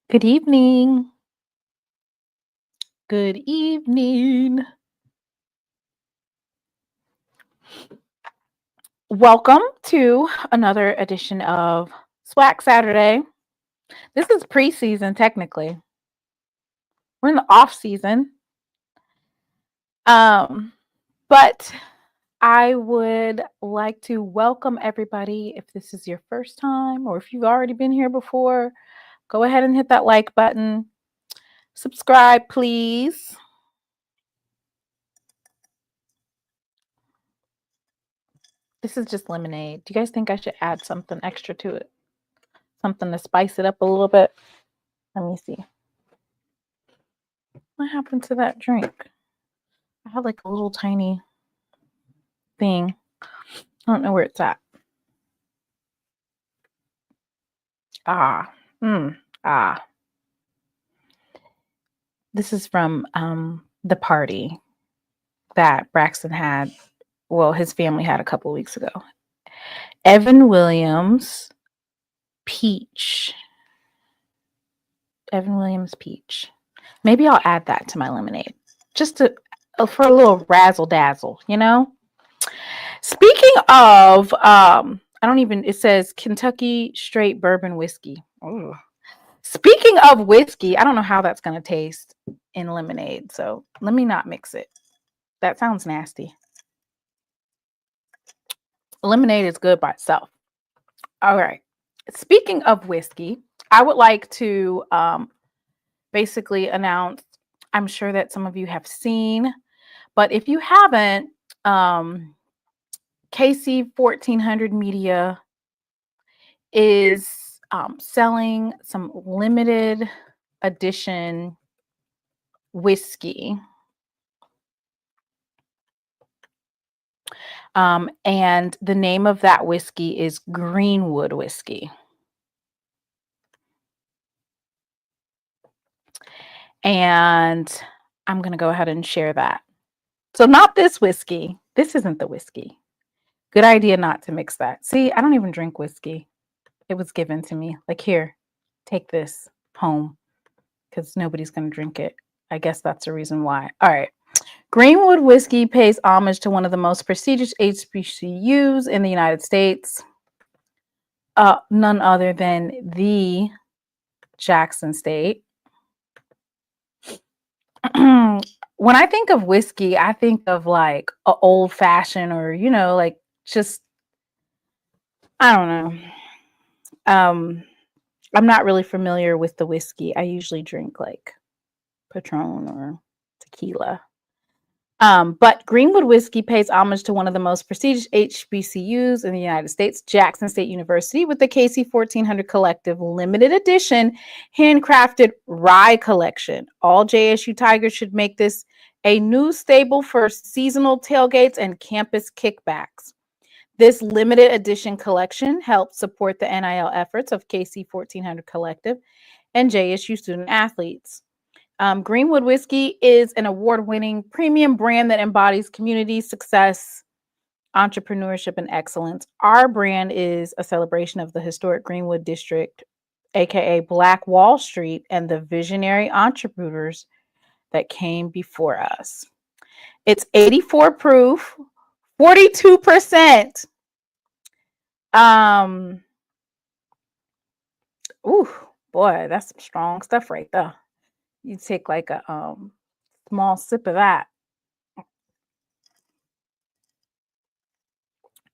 Good evening. Good evening. Welcome to another edition of SWAC Saturday. This is preseason, technically. We're in the off season. But I would like to welcome everybody. If this is your first time or if you've already been here before, go ahead and hit that like button. Subscribe, please. This is just lemonade. Do you guys think I should add something extra to it? Something to spice it up a little bit? Let me see. What happened to that drink? I had like a little tiny thing. I don't know where it's at. This is from the party that Braxton had. Well, his family had a couple of weeks ago. Evan Williams peach. Evan Williams peach. Maybe I'll add that to my lemonade. Just to for a little razzle dazzle, you know? Speaking of it says Kentucky straight bourbon whiskey. Ooh. Speaking of whiskey, I don't know how that's going to taste in lemonade. So let me not mix it. That sounds nasty. Lemonade is good by itself. All right. Speaking of whiskey, I would like to basically announce, I'm sure that some of you have seen, but if you haven't, KC 1400 Media is selling some limited edition whiskey. And the name of that whiskey is Greenwood Whiskey. And I'm going to go ahead and share that. So not this whiskey. This isn't the whiskey. Good idea not to mix that. See, I don't even drink whiskey. It was given to me. Like, here, take this home because nobody's going to drink it. I guess that's the reason why. All right. Greenwood Whiskey pays homage to one of the most prestigious HBCUs in the United States. None other than the Jackson State. When I think of whiskey, I think of like an old fashioned or, you know, like just, I don't know. I'm not really familiar with the whiskey. I usually drink like Patron or tequila. But Greenwood Whiskey pays homage to one of the most prestigious HBCUs in the United States, Jackson State University, with the KC 1400 Collective limited edition handcrafted rye collection. All JSU Tigers should make this a new staple for seasonal tailgates and campus kickbacks. This limited edition collection helps support the NIL efforts of KC 1400 Collective and JSU student athletes. Greenwood Whiskey is an award-winning premium brand that embodies community success, entrepreneurship, and excellence. Our brand is a celebration of the historic Greenwood District, aka Black Wall Street, and the visionary entrepreneurs that came before us. It's 84 proof, 42%. Ooh, boy, that's some strong stuff right there. You take like a small sip of that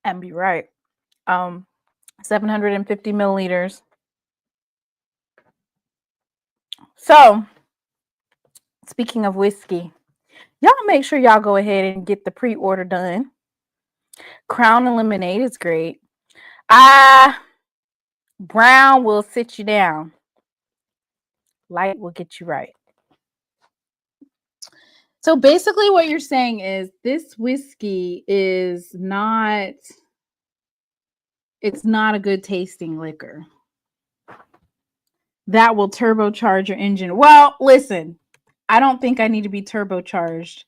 and be right. 750 milliliters. So, speaking of whiskey, y'all make sure y'all go ahead and get the pre-order done. Crown and Lemonade is great. Brown will sit you down. Light will get you right. So basically what you're saying is this whiskey is not, it's not a good tasting liquor. That will turbocharge your engine. Well, listen, I don't think I need to be turbocharged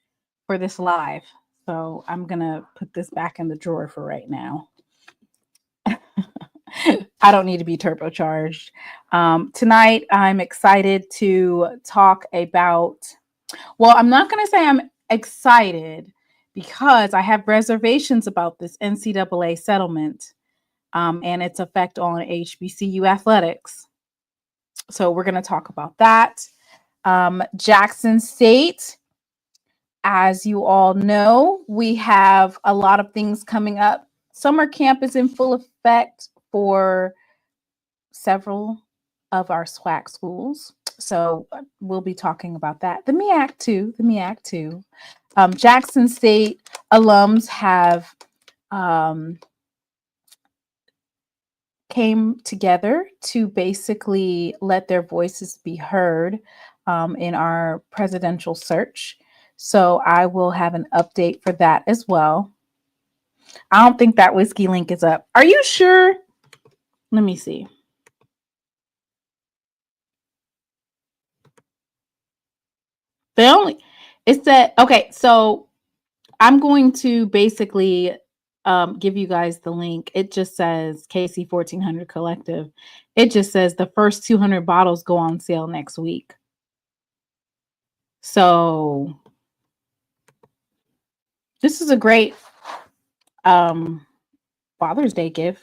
for this live. So I'm going to put this back in the drawer for right now. I don't need to be turbocharged. Tonight, I'm excited to talk about, well, I'm not going to say I'm excited because I have reservations about this NCAA settlement and its effect on HBCU athletics. So we're going to talk about that. Jackson State, as you all know, we have a lot of things coming up. Summer camp is in full effect for several of our SWAC schools. So we'll be talking about that. The MEAC too. Jackson State alums have came together to basically let their voices be heard in our presidential search. So I will have an update for that as well. I don't think that whiskey link is up. Are you sure? Let me see. It's that, okay, so I'm going to basically give you guys the link. It just says KC 1400 Collective. It just says the first 200 bottles go on sale next week. So this is a great Father's Day gift.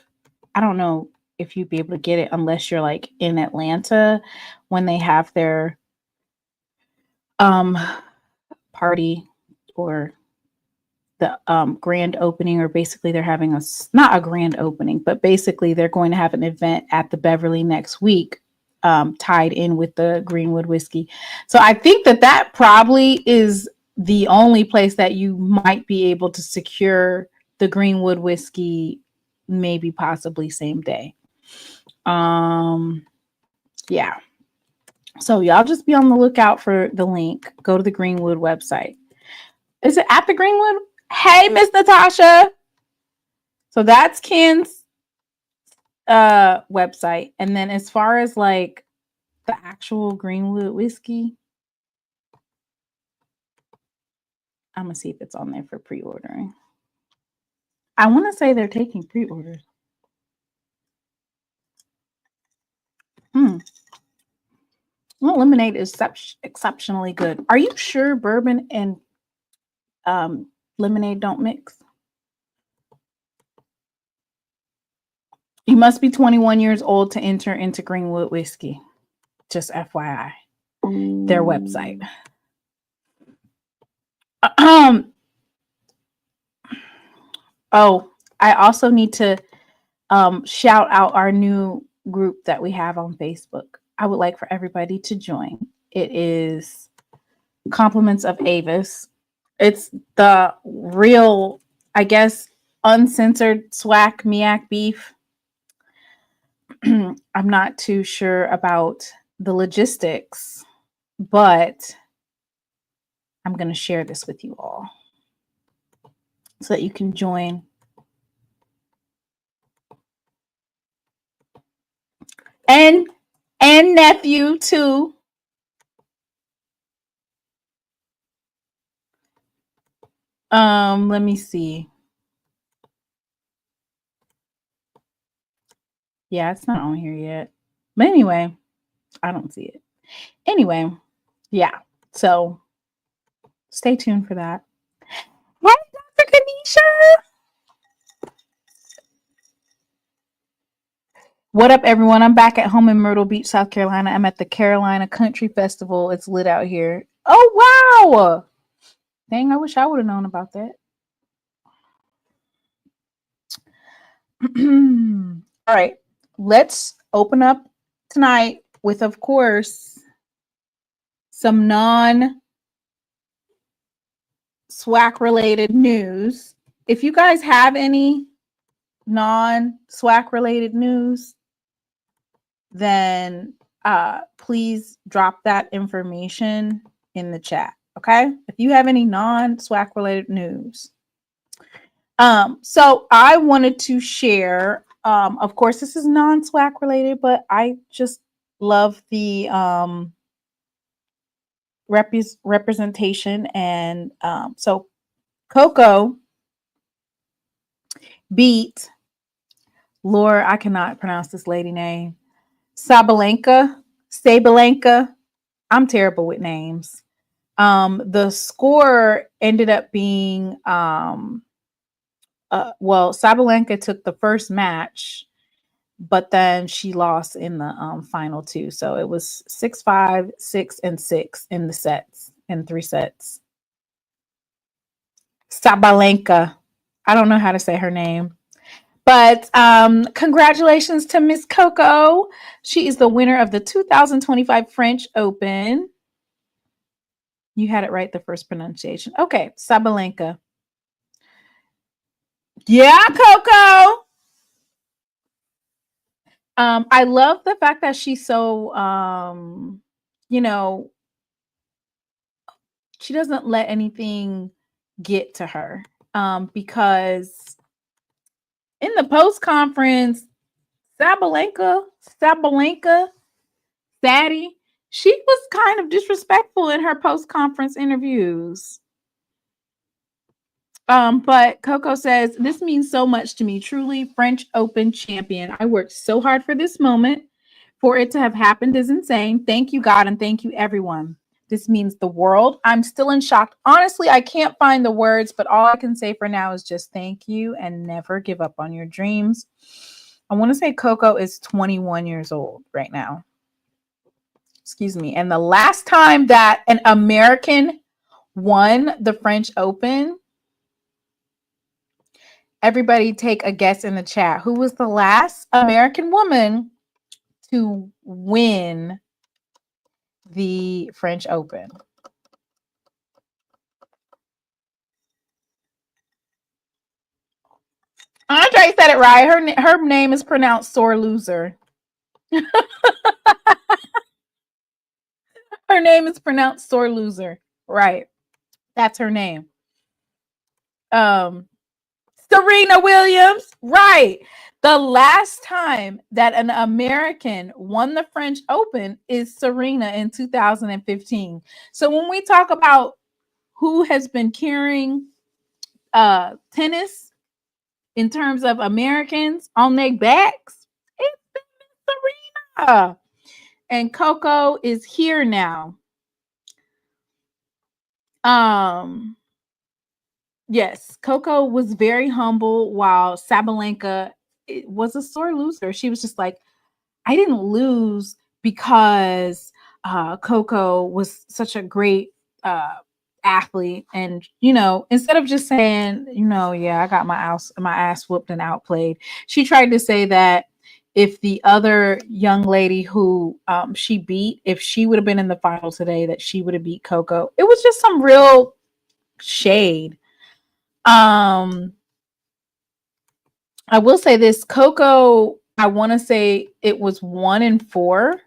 I don't know if you'd be able to get it unless you're like in Atlanta when they have their party or the grand opening, or basically they're having not a grand opening, but basically they're going to have an event at the Beverly next week tied in with the Greenwood Whiskey. So I think that probably is the only place that you might be able to secure the Greenwood Whiskey, maybe possibly same day. Yeah. So y'all just be on the lookout for the link. Go to the Greenwood website. Is it at the Greenwood? Hey, Miss Natasha. So that's Ken's website. And then as far as like the actual Greenwood whiskey, I'm going to see if it's on there for pre-ordering. I want to say they're taking pre-orders. Well, lemonade is exceptionally good. Are you sure bourbon and lemonade don't mix? You must be 21 years old to enter into Greenwood Whiskey. Just FYI. Their website. Oh, I also need to shout out our new group that we have on Facebook. I would like for everybody to join. It is Compliments of Avis. It's the real, I guess, uncensored SWAC MEAC beef. I'm not too sure about the logistics, but I'm going to share this with you all so that you can join. And nephew too. Let me see. Yeah, it's not on here yet. But anyway, I don't see it. Anyway, yeah. So stay tuned for that. Hey, Dr. Kanisha. What up, everyone? I'm back at home in Myrtle Beach, South Carolina. I'm at the Carolina Country Festival. It's lit out here. Oh, wow. Dang, I wish I would have known about that. All right. Let's open up tonight with, of course, some non-SWAC related news. If you guys have any non-SWAC related news, then please drop that information in the chat. Okay. If you have any non-SWAC related news. So I wanted to share, of course, this is non-SWAC related, but I just love the representation. And so Coco beat Laura, I cannot pronounce this lady name, Sabalenka. I'm terrible with names. The score ended up being, Sabalenka took the first match, but then she lost in the final two. So it was 6-5, 6-6 in the sets, in 3 sets. Sabalenka. I don't know how to say her name. But congratulations to Miss Coco. She is the winner of the 2025 French Open. You had it right the first pronunciation. Okay, Sabalenka. Yeah, Coco. I love the fact that she's so, she doesn't let anything get to her. Because in the post-conference, Sabalenka, Sadie, she was kind of disrespectful in her post-conference interviews. But Coco says, this means so much to me. Truly French Open champion. I worked so hard for this moment. For it to have happened is insane. Thank you, God, and thank you, everyone. This means the world. I'm still in shock. Honestly, I can't find the words, but all I can say for now is just thank you and never give up on your dreams. I want to say Coco is 21 years old right now. Excuse me. And the last time that an American won the French Open, everybody take a guess in the chat. Who was the last American woman to win the French Open? Andre said it right. Her name is pronounced sore loser. Her name is pronounced sore loser. Right. That's her name. Serena Williams. Right. The last time that an American won the French Open is Serena in 2015. So when we talk about who has been carrying tennis in terms of Americans on their backs, it's been Serena. And Coco is here now. Yes, Coco was very humble while Sabalenka was a sore loser. She was just like, I didn't lose because Coco was such a great athlete. And, instead of just saying, I got my ass whooped and outplayed, she tried to say that if the other young lady who she beat, if she would have been in the final today, that she would have beat Coco. It was just some real shade. I will say this, Coco, I want to say it was 1-4,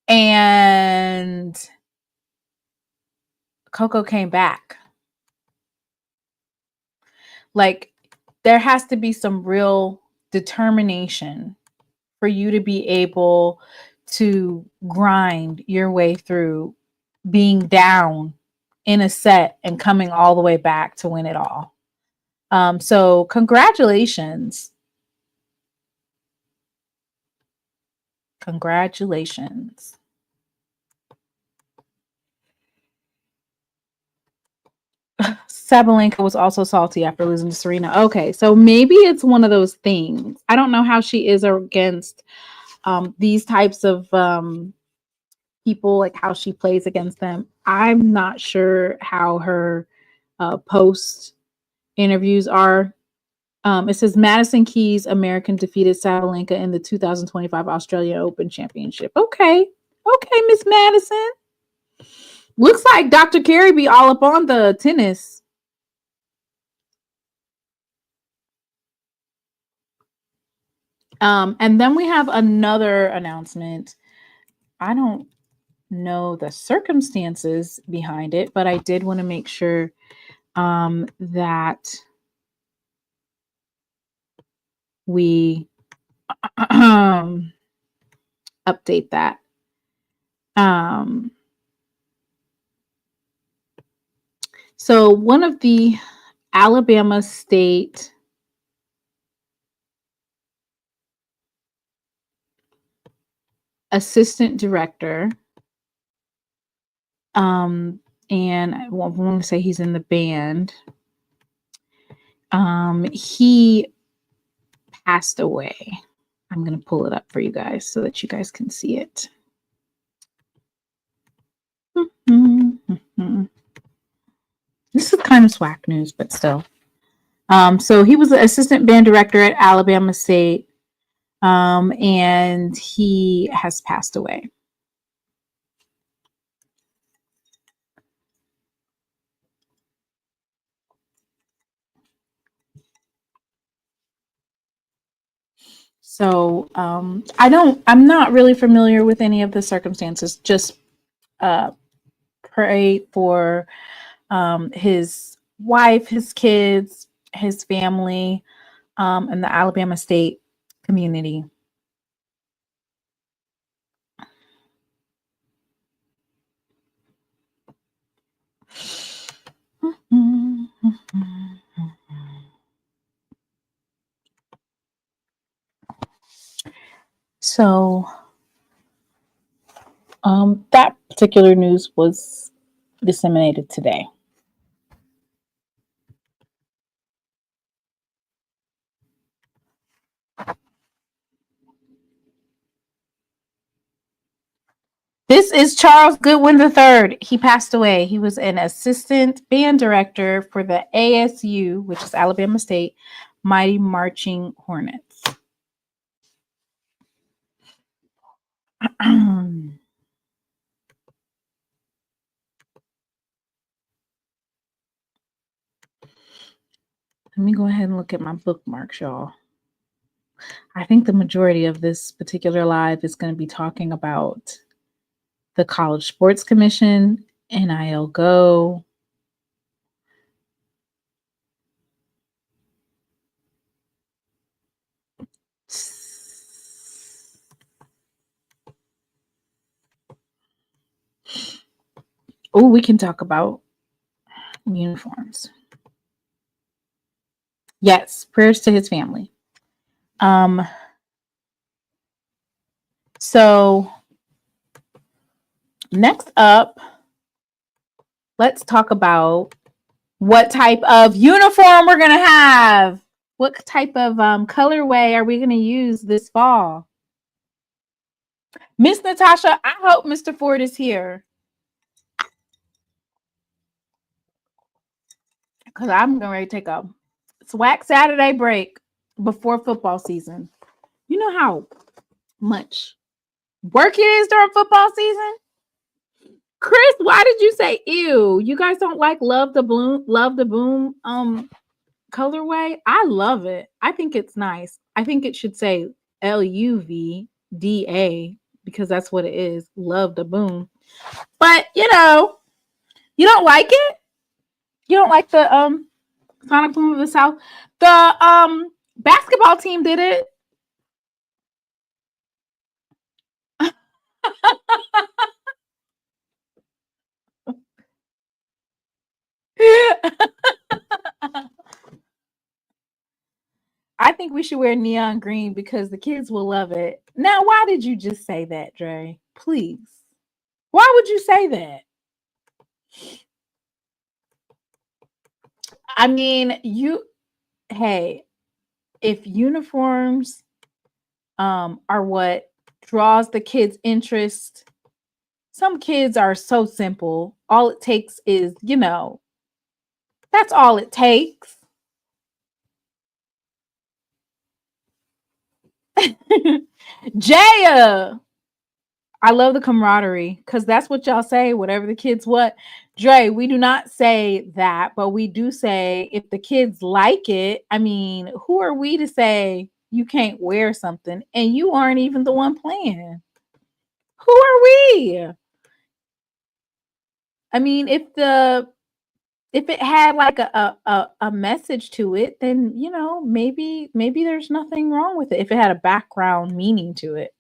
and Coco came back. Like, there has to be some real determination for you to be able to grind your way through being down in a set and coming all the way back to win it all. So congratulations. Congratulations. Sabalenka was also salty after losing to Serena. Okay, so maybe it's one of those things. I don't know how she is against these types of people, like how she plays against them. I'm not sure how her post interviews are. It says Madison Keys American defeated Sabalenka in the 2025 Australian Open Championship. Okay, Miss Madison. Looks like Dr. Carey be all up on the tennis. And then we have another announcement. I don't know the circumstances behind it, but I did want to make sure that we update that. So one of the Alabama State assistant director, and I want to say he's in the band. He passed away. I'm going to pull it up for you guys so that you guys can see it. This is kind of SWAC news, but still. So he was the assistant band director at Alabama State, and he has passed away. So I'm not really familiar with any of the circumstances. Just pray for his wife, his kids, his family, and the Alabama State community. So that particular news was disseminated today. This is Charles Goodwin III. He passed away. He was an assistant band director for the ASU, which is Alabama State, Mighty Marching Hornets. Let me go ahead and look at my bookmarks, y'all. I think the majority of this particular live is going to be talking about the College Sports Commission, NIL Go. Oh, we can talk about uniforms. Yes, prayers to his family. So next up, let's talk about what type of uniform we're going to have. What type of colorway are we going to use this fall? Miss Natasha, I hope Mr. Ford is here, because I'm going to take a SWAC Saturday break before football season. You know how much work it is during football season? Chris, why did you say ew? You guys don't like Love the Boom colorway? I love it. I think it's nice. I think it should say LUVDA, because that's what it is. Love the Boom. But you don't like it? You don't like the Sonic Boom of the South? The basketball team did it. I think we should wear neon green because the kids will love it. Now, why did you just say that, Dre? Please. Why would you say that? I mean, hey, if uniforms are what draws the kids' interest, some kids are so simple. All it takes is, that's all it takes. Jaya, I love the camaraderie, because that's what y'all say, whatever the kids want. Dre, we do not say that, but we do say if the kids like it. I mean, who are we to say you can't wear something and you aren't even the one playing. Who are we? I mean, if it had like a message to it, then maybe there's nothing wrong with it if it had a background meaning to it.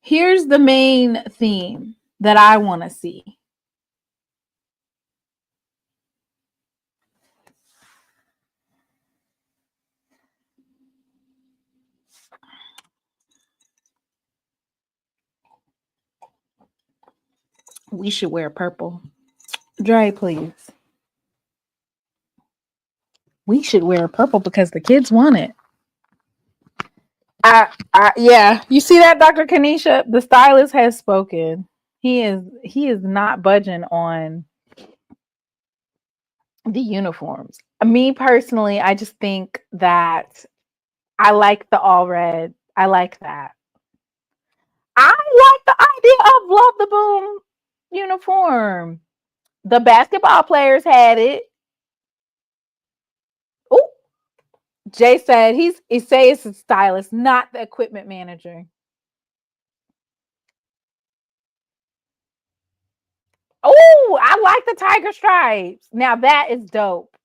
Here's the main theme that I want to see. We should wear purple. Dre, please. We should wear purple because the kids want it. Yeah, you see that, Dr. Kanisha? The stylist has spoken. He is not budging on the uniforms. Me personally, I just think that I like the all red. I like that. I like the idea of Love the Boom uniform. The basketball players had it. Oh, Jay said he says it's a stylist, not the equipment manager. Oh, I like the tiger stripes. Now that is dope.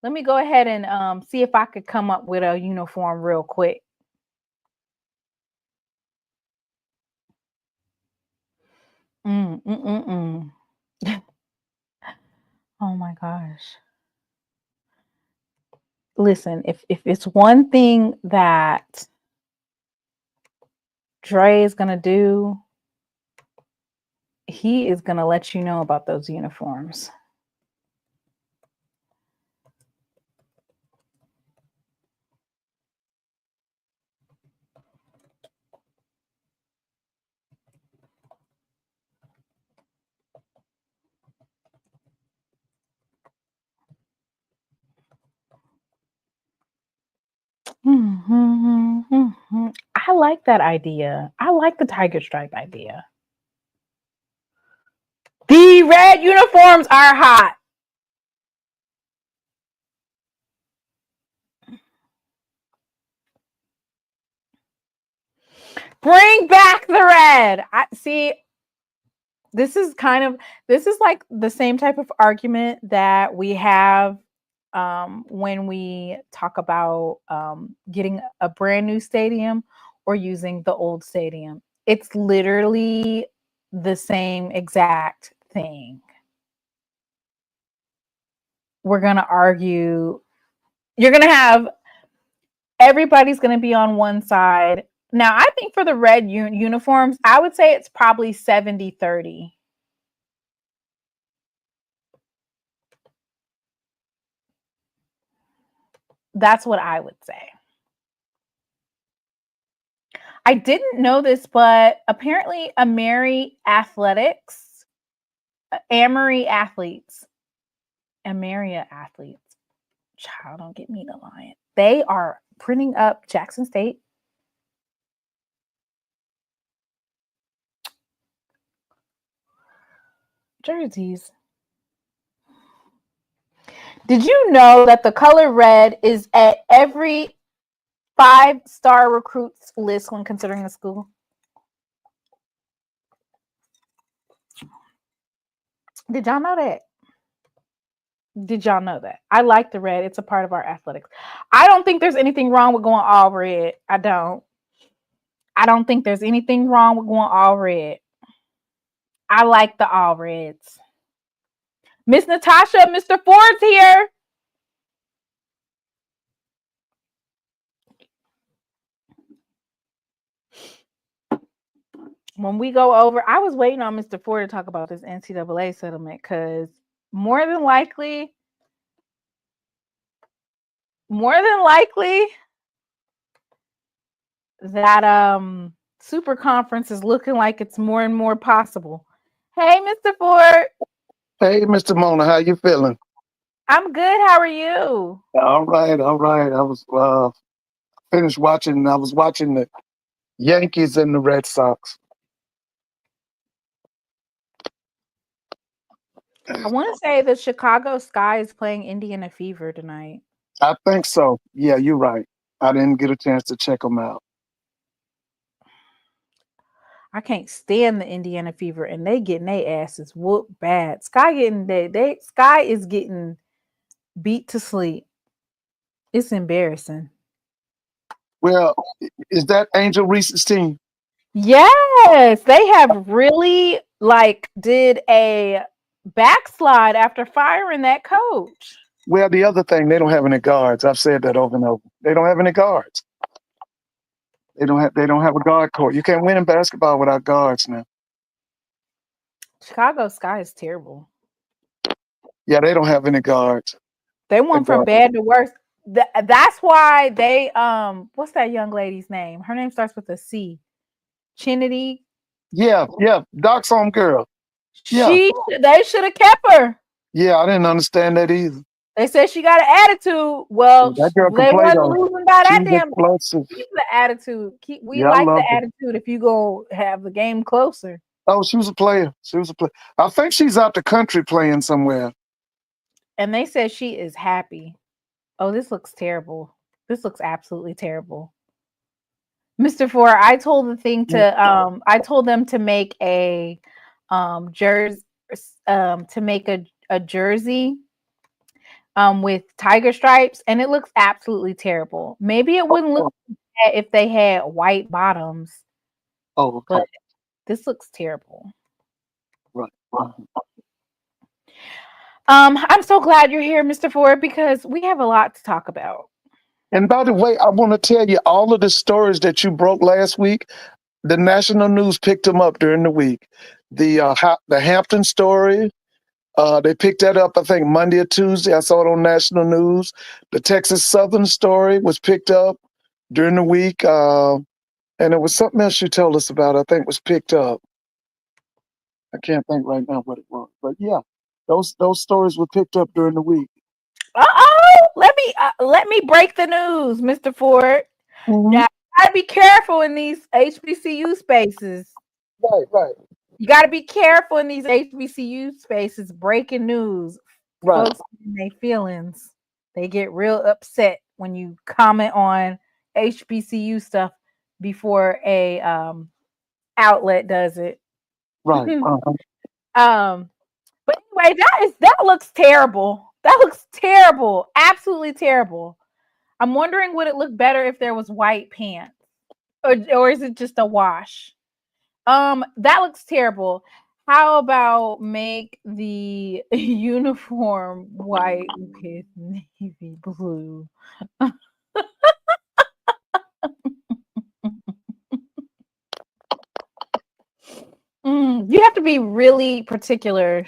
Let me go ahead and see if I could come up with a uniform real quick. Oh my gosh. Listen, if it's one thing that Dre is gonna do, he is gonna let you know about those uniforms. I like that idea. I like the tiger stripe idea. The red uniforms are hot. Bring back the red. I see. This is like the same type of argument that we have when we talk about getting a brand new stadium or using the old stadium. It's literally the same exact thing. We're going to argue. You're going to have everybody's going to be on one side. Now, I think for the red uniforms, I would say it's probably 70-30. That's what I would say. I didn't know this, but apparently Amory athletes, child, don't get me the line. They are printing up Jackson State. Jerseys. Did you know that the color red is at every 5-star recruits list when considering a school? Did y'all know that? Did y'all know that? I like the red. It's a part of our athletics. I don't think there's anything wrong with going all red. I don't think there's anything wrong with going all red. I like the all reds. Miss Natasha, Mr. Ford's here. When we go over, I was waiting on Mr. Ford to talk about this NCAA settlement because more than likely that super conference is looking like it's more and more possible. Hey, Mr. Ford. Hey, Mr. Mona, how you feeling? I'm good. How are you? All right. I was finished watching. I was watching the Yankees and the Red Sox. I want to say the Chicago Sky is playing Indiana Fever tonight. I think so. Yeah, you're right. I didn't get a chance to check them out. I can't stand the Indiana Fever, and they getting their asses whooped bad. Sky is getting beat to sleep. It's embarrassing. Well, is that Angel Reese's team? Yes, they have really did a backslide after firing that coach. Well, the other thing, they don't have any guards. I've said that over and over. They don't have any guards. They don't have a guard court. You can't win in basketball without guards now. Chicago Sky is terrible. Yeah, they don't have any guards. They went from bad to worse. That's why they what's that young lady's name? Her name starts with a C. Chinity. Yeah, Doc's home girl. Yeah. They should have kept her. Yeah, I didn't understand that either. They said she got an attitude. Well, that girl they wasn't losing by that damn. Keep the attitude. We like the attitude if you go have the game closer. Oh, she was a player. I think she's out the country playing somewhere. And they said she is happy. Oh, this looks terrible. This looks absolutely terrible. Mr. Ford, I told them to make a jersey a jersey with tiger stripes, and it looks absolutely terrible. Maybe it wouldn't look bad if they had white bottoms. Oh, okay. But this looks terrible. Right. I'm so glad you're here, Mr. Ford, because we have a lot to talk about. And by the way, I want to tell you all of the stories that you broke last week. The national news picked them up during the week. The Hampton story, they picked that up, I think, Monday or Tuesday. I saw it on national news. The Texas Southern story was picked up during the week. And it was something else you told us about, I think was picked up. I can't think right now what it was. But yeah, those stories were picked up during the week. Let me break the news, Mr. Ford. Mm-hmm. Now, you gotta be careful in these HBCU spaces. Right. You gotta be careful in these HBCU spaces. Breaking news. Right. Folks in their feelings. They get real upset when you comment on HBCU stuff before a outlet does it. Right. But anyway, that looks terrible. That looks terrible. Absolutely terrible. I'm wondering, would it look better if there was white pants? Or is it just a wash? That looks terrible. How about make the uniform white with navy blue? You have to be really particular.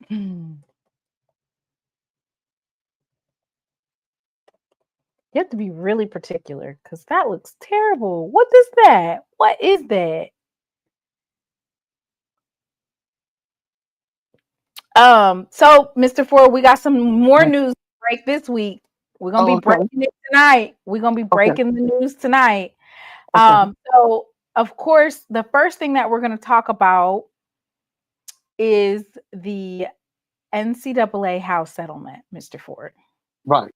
You have to be really particular because that looks terrible. What is that? What is that? So Mr. Ford, we got some more news to break this week. We're gonna be breaking it tonight. We're gonna be breaking the news tonight. So of course, the first thing that we're gonna talk about is the NCAA house settlement, Mr. Ford. Right.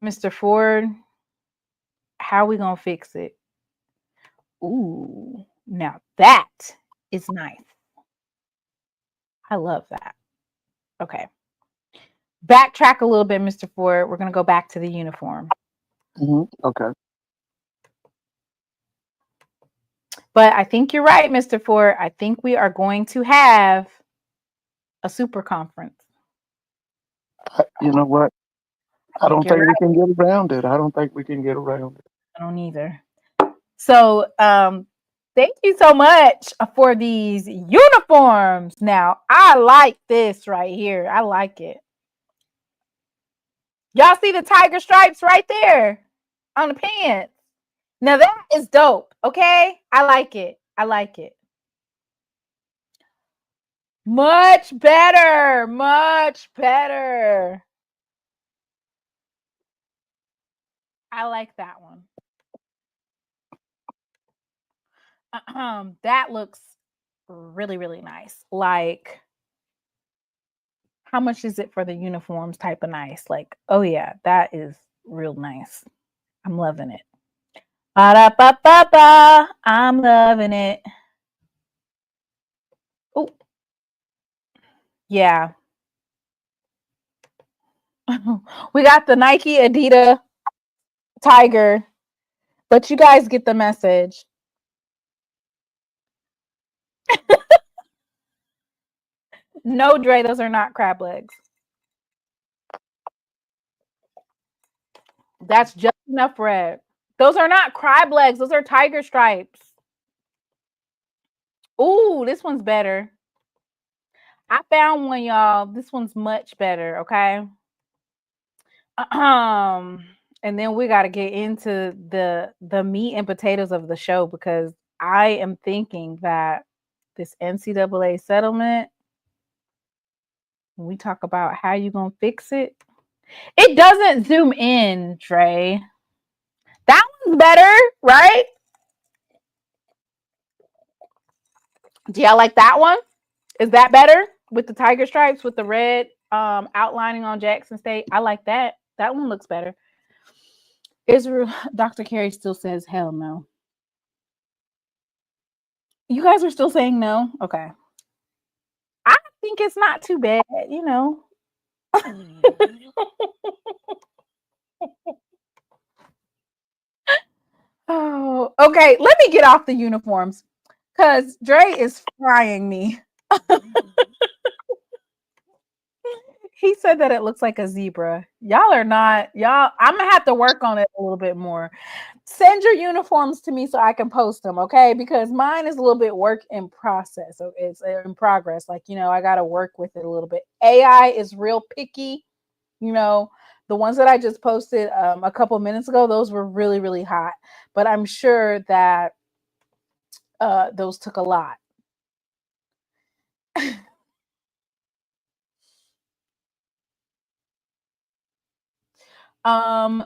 Mr. Ford, how are we gonna fix it? Ooh, now that is nice. I love that. Okay. Backtrack a little bit, Mr. Ford. We're gonna go back to the uniform. Okay. But I think you're right, Mr. Ford. I think we are going to have a super conference. You know what? I don't think we can get around it. I don't either. So, thank you so much for these uniforms. Now, I like this right here. I like it. Y'all see the tiger stripes right there on the pants? Now that is dope. Okay. I like it. Much better. Much better. I like that one. That looks really, really nice. Like, how much is it for the uniforms type of nice? Like, oh yeah, that is real nice. I'm loving it. Ba-da-ba-ba-ba. I'm loving it. Oh, yeah. We got the Nike, Adidas, Tiger, but you guys get the message. No, Dre, those are not crab legs. That's just enough red. Those are not crab legs. Those are tiger stripes. Ooh, this one's better. I found one, y'all. This one's much better, okay? And then we got to get into the meat and potatoes of the show, because I am thinking that this NCAA settlement, when we talk about how you gonna fix it, it doesn't zoom in, Dre. That one's better, right? Do y'all like that one? Is that better with the tiger stripes with the red outlining on Jackson State? I like that. That one looks better. Israel, Dr. Carey still says hell no. You guys are still saying no? Okay. I think it's not too bad, you know. Oh, okay. Let me get off the uniforms, because Dre is frying me. He said that it looks like a zebra. Y'all are not, y'all, I'm gonna have to work on it a little bit more. Send your uniforms to me so I can post them, okay? Because mine is a little bit work in process. So it's in progress. Like, you know, I gotta work with it a little bit. AI is real picky. You know, the ones that I just posted a couple minutes ago, those were really, really hot. But I'm sure that those took a lot. Hey,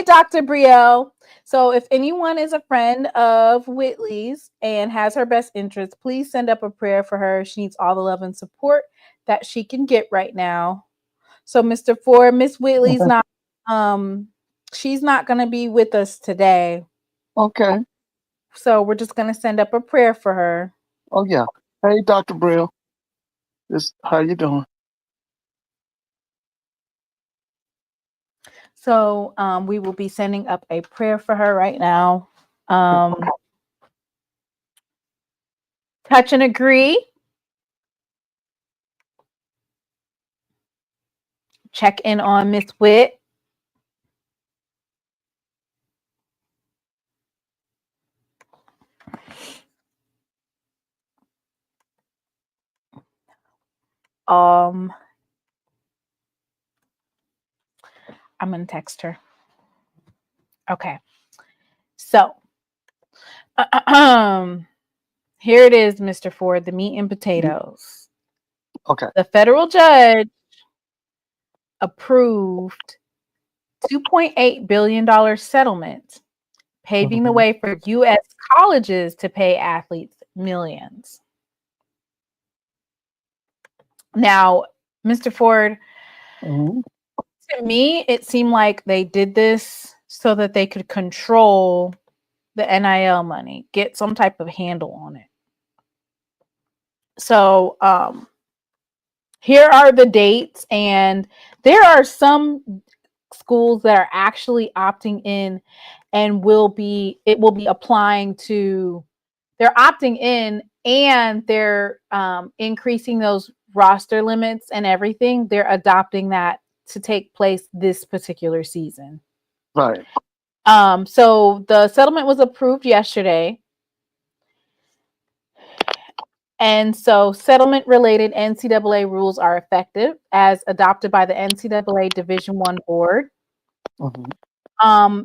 Dr. Brielle. So if anyone is a friend of Whitley's and has her best interest, please send up a prayer for her. She needs all the love and support that she can get right now. So Mr. Ford, Miss Whitley's Okay. not she's not going to be with us today. Okay. So we're just going to send up a prayer for her. Oh yeah. Hey, Dr. Brill. How you doing? So we will be sending up a prayer for her right now. Touch and agree. Check in on Miss Witt. I'm gonna text her. Okay. So here it is, Mr. Ford, the meat and potatoes. Okay. The federal judge approved $2.8 billion settlement, paving the way for U.S. colleges to pay athletes millions. Now, Mr. Ford, to me, it seemed like they did this so that they could control the NIL money, get some type of handle on it. So here are the dates, and there are some schools that are actually opting in and will be applying to, they're opting in and they're increasing those roster limits and everything. They're adopting that to take place this particular season. Right. So the settlement was approved yesterday. And so settlement related NCAA rules are effective as adopted by the NCAA Division I board.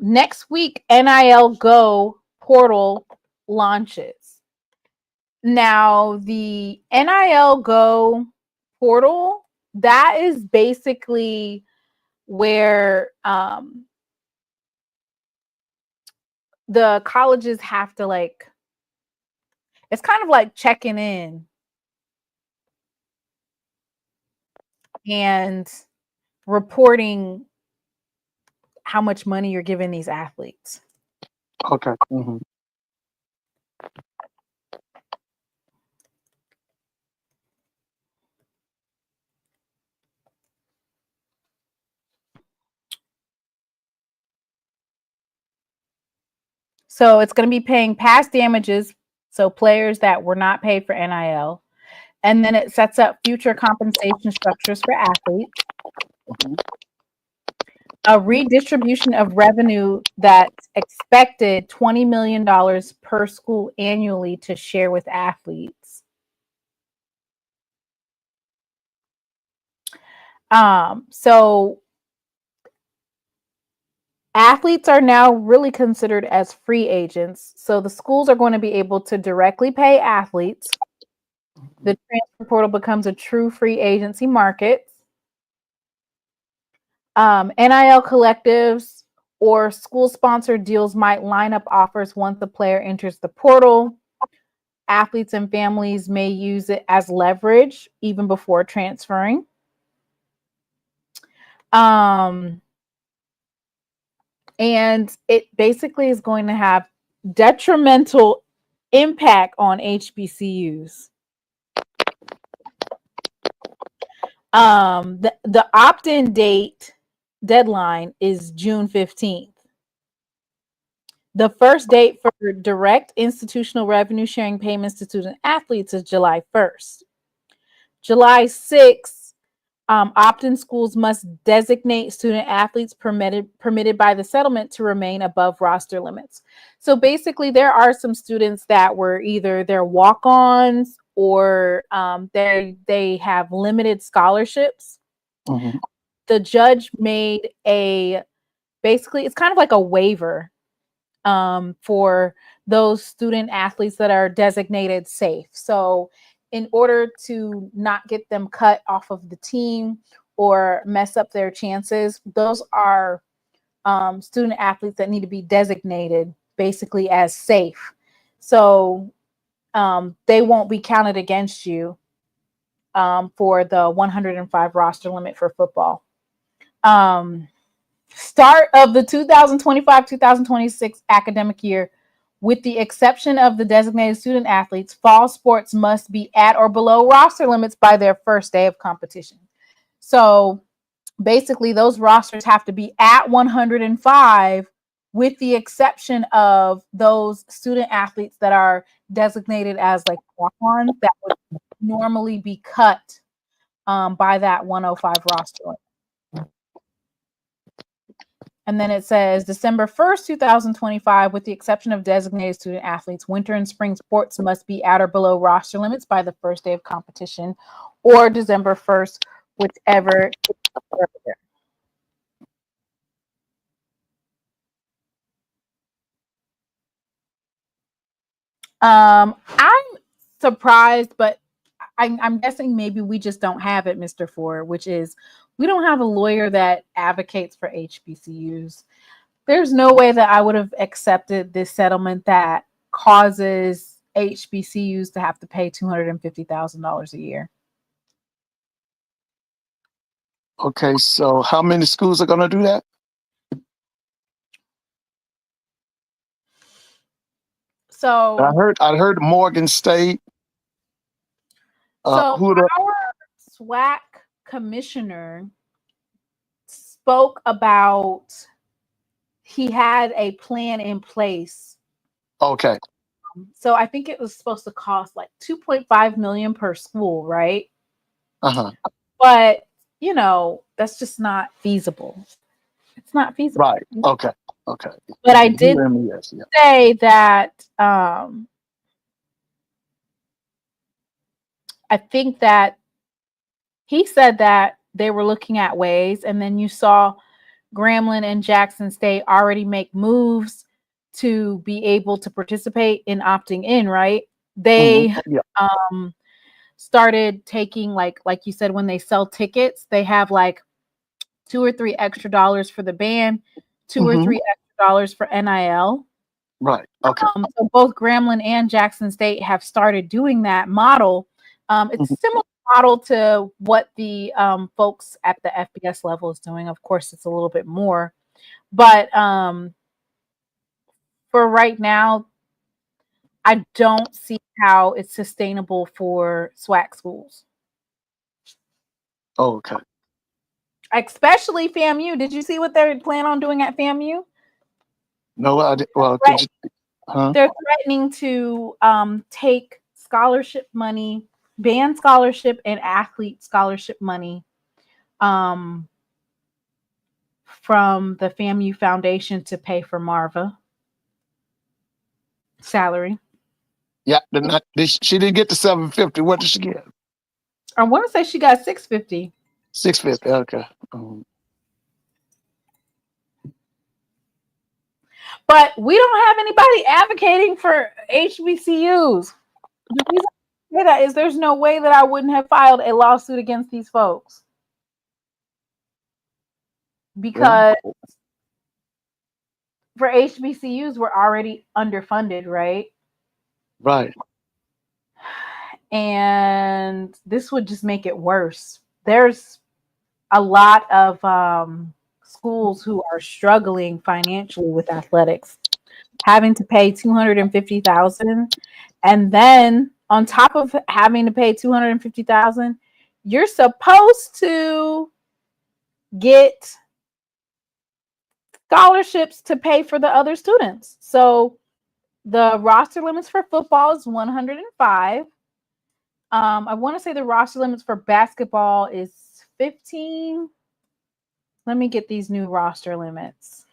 Next week, NIL Go portal launches. Now, the NIL Go portal, that is basically where the colleges have to, like, it's kind of like checking in and reporting how much money you're giving these athletes. Okay. Mm-hmm. So it's going to be paying past damages, so players that were not paid for NIL. And then it sets up future compensation structures for athletes. Mm-hmm. A redistribution of revenue that's expected $20 million per school annually to share with athletes. So athletes are now really considered as free agents. So the schools are going to be able to directly pay athletes. The transfer portal becomes a true free agency market. NIL collectives or school-sponsored deals might line up offers once the player enters the portal. Athletes and families may use it as leverage even before transferring. And it basically is going to have detrimental impact on HBCUs. The opt-in deadline is June 15th. The first date for direct institutional revenue sharing payments to student athletes is July 1st. July 6th, opt-in schools must designate student athletes permitted by the settlement to remain above roster limits. So basically, there are some students that were either their walk-ons or they have limited scholarships. Mm-hmm. The judge made basically, it's kind of like a waiver for those student athletes that are designated safe. So in order to not get them cut off of the team or mess up their chances, those are student athletes that need to be designated basically as safe. So they won't be counted against you for the 105 roster limit for football. Start of the 2025-2026 academic year, with the exception of the designated student athletes, fall sports must be at or below roster limits by their first day of competition. So basically, those rosters have to be at 105, with the exception of those student athletes that are designated as like walk-ons that would normally be cut by that 105 roster limit. And then it says December 1st, 2025, with the exception of designated student athletes, winter and spring sports must be at or below roster limits by the first day of competition, or December 1st, whichever. I'm surprised, but I'm guessing maybe we just don't have it, Mr. Ford, which is we don't have a lawyer that advocates for HBCUs. There's no way that I would have accepted this settlement that causes HBCUs to have to pay $250,000 a year. Okay, so how many schools are going to do that? So I heard Morgan State. Our SWAC commissioner spoke about he had a plan in place. Okay. So I think it was supposed to cost like $2.5 million per school, right? Uh-huh. But you know, that's just not feasible. It's not feasible. Right. Okay. Okay. But I did say that I think that he said that they were looking at ways, and then you saw Grambling and Jackson State already make moves to be able to participate in opting in, right? They Yeah. started taking like you said, when they sell tickets, they have like $2 or $3 extra for the band, 2 or 3 extra for NIL. Right. Okay. So both Grambling and Jackson State have started doing that model. It's a similar model to what the folks at the FBS level is doing. Of course, it's a little bit more, but for right now, I don't see how it's sustainable for SWAC schools. Oh, okay. Especially FAMU. Did you see what they're planning on doing at FAMU? No, I did. Well, They're threatening to take scholarship money, band scholarship and athlete scholarship money from the FAMU Foundation to pay for Marva salary. Yeah, she didn't get the $750. What did she get? I want to say she got $650. $650. Okay. But we don't have anybody advocating for HBCUs. The reason I say that is there's no way that I wouldn't have filed a lawsuit against these folks. Because for HBCUs, we're already underfunded, right? Right. And this would just make it worse. There's a lot of schools who are struggling financially with athletics, having to pay $250,000, and then on top of having to pay $250,000, you're supposed to get scholarships to pay for the other students. So the roster limits for football is 105. I want to say the roster limits for basketball is 15. Let me get these new roster limits.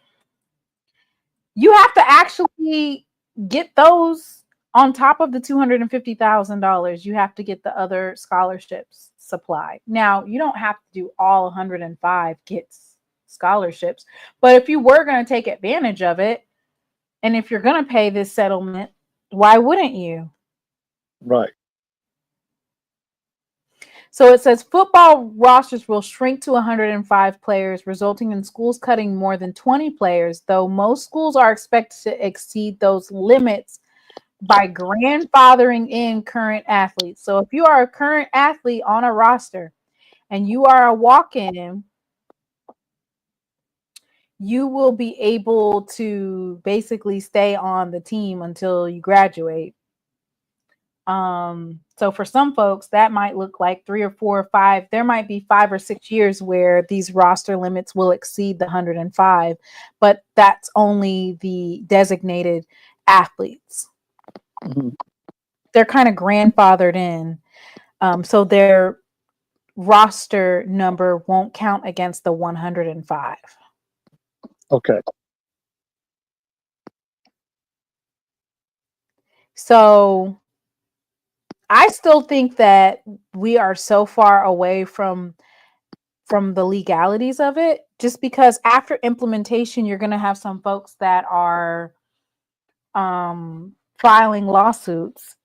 You have to actually get those on top of the $250,000. You have to get the other scholarships supplied. Now, you don't have to do all 105 gets scholarships, but if you were going to take advantage of it, and if you're going to pay this settlement, why wouldn't you? Right. So it says football rosters will shrink to 105 players, resulting in schools cutting more than 20 players, though most schools are expected to exceed those limits by grandfathering in current athletes. So if you are a current athlete on a roster and you are a walk-in, you will be able to basically stay on the team until you graduate. So for some folks, that might look like 3 or 4 or 5. There might be 5 or 6 years where these roster limits will exceed the 105, but that's only the designated athletes. They're kind of grandfathered in. So their roster number won't count against the 105. Okay. So I still think that we are so far away from the legalities of it, just because after implementation, you're going to have some folks that are filing lawsuits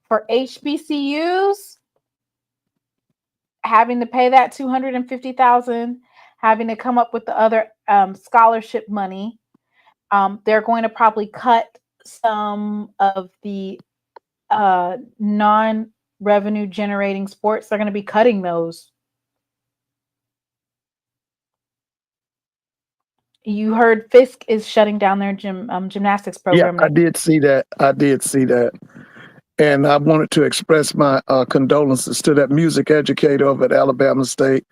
for HBCUs, having to pay that $250,000, having to come up with the other scholarship money. They're going to probably cut some of the non-revenue generating sports. They're going to be cutting those. You heard Fisk is shutting down their gymnastics program. Yeah, I did see that. And I wanted to express my condolences to that music educator over at Alabama State,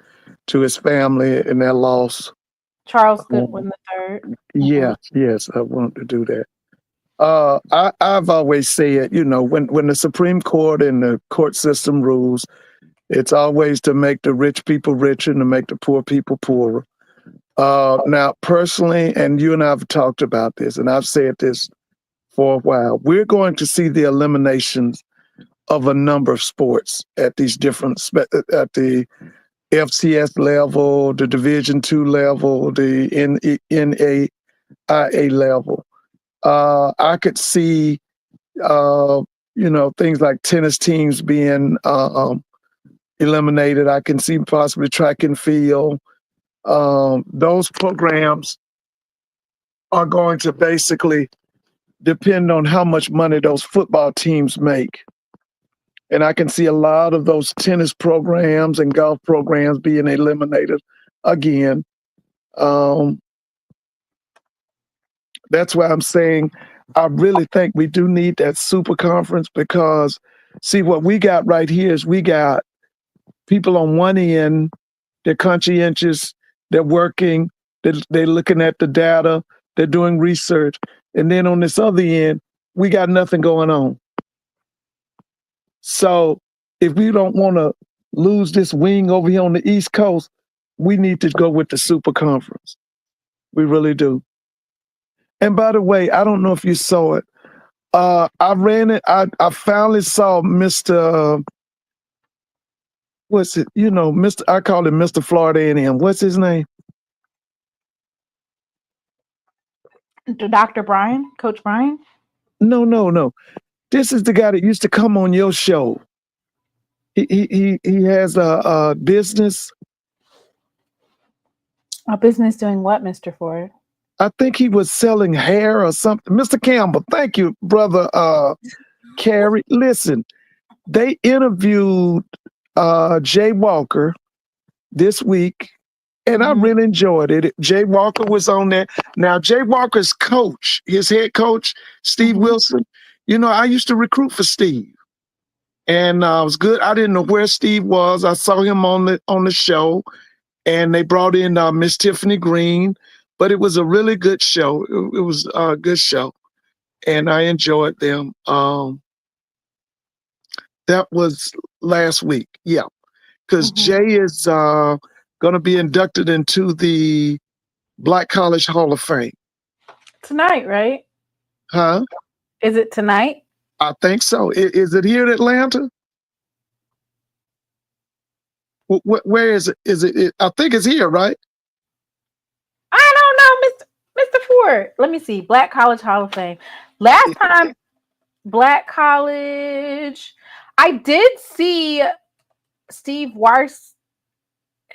to his family and their loss. Charles Goodwin III. Yes, I wanted to do that. I've always said, when the Supreme Court and the court system rules, it's always to make the rich people richer and to make the poor people poorer. Now, personally, and you and I have talked about this, and I've said this for a while, we're going to see the eliminations of a number of sports at these different, at the FCS level, the Division II level, the NAIA level. I could see things like tennis teams being eliminated. I can see possibly track and field. Those programs are going to basically depend on how much money those football teams make. And I can see a lot of those tennis programs and golf programs being eliminated again. That's why I'm saying I really think we do need that super conference, because see what we got right here is we got people on one end, they're conscientious, they're working, they're looking at the data, they're doing research. And then on this other end, we got nothing going on. So if we don't want to lose this wing over here on the East Coast, we need to go with the super conference. We really do. And by the way, I don't know if you saw it. I ran it. I finally saw Mr. What's it? Mr. I call him Mr. Florida A&M. What's his name? Dr. Brian, Coach Brian? No. This is the guy that used to come on your show. He has a business. A business doing what, Mr. Ford? I think he was selling hair or something. Mr. Campbell, thank you, brother Carrie. Listen, they interviewed Jay Walker this week, and I really enjoyed it. Jay Walker was on there. Now, Jay Walker's coach, his head coach, Steve Wilson, I used to recruit for Steve. And it was good. I didn't know where Steve was. I saw him on the show, and they brought in Miss Tiffany Green. But it was a really good show. It was a good show, and I enjoyed them. That was last week, yeah, because Jay is going to be inducted into the Black College Hall of Fame. Tonight, right? Huh? Is it tonight? I think so. Is it here in Atlanta? Where is it? Is it? I think it's here, right? I don't know, Mr. Ford. Let me see. Black College Hall of Fame. Last time, Black College, I did see Steve Weiss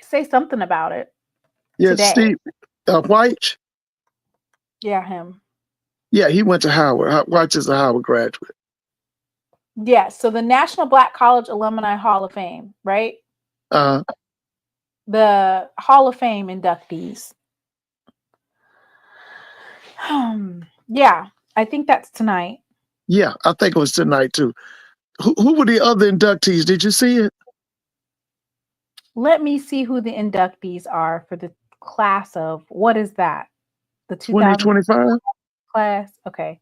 say something about it. Yeah, today. Steve White. Yeah, him. Yeah, he went to Howard. White is a Howard graduate. Yeah, so the National Black College Alumni Hall of Fame, right? The Hall of Fame inductees. Yeah, I think that's tonight. Yeah, I think it was tonight too. Who were the other inductees? Did you see it? Let me see who the inductees are for the class of, what is that? The 2025 class? Okay.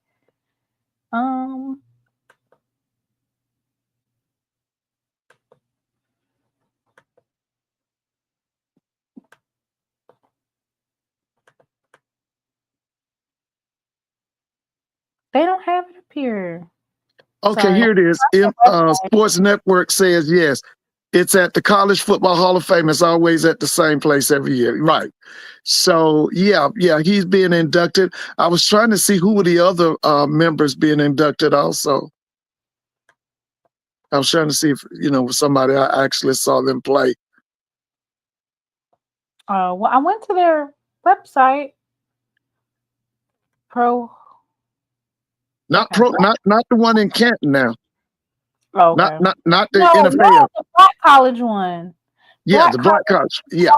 They don't have it up here. Okay, Sorry. here it is. Sports Network says yes. It's at the College Football Hall of Fame. It's always at the same place every year. Right. So, yeah, he's being inducted. I was trying to see who were the other members being inducted also. I was trying to see if, somebody I actually saw them play. Well, I went to their website. Not the one in Canton now. Oh, okay. Not the NFL. No, the Black College one. Yeah, the Black College. Yeah.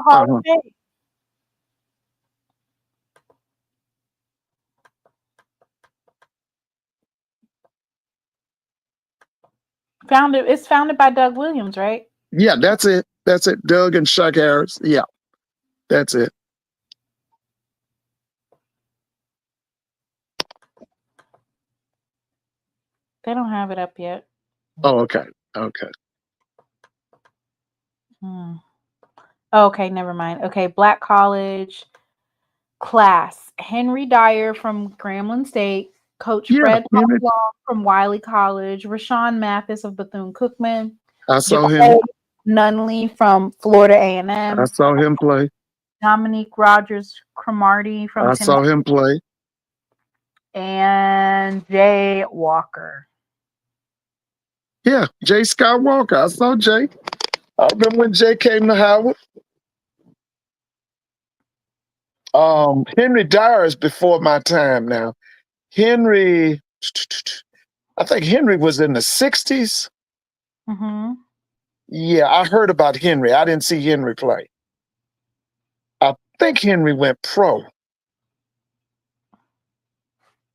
It's founded by Doug Williams, right? Yeah, that's it. Doug and Chuck Harris. Yeah, that's it. They don't have it up yet. Oh, okay. Okay, never mind. Okay, Black College class. Henry Dyer from Grambling State. Coach Fred Long from Wiley College. Rashawn Mathis of Bethune-Cookman. I saw him. Nunley from Florida A&M. I saw him play. Dominique Rogers-Cromartie from Tennessee. Saw him play. And Jay Walker. Yeah, Jay Skywalker. I saw Jay. I remember when Jay came to Howard. Henry Dyer is before my time now. Henry, I think Henry was in the 60s. Mm-hmm. Yeah, I heard about Henry. I didn't see Henry play. I think Henry went pro.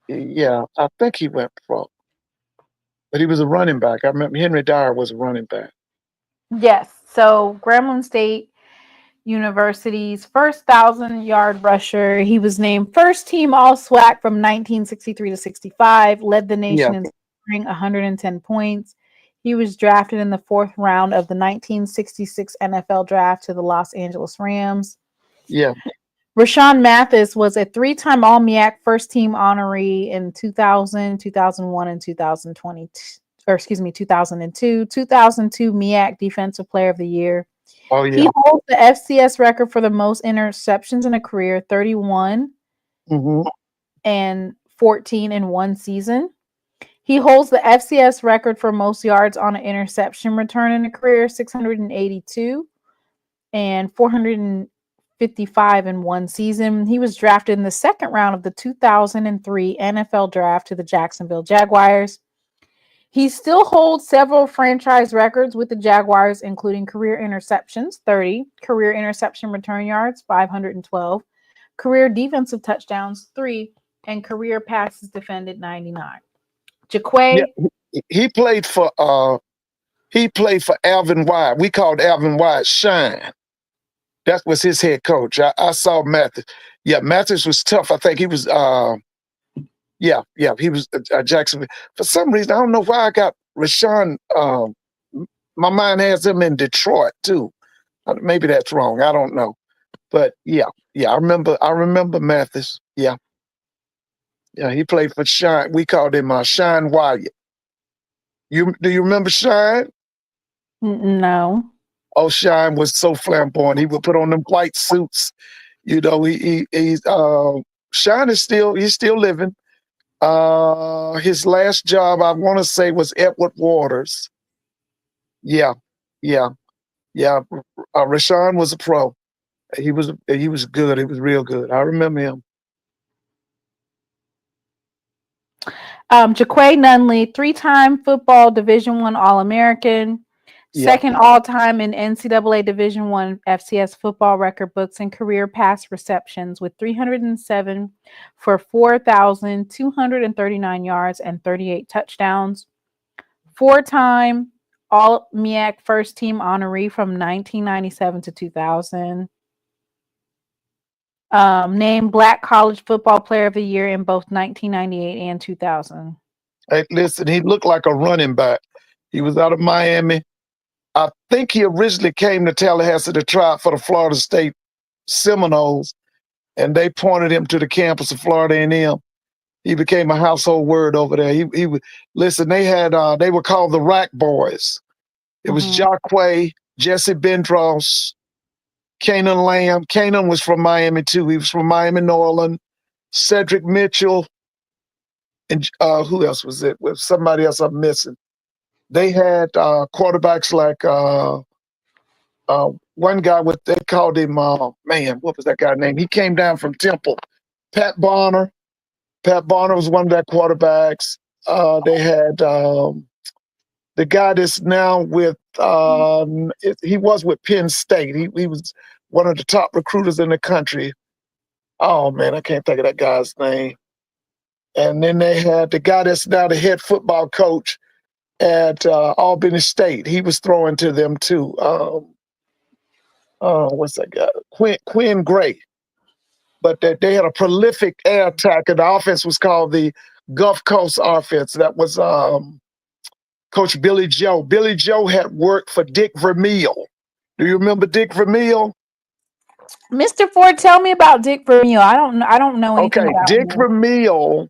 Yeah, I think he went pro. But he was a running back. I remember Henry Dyer was a running back. Yes. So Grambling State University's first 1,000-yard rusher. He was named first team All SWAC from 1963 to 65. Led the nation in scoring 110 points. He was drafted in the 4th round of the 1966 NFL draft to the Los Angeles Rams. Yeah. Rashawn Mathis was a 3-time All-MEAC first-team honoree in 2000, 2001, and 2002. 2002 MEAC Defensive Player of the Year. Oh, yeah. He holds the FCS record for the most interceptions in a career, 31 and 14 in one season. He holds the FCS record for most yards on an interception return in a career, 682 and 455 in one season. He was drafted in the 2nd round of the 2003 NFL draft to the Jacksonville Jaguars. He still holds several franchise records with the Jaguars, including career interceptions, 30, career interception return yards, 512, career defensive touchdowns, 3, and career passes defended, 99. Jaquay. Yeah, he played for Alvin Wyatt. We called Alvin Wyatt Shine. That was his head coach. I saw Mathis. Yeah, Mathis was tough. I think he was he was Jacksonville. For some reason, I don't know why I got Rashawn. My mind has him in Detroit too. Maybe that's wrong. I don't know. But yeah, I remember Mathis. Yeah, he played for Shine. We called him Shine Wyatt. Do you remember Shine? No. Oh, Shine was so flamboyant. He would put on them white suits. You know, he's Shine is still living. His last job, I want to say, was Edward Waters. Yeah. Rashawn was a pro. He was good. He was real good. I remember him. Jaquay Nunley, 3-time football Division I All-American, 2nd all-time in NCAA Division I FCS football record books and career pass receptions with 307 for 4,239 yards and 38 touchdowns. 4-time All-MEAC first-team honoree from 1997 to 2000. Named Black College Football Player of the Year in both 1998 and 2000. Hey, listen, he looked like a running back. He was out of Miami. I think he originally came to Tallahassee to try out for the Florida State Seminoles, and they pointed him to the campus of Florida A&M. He became a household word over there. He listen. They were called the Rack Boys. It was Jaquay, Jesse Bendross, Kanan Lamb. Kanan was from Miami too. He was from Miami, Norland. Cedric Mitchell, and who else was it? With somebody else I'm missing. They had quarterbacks like one guy they called him what was that guy's name? He came down from Temple. Pat Bonner. Pat Bonner was one of their quarterbacks. They had the guy that's now with he was with Penn State. He was one of the top recruiters in the country. Oh man, I can't think of that guy's name. And then they had the guy that's now the head football coach at Albany State. He was throwing to them too. What's that guy? Quinn Gray. But they had a prolific air attack, and the offense was called the Gulf Coast offense. That was Coach Billy Joe. Billy Joe had worked for Dick Vermeil. Do you remember Dick Vermeil? Mr. Ford, tell me about Dick Vermeil. I don't know anything about Dick Vermeil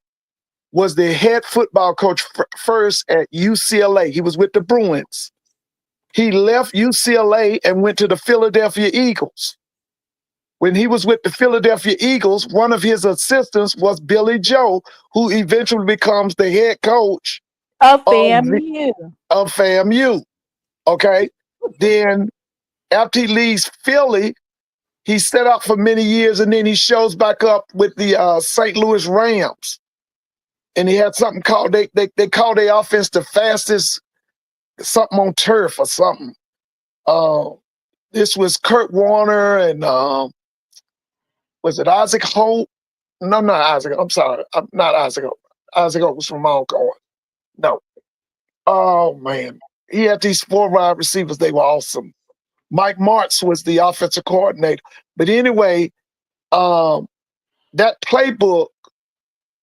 was the head football coach first at UCLA. He was with the Bruins. He left UCLA and went to the Philadelphia Eagles. When he was with the Philadelphia Eagles, one of his assistants was Billy Joe, who eventually becomes the head coach A of the FAMU. of FAMU. Okay. Then after he leaves Philly, he set out for many years, and then he shows back up with the St. Louis Rams. And he had something called, they call their offense the fastest something on turf or something. This was Kurt Warner and was it Isaac Holt? No, not Isaac. I'm sorry. I'm not Isaac Holt. Isaac Holt was from Alcorn. No. Oh man. He had these 4 wide receivers. They were awesome. Mike Martz was the offensive coordinator. But anyway, that playbook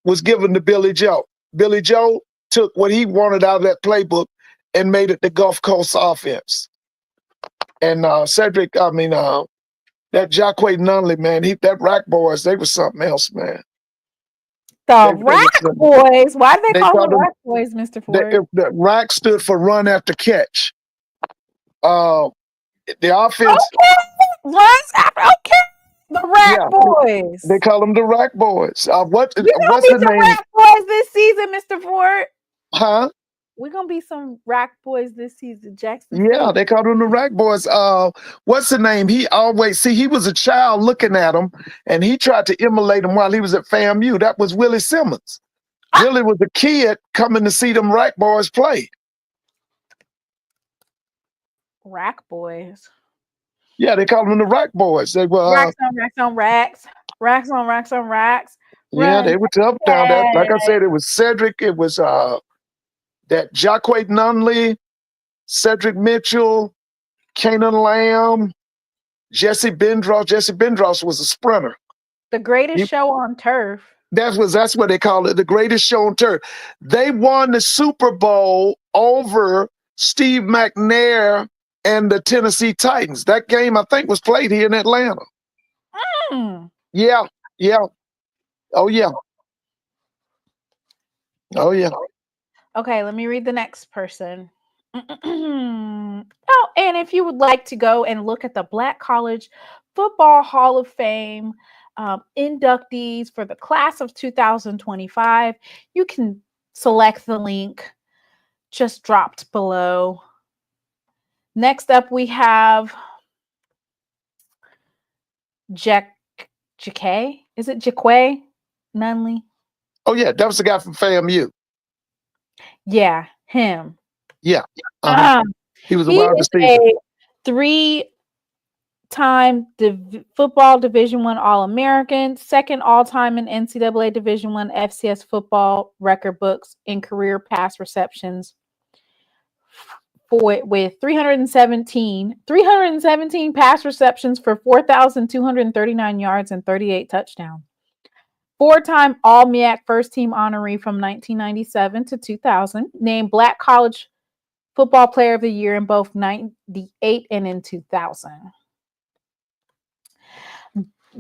was given to Billy Joe. Billy Joe took what he wanted out of that playbook and made it the Gulf Coast offense. And that Jacquay Nunley, man, that Rack Boys, they were something else, man. The Rack Boys. Why do they call them the Rack Boys, Mr. Ford? The Rack stood for run after catch. The offense. Okay. Runs after. Okay. The Rack Boys. They call them the Rack Boys. What's the name? Rack Boys this season, Mr. Ford. Huh? We're gonna be some Rack Boys this season, Jackson. Yeah, they called them the Rack Boys. What's the name? He was a child looking at him, and he tried to emulate him while he was at FAMU. That was Willie Simmons. Willie was a kid coming to see them Rack Boys play. Rack Boys. Yeah, they called them the Rack Boys. They were racks on racks on racks, racks on racks on racks. Yeah, they were tough down there. Like I said, it was Cedric. It was that Jacquay Nunley, Cedric Mitchell, Kanan Lamb, Jesse Bendross. Jesse Bendross was a sprinter. The greatest show on turf. That's what they call it, the greatest show on turf. They won the Super Bowl over Steve McNair and the Tennessee Titans. That game, I think, was played here in Atlanta. Yeah. Oh, yeah. Okay, let me read the next person. And if you would like to go and look at the Black College Football Hall of Fame inductees for the class of 2025, you can select the link just dropped below. Next up, we have Jacquay. Is it Jacquay Nunley? Oh, yeah, that was the guy from FAMU. Yeah, him. Yeah. He was a wide receiver. A 3-time football Division I All-American, second all-time in NCAA Division I FCS football record books in career pass receptions with 317 pass receptions for 4,239 yards and 38 touchdowns. 4-time All-MEAC first-team honoree from 1997 to 2000. Named Black College Football Player of the Year in both 98 and in 2000.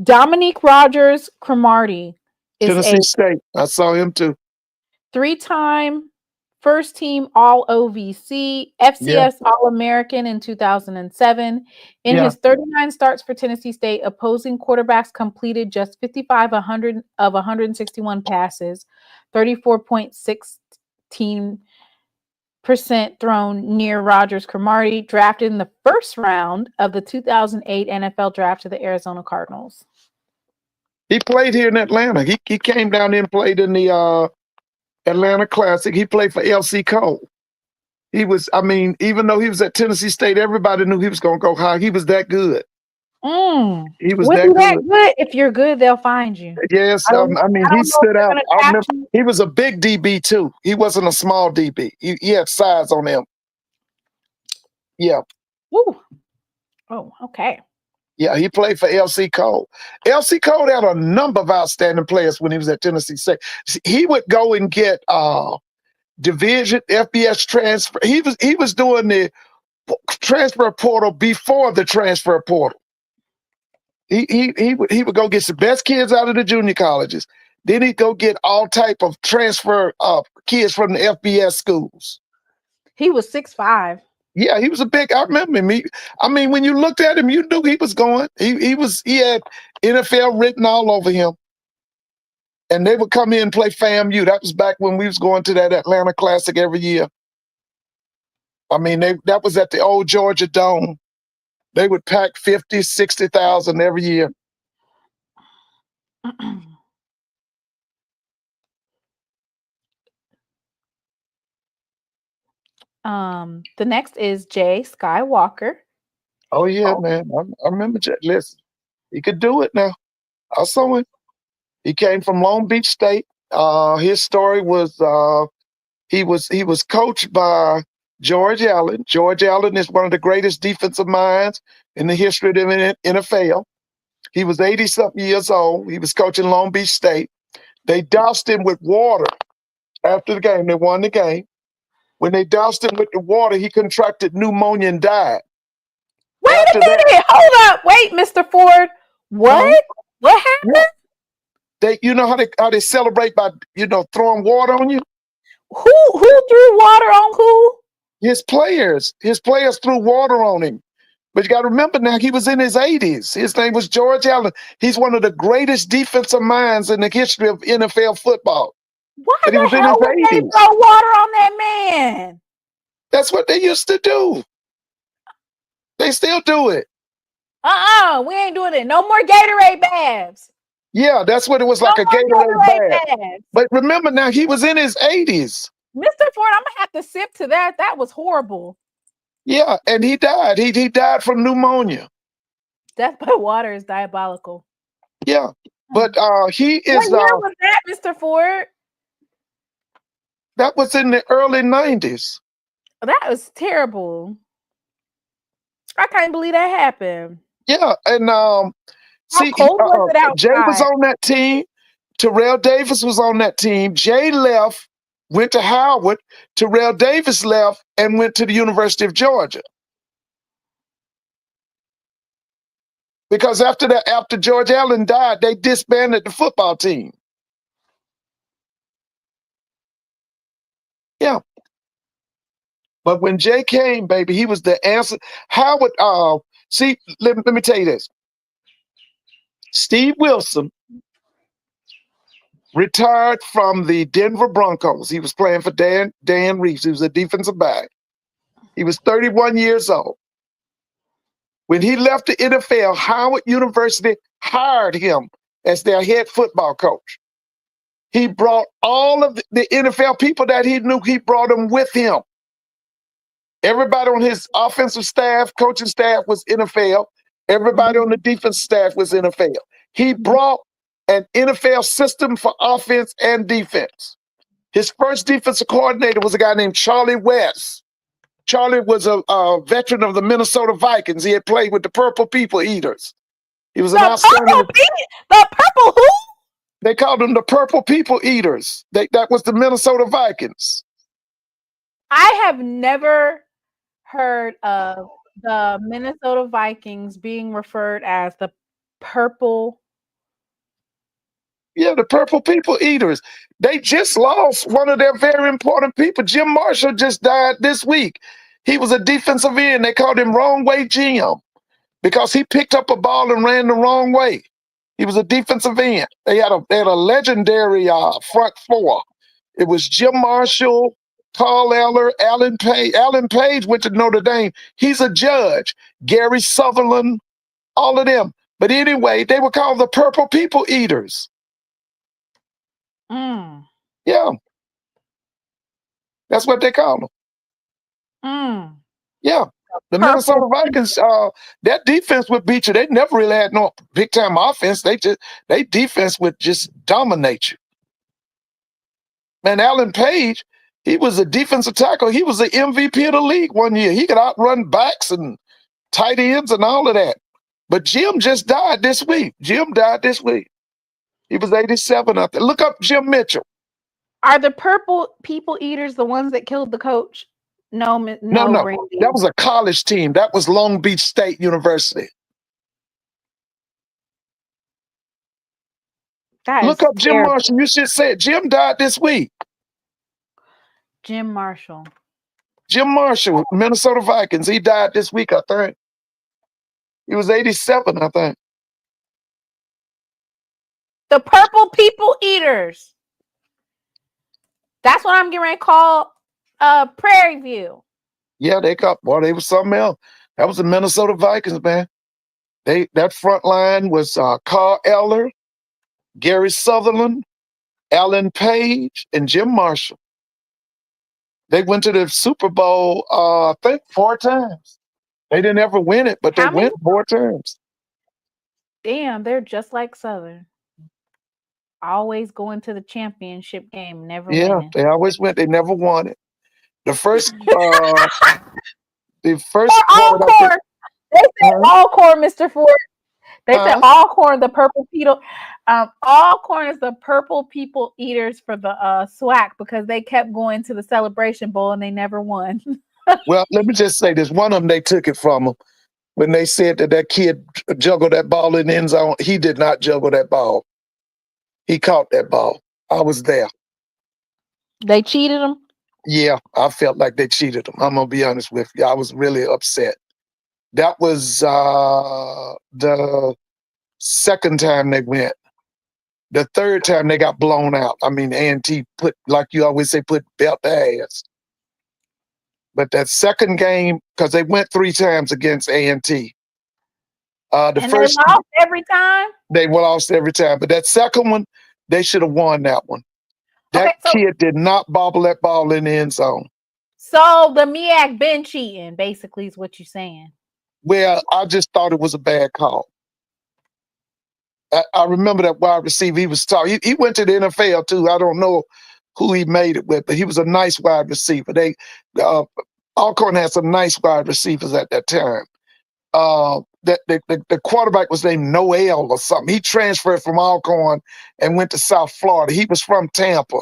Dominique Rogers Cromartie is Tennessee State. I saw him too. 3-time first-team All-OVC, FCS All-American in 2007. In his 39 starts for Tennessee State, opposing quarterbacks completed just 55 of 161 passes, 34.16% thrown near Rogers Cromartie, drafted in the first round of the 2008 NFL Draft to the Arizona Cardinals. He played here in Atlanta. He came down there and played in the Atlanta Classic. He played for LC Cole. He was, even though he was at Tennessee State, everybody knew he was going to go high. He was that good. He was that good. If you're good, they'll find you. Yes, he stood out. I remember, he was a big DB too. He wasn't a small DB. He had size on him. Yeah. Woo. Oh, okay. Yeah, he played for LC Cole. LC Cole had a number of outstanding players when he was at Tennessee State. He would go and get division FBS transfer. He was doing the transfer portal before the transfer portal. He would go get the best kids out of the junior colleges. Then he'd go get all type of transfer kids from the FBS schools. He was 6'5". Yeah, he was a big. I remember him. When you looked at him, you knew he was going. He had NFL written all over him. And they would come in and play FAMU. That was back when we was going to that Atlanta Classic every year. I mean, that was at the old Georgia Dome. They would pack 50, 60,000 every year. The next is Jay Skywalker. Oh yeah, man. I remember Jay. Listen, he could do it now. I saw him. He came from Long Beach State. His story was he was coached by George Allen. George Allen is one of the greatest defensive minds in the history of the NFL. He was 80-something years old. He was coaching Long Beach State. They doused him with water after the game. They won the game. When they doused him with the water, he contracted pneumonia and died. Wait a minute. Hold up. Wait, Mr. Ford. What? What happened? You know how they celebrate by, throwing water on you? Who threw water on who? His players. His players threw water on him. But you got to remember now, he was in his 80s. His name was George Allen. He's one of the greatest defensive minds in the history of NFL football. Why the hell would they throw water on that man? That's what they used to do. They still do it. We ain't doing it. No more Gatorade baths. Yeah, that's what it was, like a Gatorade bath. But remember now, he was in his 80s. Mr. Ford, I'm gonna have to sip to that. That was horrible. Yeah, and he died. He died from pneumonia. Death by water is diabolical. Yeah, but he is. What year was that, Mr. Ford? That was in the early 90s. That was terrible. I can't believe that happened. Yeah, and How cold was it outside? Jay was on that team. Terrell Davis was on that team. Jay left, went to Howard. Terrell Davis left and went to the University of Georgia. Because after George Allen died, they disbanded the football team. Yeah. But when Jay came, baby, he was the answer. Howard, let me tell you this. Steve Wilson retired from the Denver Broncos. He was playing for Dan Reeves. He was a defensive back. He was 31 years old. When he left the NFL, Howard University hired him as their head football coach. He brought all of the NFL people that he knew, he brought them with him. Everybody on his offensive staff, coaching staff was NFL. Everybody on the defense staff was NFL. He brought an NFL system for offense and defense. His first defensive coordinator was a guy named Charlie West. Charlie was a veteran of the Minnesota Vikings. He had played with the Purple People Eaters. He was an outstanding. The Purple who? They called them the Purple People Eaters. That was the Minnesota Vikings. I have never heard of the Minnesota Vikings being referred as the Purple. Yeah, the Purple People Eaters. They just lost one of their very important people. Jim Marshall just died this week. He was a defensive end. They called him Wrong Way Jim because he picked up a ball and ran the wrong way. He was a defensive end. They had a legendary front four. It was Jim Marshall, Carl Eller, Alan Page. Alan Page went to Notre Dame. He's a judge. Gary Sutherland, all of them. But anyway, they were called the Purple People Eaters. Yeah. That's what they call them. Yeah. The Minnesota Vikings, that defense would beat you. They never really had no big time offense. They defense would just dominate you. Man, Alan Page, he was a defensive tackle. He was the MVP of the league one year. He could outrun backs and tight ends and all of that. But Jim just died this week. He was 87 out there. Look up Jim Mitchell. Are the Purple People Eaters the ones that killed the coach? No. Randy. That was a college team. That was Long Beach State University. Look up Jim Marshall. You should say it. Jim died this week. Jim Marshall, Minnesota Vikings. He died this week, I think. He was 87, I think. The Purple People Eaters. That's what I'm getting ready to call Prairie View. Yeah, they was something else. That was the Minnesota Vikings, man. That front line was Carl Eller, Gary Sutherland, Alan Page, and Jim Marshall. They went to the Super Bowl, I think 4 times. They didn't ever win it, but they went 4 times. Damn, they're just like Southern. Always going to the championship game, never winning. They always went. They never won it. The first Alcorn. They said Alcorn, Mr. Ford. They said Alcorn, the Purple People. Alcorn is the Purple People Eaters for the SWAC because they kept going to the Celebration Bowl and they never won. Well, let me just say this. One of them, they took it from them. When they said that kid juggled that ball in the end zone, he did not juggle that ball. He caught that ball. I was there. They cheated him? Yeah, I felt like they cheated him. I'm going to be honest with you. I was really upset. That was the second time they went. The third time they got blown out. I mean, A&T put, like you always say, put belt to ass. But that second game, because they went 3 times against A&T. They lost every time? They lost every time. But that second one, they should have won that one. That kid did not bobble that ball in the end zone. So the MEAC been cheating, basically, is what you're saying. Well, I just thought it was a bad call. I remember that wide receiver. He was tall. He went to the NFL, too. I don't know who he made it with, but he was a nice wide receiver. Alcorn had some nice wide receivers at that time. The quarterback was named Noel or something. He transferred from Alcorn and went to South Florida. He was from Tampa.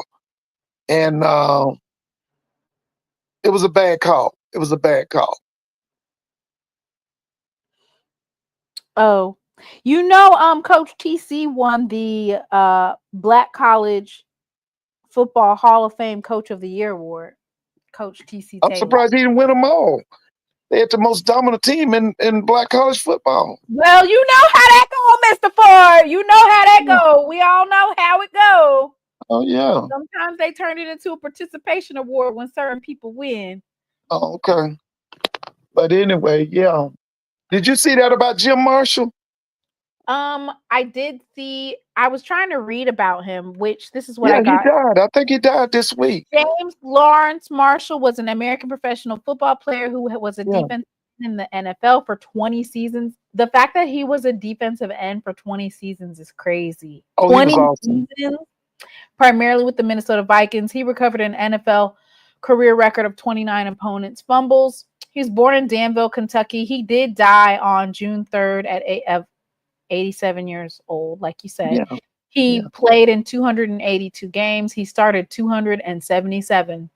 And it was a bad call. It was a bad call. Oh, Coach TC won the Black College Football Hall of Fame Coach of the Year award. Coach TC I'm surprised he didn't win them all. They had the most dominant team in Black college football. Well, you know how that go, Mr. Ford. You know how that go. We all know how it go. Oh, yeah. Sometimes they turn it into a participation award when certain people win. Oh, okay. But anyway, yeah. Did you see that about Jim Marshall? I did see. I was trying to read about him, which this is what I got. He died. I think he died this week. James Lawrence Marshall was an American professional football player who was a defensive end in the NFL for 20 seasons. The fact that he was a defensive end for 20 seasons is crazy. Oh, 20 awesome. seasons, primarily with the Minnesota Vikings. He recovered an NFL career record of 29 opponents' fumbles. He was born in Danville, Kentucky. He did die on June 3rd at 87 years old, like you said. Yeah. He played in 282 games. He started 277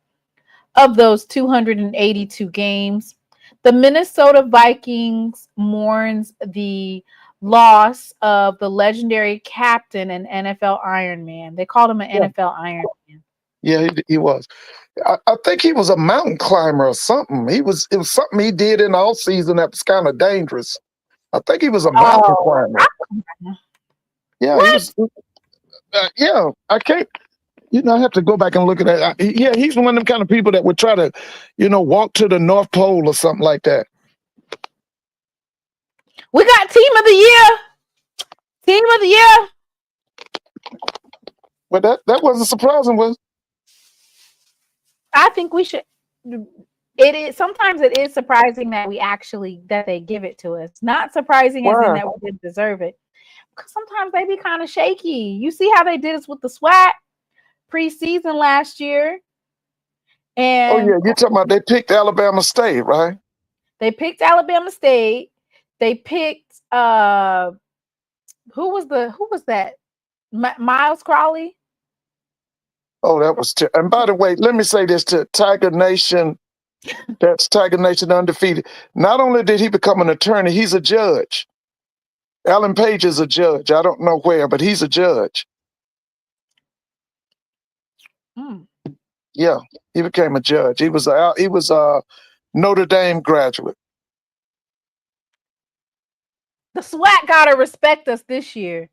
of those 282 games. The Minnesota Vikings mourns the loss of the legendary captain and NFL Iron Man. They called him an NFL Iron Man. Yeah, he was. I think he was a mountain climber or something. It was something he did in the off season that was kind of dangerous. I think he was a mountain climber. Yeah, he was. I can't. I have to go back and look at that. He's one of them kind of people that would try to, walk to the North Pole or something like that. We got Team of the Year. Team of the Year. But that wasn't surprising, was it? I think we should. It is sometimes it is surprising that they give it to us. Not surprising as in that we didn't deserve it. Because sometimes they be kind of shaky. You see how they did us with the SWAC preseason last year. And you're talking about they picked Alabama State, right? They picked Alabama State. They picked who was that? Miles Crowley. Oh, that was and by the way, let me say this to Tiger Nation. That's Tiger Nation Undefeated. Not only did he become an attorney, he's a judge. Alan Page is a judge. I don't know where, but he's a judge. Yeah, he became a judge. He was a Notre Dame graduate. The SWAC gotta respect us this year.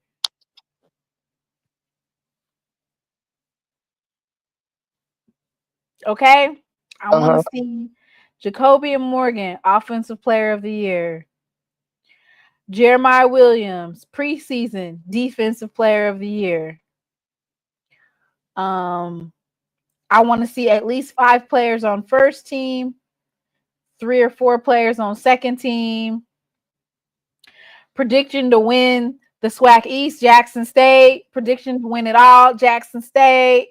Okay. I want Uh-huh. to see Jacoby Morgan, Offensive Player of the Year. Jeremiah Williams, preseason Defensive Player of the Year. I want to see at least 5 players on first team, 3 or 4 players on second team. Prediction to win the SWAC East, Jackson State. Prediction to win it all, Jackson State.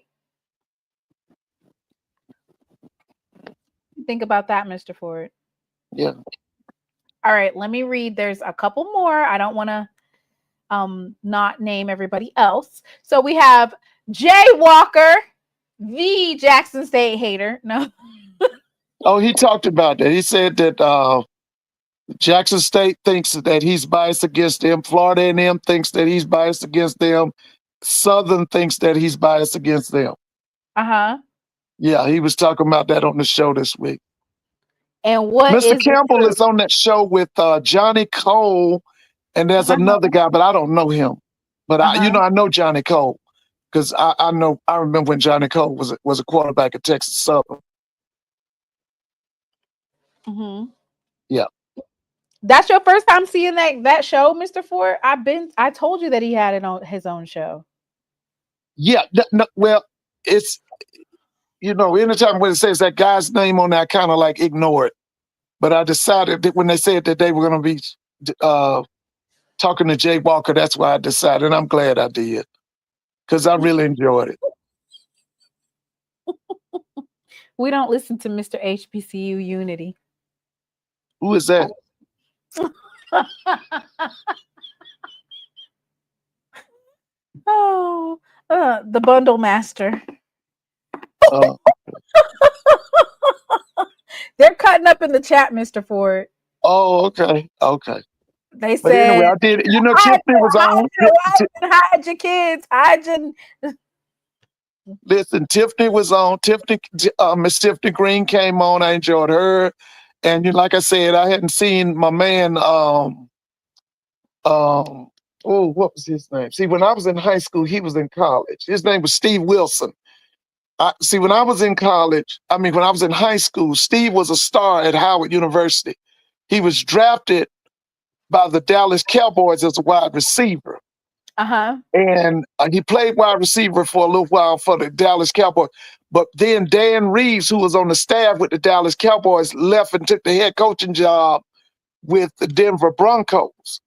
Think about that, Mr. Ford. Yeah. All right, let me read. There's a couple more. I don't want to not name everybody else. So we have Jay Walker, the Jackson State hater. No. Oh, he talked about that. He said that Jackson State thinks that he's biased against them. Florida A&M thinks that he's biased against them. Southern thinks that he's biased against them. Uh-huh. Yeah, he was talking about that on the show this week. And what Mr. is Campbell is on that show with Johnny Cole, and there's another guy, but I don't know him. But I know Johnny Cole because I remember when Johnny Cole was a quarterback at Texas Southern. Mm-hmm. Yeah. That's your first time seeing that show, Mr. Ford? I told you that he had it on his own show. Yeah, well, it's anytime when it says that guy's name on there, I kind of like ignore it. But I decided that when they said that they were going to be talking to Jay Walker, that's why I decided. And I'm glad I did because I really enjoyed it. We don't listen to Mr. HBCU Unity. Who is that? Oh, the bundle master. They're cutting up in the chat, Mr. Ford. Oh, okay. They But said, anyway, I did. Tiffany was on. Hide your kids. Listen, Tiffany was on. Miss Tiffany Green came on. I enjoyed her. And like I said, I hadn't seen my man. What was his name? See, when I was in high school, he was in college. His name was Steve Wilson. When I was in high school, Steve was a star at Howard University. He was drafted by the Dallas Cowboys as a wide receiver. Uh-huh. And he played wide receiver for a little while for the Dallas Cowboys. But then Dan Reeves, who was on the staff with the Dallas Cowboys, left and took the head coaching job with the Denver Broncos.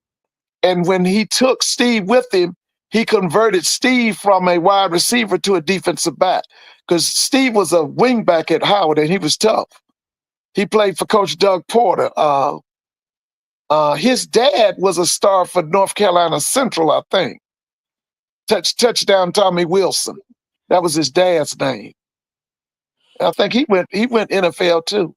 And when he took Steve with him, he converted Steve from a wide receiver to a defensive back because Steve was a wingback at Howard and he was tough. He played for Coach Doug Porter. His dad was a star for North Carolina Central, I think. Touchdown Tommy Wilson. That was his dad's name. I think he went NFL too.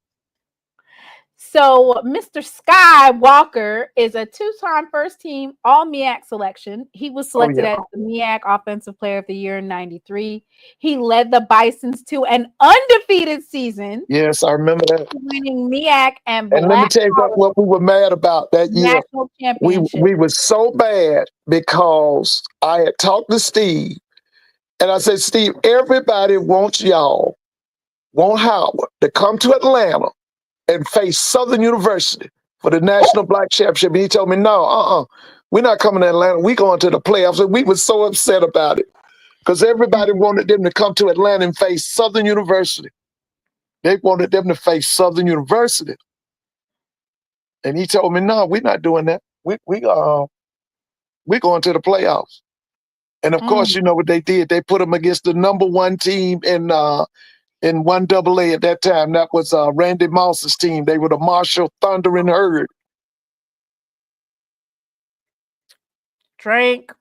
So Mr. Sky Walker is a 2-time first team all MEAC selection. He was selected as the MEAC Offensive Player of the Year in '93. He led the Bisons to an undefeated season. Yes, I remember that. Winning MEAC and let me tell you what we were mad about that year. National championship. We were so bad because I had talked to Steve and I said, Steve, everybody wants Howard to come to Atlanta and face Southern University for the National Black Championship. And he told me, no, we're not coming to Atlanta. We're going to the playoffs. And we were so upset about it because everybody wanted them to come to Atlanta and face Southern University. They wanted them to face Southern University. And he told me, no, we're not doing that. We're going to the playoffs. And of course, you know what they did? They put them against the number 1 team in 1AA at that time. That was Randy Moss's team. They were the Marshall Thundering Herd. Drink.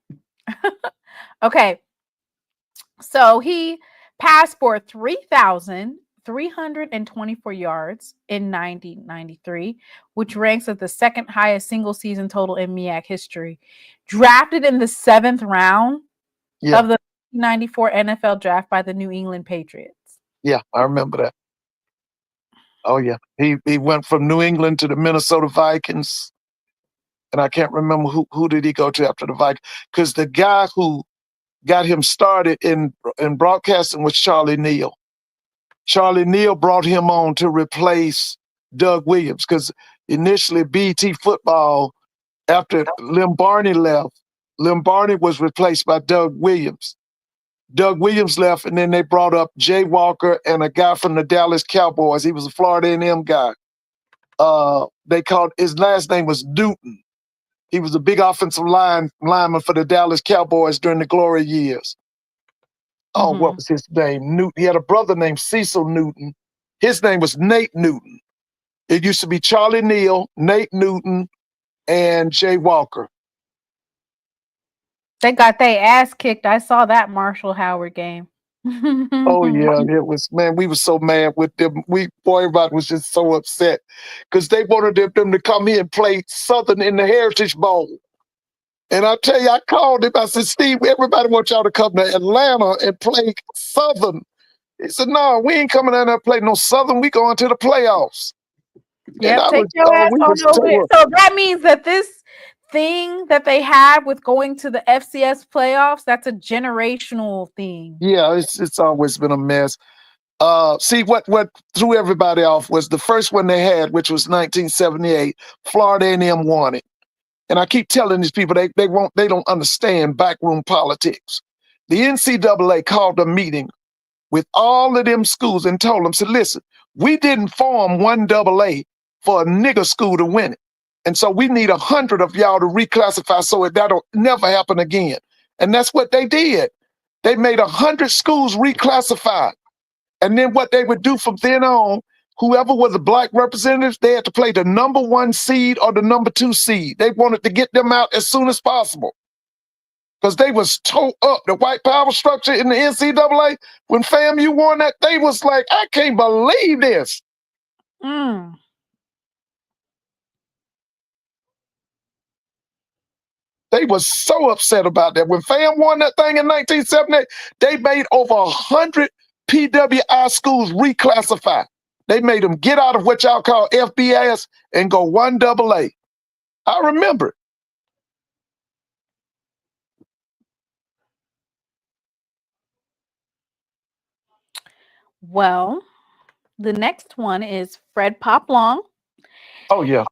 Okay. So he passed for 3,324 yards in 1993, which ranks as the second highest single season total in MEAC history. Drafted in the 7th round of the 1994 NFL draft by the New England Patriots. Yeah, I remember that. Oh, yeah. He went from New England to the Minnesota Vikings. And I can't remember who did he go to after the Vikings. Because the guy who got him started in broadcasting was Charlie Neal. Charlie Neal brought him on to replace Doug Williams because initially BT football, after Lim Barney left, Lim Barney was replaced by Doug Williams. Doug Williams left, and then they brought up Jay Walker and a guy from the Dallas Cowboys. He was a Florida A&M guy. They called his last name was Newton. He was a big offensive lineman for the Dallas Cowboys during the glory years. Oh, what was his name? Newton. He had a brother named Cecil Newton. His name was Nate Newton. It used to be Charlie Neal, Nate Newton, and Jay Walker. They got their ass kicked. I saw that Marshall Howard game. Oh yeah, it was, man. We were so mad with them. Everybody was just so upset because they wanted them to come here and play Southern in the Heritage Bowl. And I tell you, I called him. I said, Steve, everybody wants y'all to come to Atlanta and play Southern. He said, no, we ain't coming down there to play no Southern. We going to the playoffs. Yeah, take your ass on over there. So that means that this thing that they have with going to the FCS playoffs, that's a generational thing. Yeah, it's always been a mess. See, what threw everybody off was the first one they had, which was 1978. Florida A&M won it. And I keep telling these people they don't understand backroom politics. The NCAA called a meeting with all of them schools and told them, said, listen, we didn't form one AA for a nigger school to win it. And so we need 100 of y'all to reclassify so that'll never happen again. And that's what they did. They made 100 schools reclassified. And then what they would do from then on, whoever was the black representatives, they had to play the number 1 seed or the number 2 seed. They wanted to get them out as soon as possible because they was tore up. The white power structure in the NCAA, when FAMU won that, they was like, I can't believe this. They was so upset about that. When FAM won that thing in 1978, they made over 100 PWI schools reclassify. They made them get out of what y'all call FBS and go 1 AA. I remember it. Well, the next one is Fred Poplong. Oh, yeah.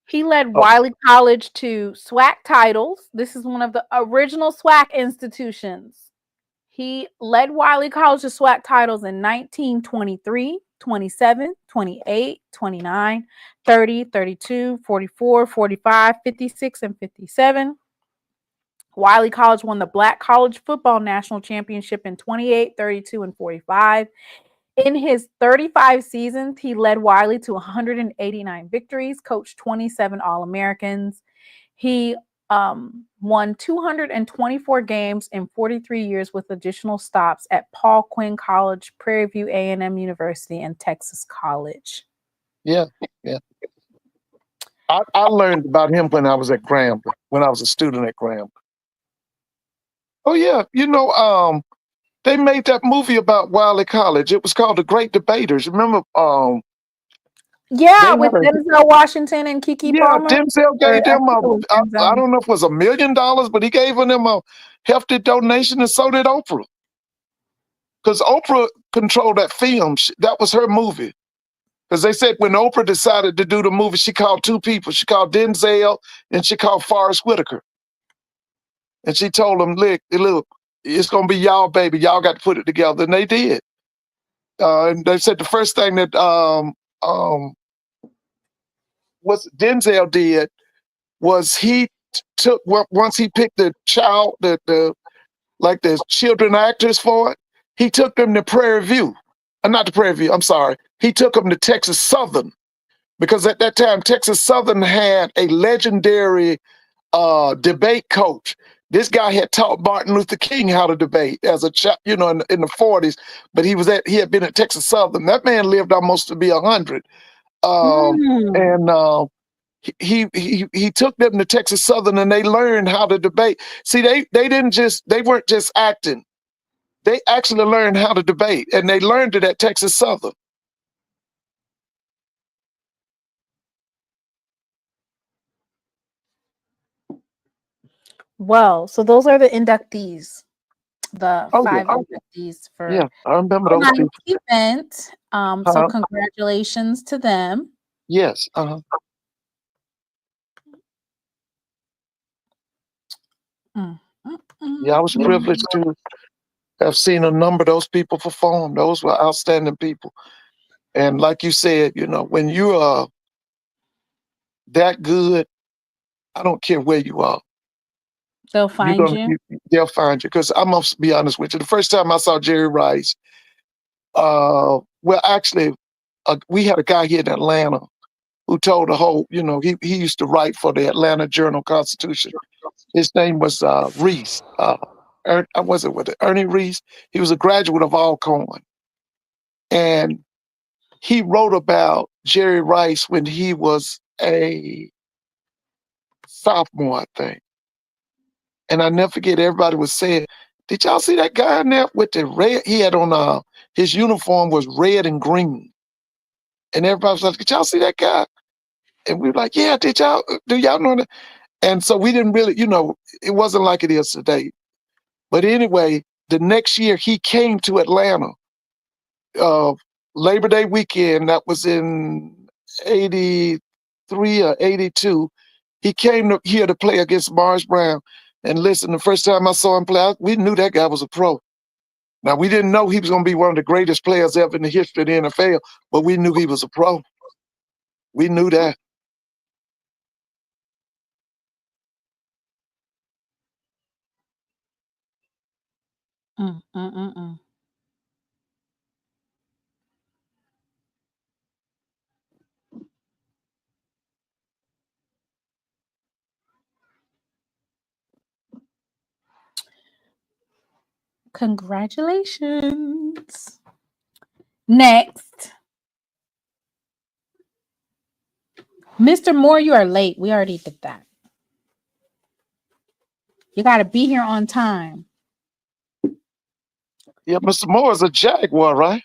He led Wiley College to SWAC titles. This is one of the original SWAC institutions. He led Wiley College to SWAC titles in 1923, 27, 28, 29, 30, 32, 44, 45, 56, and 57. Wiley College won the Black College Football National Championship in 28, 32, and 45. In his 35 seasons, he led Wiley to 189 victories, coached 27 All-Americans. He won 224 games in 43 years with additional stops at Paul Quinn College, Prairie View A&M University, and Texas College. Yeah, yeah. I learned about him when I was at Grambling, when I was a student at Grambling. Oh, yeah. You know, they made that movie about Wiley College. It was called The Great Debaters. Remember? Yeah, with Denzel Washington and Keke Palmer. Yeah, Denzel gave them I don't know if it was $1 million, but he gave them a hefty donation, and so did Oprah. Because Oprah controlled that film. That was her movie. Because they said when Oprah decided to do the movie, she called 2 people. She called Denzel and she called Forrest Whitaker. And she told them, look, it's going to be y'all, baby. Y'all got to put it together. And they did. And they said the first thing that what Denzel did was he took, once he picked the child, the children actors for it, he took them to Prairie View. Not to Prairie View, I'm sorry. He took them to Texas Southern because at that time, Texas Southern had a legendary debate coach. This guy had taught Martin Luther King how to debate as a child, in the 40s, but he had been at Texas Southern. That man lived almost to be 100. And he took them to Texas Southern and they learned how to debate. See, they weren't just acting. They actually learned how to debate, and they learned it at Texas Southern. Well, so those are the inductees. the Oh, yeah. 5 inductees for Yeah, I remember a those nice people. event. So Uh-huh. congratulations to them. Yes. Uh-huh. Yeah, I was privileged to have seen a number of those people perform. Those were outstanding people. And like you said, you know, when you are that good, I don't care where you are. They'll find you. They'll find you. Because I'm gonna be honest with you. The first time I saw Jerry Rice, well, actually, we had a guy here in Atlanta who told the whole, you know, he used to write for the Atlanta Journal-Constitution. His name was Reese. Was it with Ernie Reese? He was a graduate of Alcorn. And he wrote about Jerry Rice when he was a sophomore, I think. And I never forget, everybody was saying, did y'all see that guy in there with the red? He had on his uniform was red and green. And everybody was like, did y'all see that guy? And we were like, yeah, do y'all know that? And so we didn't really, you know, it wasn't like it is today. But anyway, the next year he came to Atlanta, Labor Day weekend, that was in 83 or 82. He came here to play against Morris Brown. And listen, the first time I saw him play, we knew that guy was a pro. Now, we didn't know he was going to be one of the greatest players ever in the history of the NFL, but we knew he was a pro. We knew that. Congratulations. Next. Mr. Moore, you are late. We already did that. You got to be here on time. Yeah, Mr. Moore is a Jaguar, right?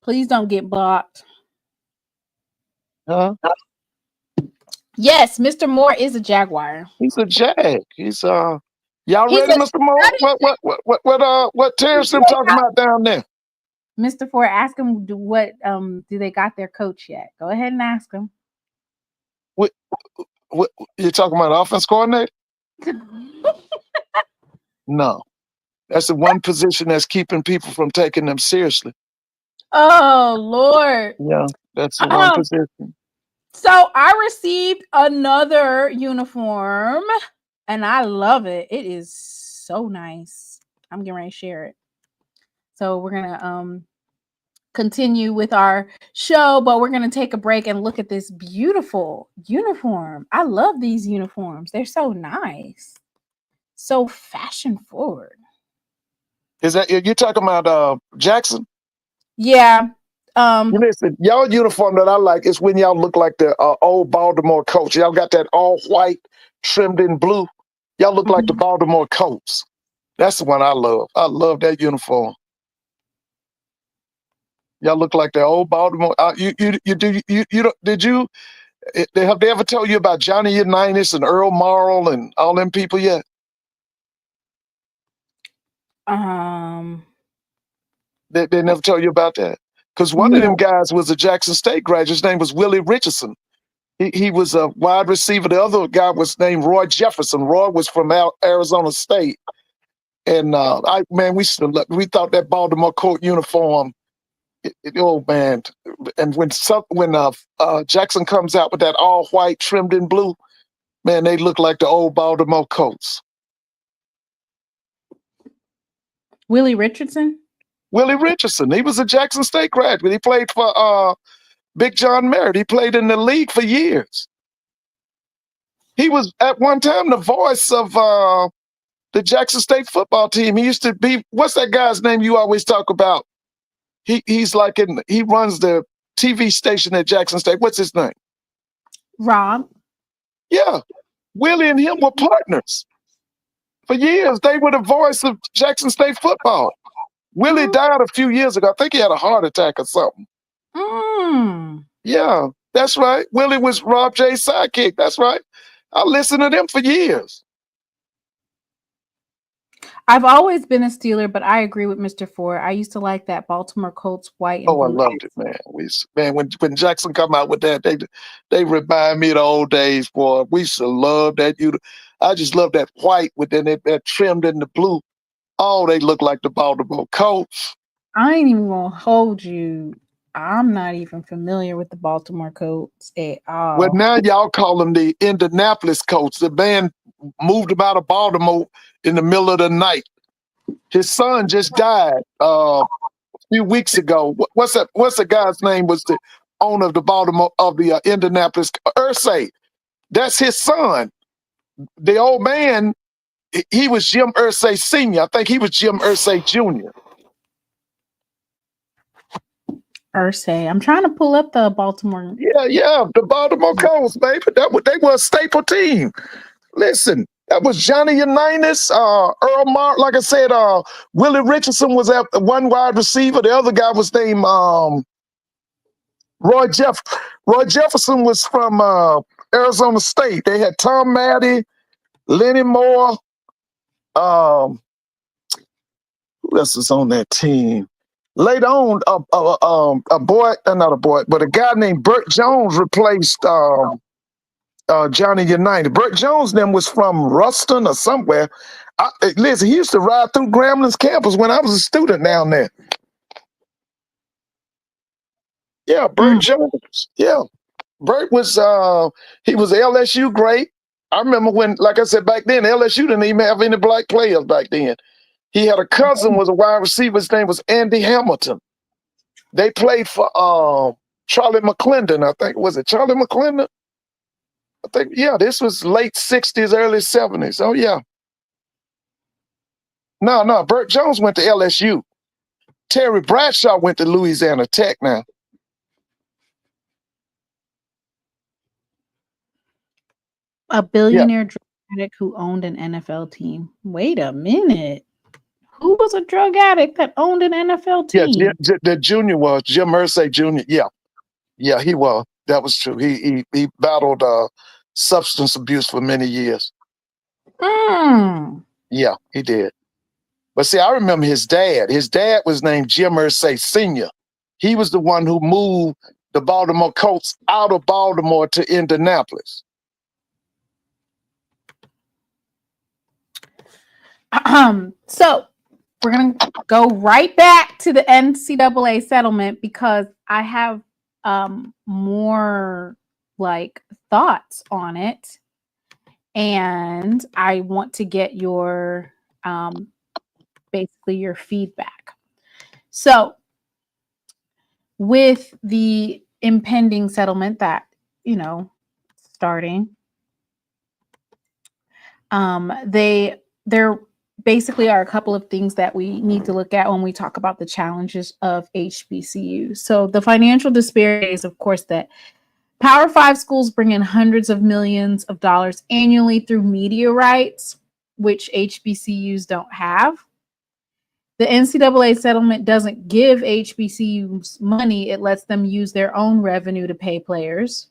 Please don't get blocked. Huh? Yes, Mr. Moore is a Jaguar. He's a Jag. Y'all ready, Mr. Moore? What Terrence them talking about down there? Mr. Ford, ask him do they got their coach yet? Go ahead and ask him. What you talking about, offense coordinator? No. That's the one position that's keeping people from taking them seriously. Oh, Lord. Yeah, that's the one position. So I received another uniform and I love it. It is so nice. I'm getting ready to share it. So we're going to continue with our show, but we're going to take a break and look at this beautiful uniform. I love these uniforms. They're so nice. So fashion forward. Is that you're talking about Jackson? Yeah. Listen, y'all uniform that I like is when y'all look like the old Baltimore Colts. Y'all got that all white trimmed in blue. Y'all look like the Baltimore Colts. That's the one I love. I love that uniform. Y'all look like the old Baltimore. Did have they ever told you about Johnny Unitas and Earl Morrall and all them people yet? They never told you about that? Because one of them guys was a Jackson State graduate. His name was Willie Richardson. He was a wide receiver. The other guy was named Roy Jefferson. Roy was from Arizona State. And we thought that Baltimore Colt uniform, oh man. And when Jackson comes out with that all white trimmed in blue, man, they look like the old Baltimore Colts. Willie Richardson? Willie Richardson. He was a Jackson State graduate. He played for Big John Merritt. He played in the league for years. He was at one time the voice of the Jackson State football team. He used to be, what's that guy's name you always talk about? He runs the TV station at Jackson State. What's his name? Rob. Yeah. Willie and him were partners. For years, they were the voice of Jackson State football. Willie died a few years ago. I think he had a heart attack or something. Yeah, that's right. Willie was Rob J's sidekick. That's right. I listened to them for years. I've always been a Steeler, but I agree with Mr. Ford. I used to like that Baltimore Colts white and Oh, I blue. loved it, man. When Jackson come out with that, they remind me of the old days, boy. We used to love that. I just love that white with that trimmed in the blue. Oh, they look like the Baltimore Colts. I ain't even gonna hold you. I'm not even familiar with the Baltimore Colts at Well, all. now y'all call them the Indianapolis Colts. The band moved them out of Baltimore in the middle of the night. His son just died a few weeks ago. What's the guy's name? Was the owner of the Indianapolis Irsay? That's his son. The old man, he was Jim Irsay Sr. I think he was Jim Irsay Jr. Irsay. I'm trying to pull up the Baltimore. Yeah, the Baltimore Colts, baby. They were a staple team. Listen, that was Johnny Unitas, Earl Mar. Like I said, Willie Richardson was at one wide receiver. The other guy was named Roy Jeff. Roy Jefferson was from Arizona State. They had Tom Maddy, Lenny Moore. Who else was on that team? Later on, but a guy named Burt Jones replaced Johnny Unitas. Burt Jones then was from Ruston or somewhere. Listen, he used to ride through Gramblin's campus when I was a student down there. Yeah, Burt Jones. Yeah. Burt was he was LSU great. I remember when, like I said, back then, LSU didn't even have any black players back then. He had a cousin was a wide receiver. His name was Andy Hamilton. They played for Charlie McClendon, I think. Was it Charlie McClendon? I think, yeah, this was late 60s, early 70s. Oh, yeah. No, Burt Jones went to LSU. Terry Bradshaw went to Louisiana Tech now. A billionaire drug addict who owned an NFL team. Wait a minute. Who was a drug addict that owned an NFL team? Yeah, the junior was Jim Irsay Jr. Yeah, he was. That was true. He battled substance abuse for many years. Yeah, he did. But see, I remember his dad. His dad was named Jim Irsay Sr. He was the one who moved the Baltimore Colts out of Baltimore to Indianapolis. So we're going to go right back to the NCAA settlement because I have more like thoughts on it. And I want to get your basically your feedback. So with the impending settlement that, starting, there basically are a couple of things that we need to look at when we talk about the challenges of HBCU. So the financial disparities, of course, that Power 5 schools bring in hundreds of millions of dollars annually through media rights, which HBCUs don't have. The NCAA settlement doesn't give HBCUs money. It lets them use their own revenue to pay players.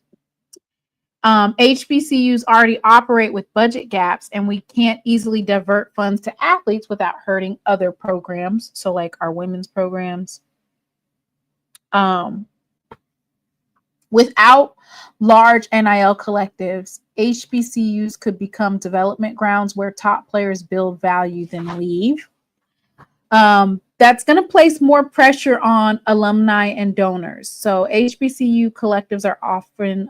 HBCUs already operate with budget gaps, and we can't easily divert funds to athletes without hurting other programs. So like our women's programs. Without large NIL collectives, HBCUs could become development grounds where top players build value then leave. That's going to place more pressure on alumni and donors. So HBCU collectives are often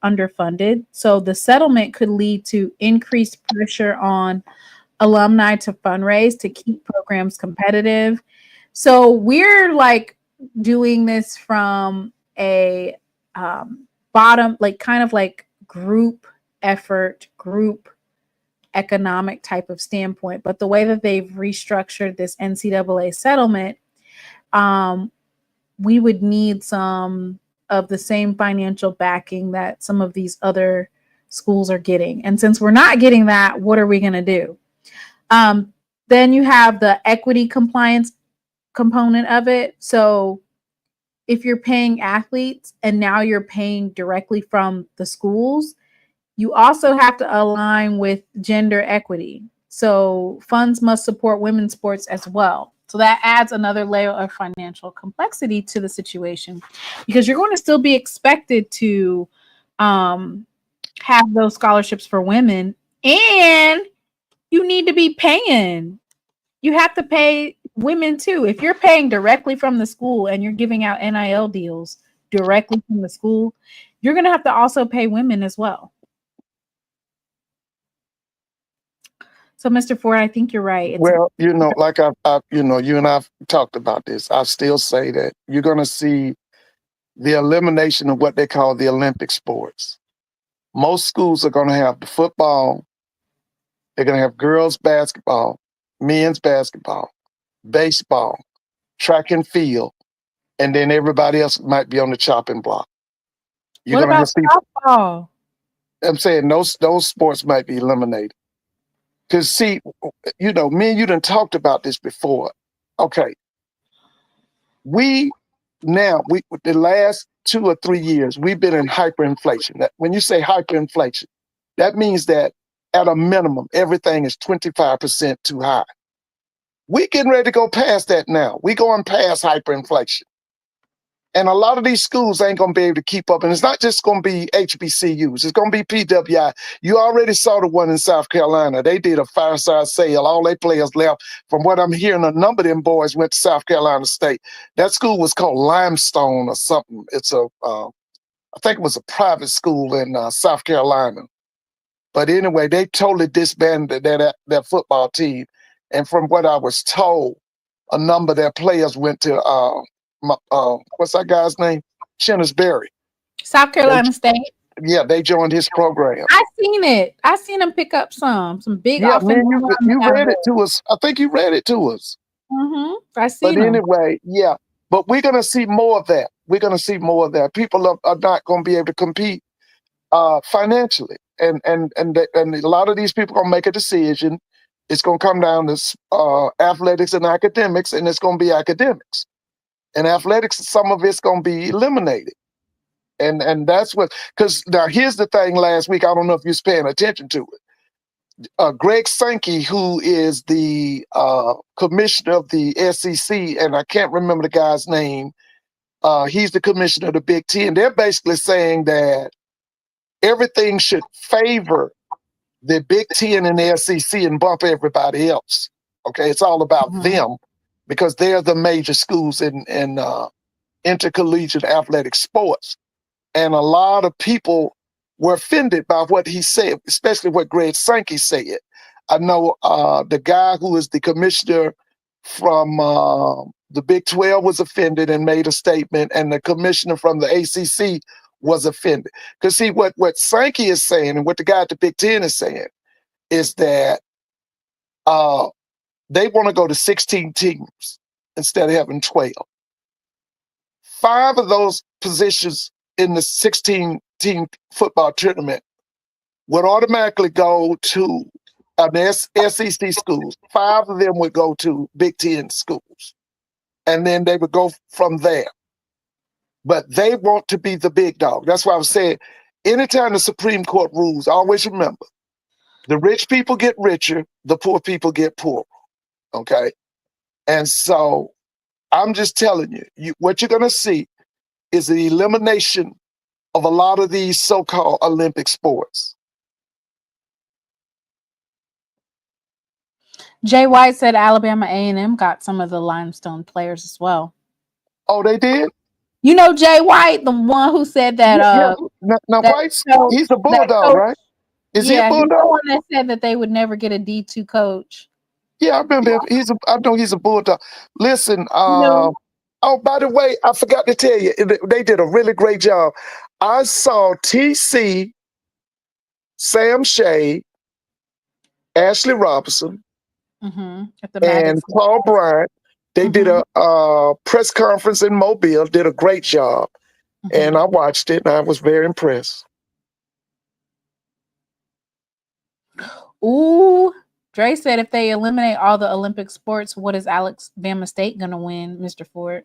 underfunded. So the settlement could lead to increased pressure on alumni to fundraise to keep programs competitive. So we're like doing this from a bottom, like kind of like group effort, group economic type of standpoint. But the way that they've restructured this NCAA settlement, we would need some of the same financial backing that some of these other schools are getting. And since we're not getting that, what are we going to do? Then you have the equity compliance component of it. So if you're paying athletes and now you're paying directly from the schools, you also have to align with gender equity. So funds must support women's sports as well. So that adds another layer of financial complexity to the situation, because you're going to still be expected to have those scholarships for women, and you need to be paying. You have to pay women too. If you're paying directly from the school and you're giving out NIL deals directly from the school, you're going to have to also pay women as well. So, Mr. Ford, I think you're right. Well, like you and I've talked about this. I still say that you're going to see the elimination of what they call the Olympic sports. Most schools are going to have the football. They're going to have girls basketball, men's basketball, baseball, track and field, and then everybody else might be on the chopping block. What about softball? I'm saying those sports might be eliminated. Because see, me and you done talked about this before. Okay. The last 2 or 3 years, we've been in hyperinflation. When you say hyperinflation, that means that at a minimum, everything is 25% too high. We're getting ready to go past that now. We're going past hyperinflation. And a lot of these schools ain't going to be able to keep up. And it's not just going to be HBCUs. It's going to be PWI. You already saw the one in South Carolina. They did a fireside sale. All their players left. From what I'm hearing, a number of them boys went to South Carolina State. That school was called Limestone or something. It's I think it was a private school in South Carolina. But anyway, they totally disbanded that football team. And from what I was told, a number of their players went to what's that guy's name? Chennisberry. South Carolina State. Yeah, they joined his program. I seen it. I seen him pick up some big. Yeah, man, you read it to us. I think you read it to us. Mm-hmm. I seen. But anyway, yeah. But we're gonna see more of that. We're gonna see more of that. People are not gonna be able to compete financially, and a lot of these people are gonna make a decision. It's gonna come down to athletics and academics, and it's gonna be academics. And athletics, some of it's going to be eliminated. And that's what, because now here's the thing last week, I don't know if you're paying attention to it. Greg Sankey, who is the commissioner of the SEC, and I can't remember the guy's name, he's the commissioner of the Big Ten. They're basically saying that everything should favor the Big Ten and the SEC and bump everybody else. Okay, it's all about them, because they're the major schools in intercollegiate athletic sports. And a lot of people were offended by what he said, especially what Greg Sankey said. I know the guy who is the commissioner from the Big 12 was offended and made a statement, and the commissioner from the ACC was offended. Because see, what Sankey is saying and what the guy at the Big 10 is saying is that they want to go to 16 teams instead of having 12. 5 of those positions in the 16-team football tournament would automatically go to the SEC schools. 5 of them would go to Big Ten schools. And then they would go from there. But they want to be the big dog. That's why I was saying, anytime the Supreme Court rules, always remember, the rich people get richer, the poor people get poorer. Okay. And so I'm just telling you, what you're going to see is the elimination of a lot of these so-called Olympic sports. Jay White said Alabama A&M got some of the limestone players as well. Oh, they did? You know Jay White, the one who said that. Now White's, he's a Bulldog, right? Is he a Bulldog? He's the one that said that they would never get a D2 coach. Yeah, I remember. I know he's a Bulldog. Listen, oh, by the way, I forgot to tell you, they did a really great job. I saw TC, Sam Shea, Ashley Robinson, and Paul Bryant. They did a press conference in Mobile, did a great job. And I watched it, and I was very impressed. Ooh, Dre said if they eliminate all the Olympic sports, what is Alabama State going to win, Mr. Ford?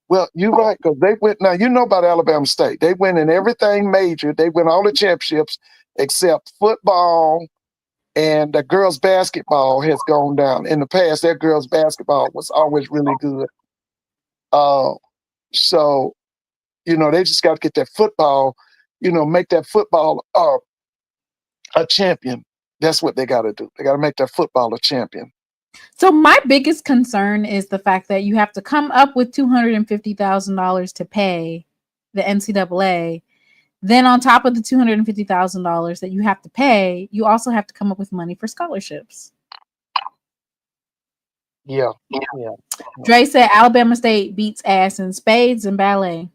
Well, you're right, because they went, now you know about Alabama State. They win in everything major. They win all the championships except football And the girls basketball has gone down. In the past, their girls basketball was always really good. So, they just got to get that football, make that football a champion. That's what they got to do. They got to make that football a champion. So my biggest concern is the fact that you have to come up with $250,000 to pay the NCAA. Then on top of the $250,000 that you have to pay, you also have to come up with money for scholarships. Yeah. Dre said Alabama State beats ass in spades and ballet.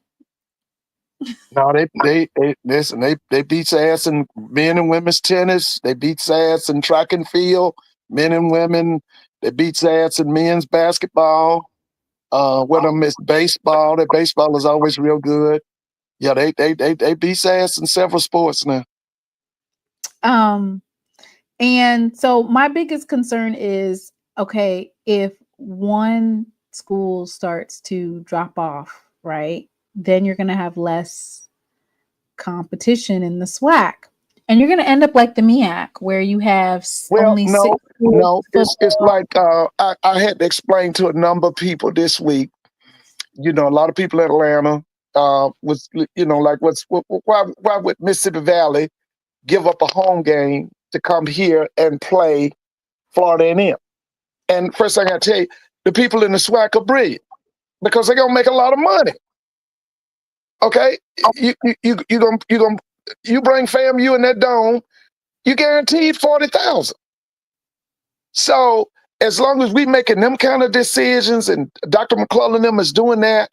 No, they listen. They beats ass in men and women's tennis. They beats ass in track and field, men and women. They beats ass in men's basketball. What I miss baseball. That baseball is always real good. Yeah, they beats ass in several sports now. And so my biggest concern is, okay, if one school starts to drop off, right, then you're going to have less competition in the SWAC. And you're going to end up like the MEAC, where you have only six. No, it's like I had to explain to a number of people this week. A lot of people in Atlanta was, like, why would Mississippi Valley give up a home game to come here and play Florida A&M? And first thing I tell you, the people in the SWAC are brilliant because they're gonna make a lot of money. Okay, you bring FAMU in that dome, you guaranteed 40,000. So as long as we making them kind of decisions, and Dr. McClellan and them is doing that,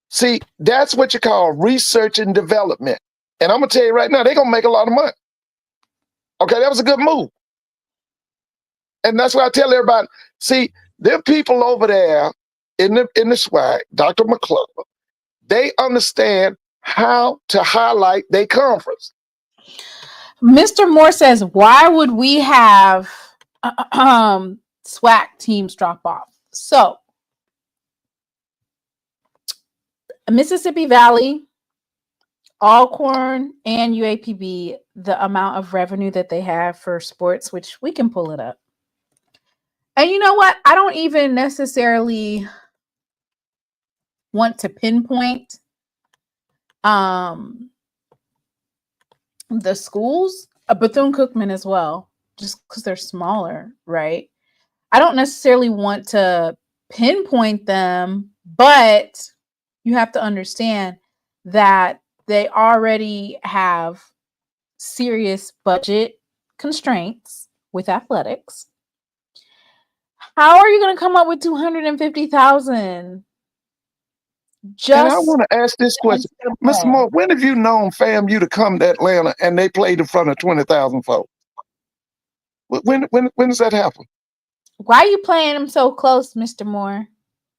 see, that's what you call research and development. And I'm gonna tell you right now, they're gonna make a lot of money. Okay, that was a good move. And that's why I tell everybody, see, there are people over there in the SWAC, Dr. McClellan, they understand how to highlight their conference. Mr. Moore says, why would we have SWAC teams drop off? So, Mississippi Valley, Alcorn, and UAPB, the amount of revenue that they have for sports, which we can pull it up. And you know what? I don't even necessarily want to pinpoint the schools, Bethune-Cookman as well, just because they're smaller, right? I don't necessarily want to pinpoint them, but you have to understand that they already have serious budget constraints with athletics. How are you going to come up with $250,000? And I want to ask this question, Mr. Moore, when have you known FAMU to come to Atlanta and they played in front of 20,000 folks? When does that happen? Why are you playing them so close, Mr. Moore?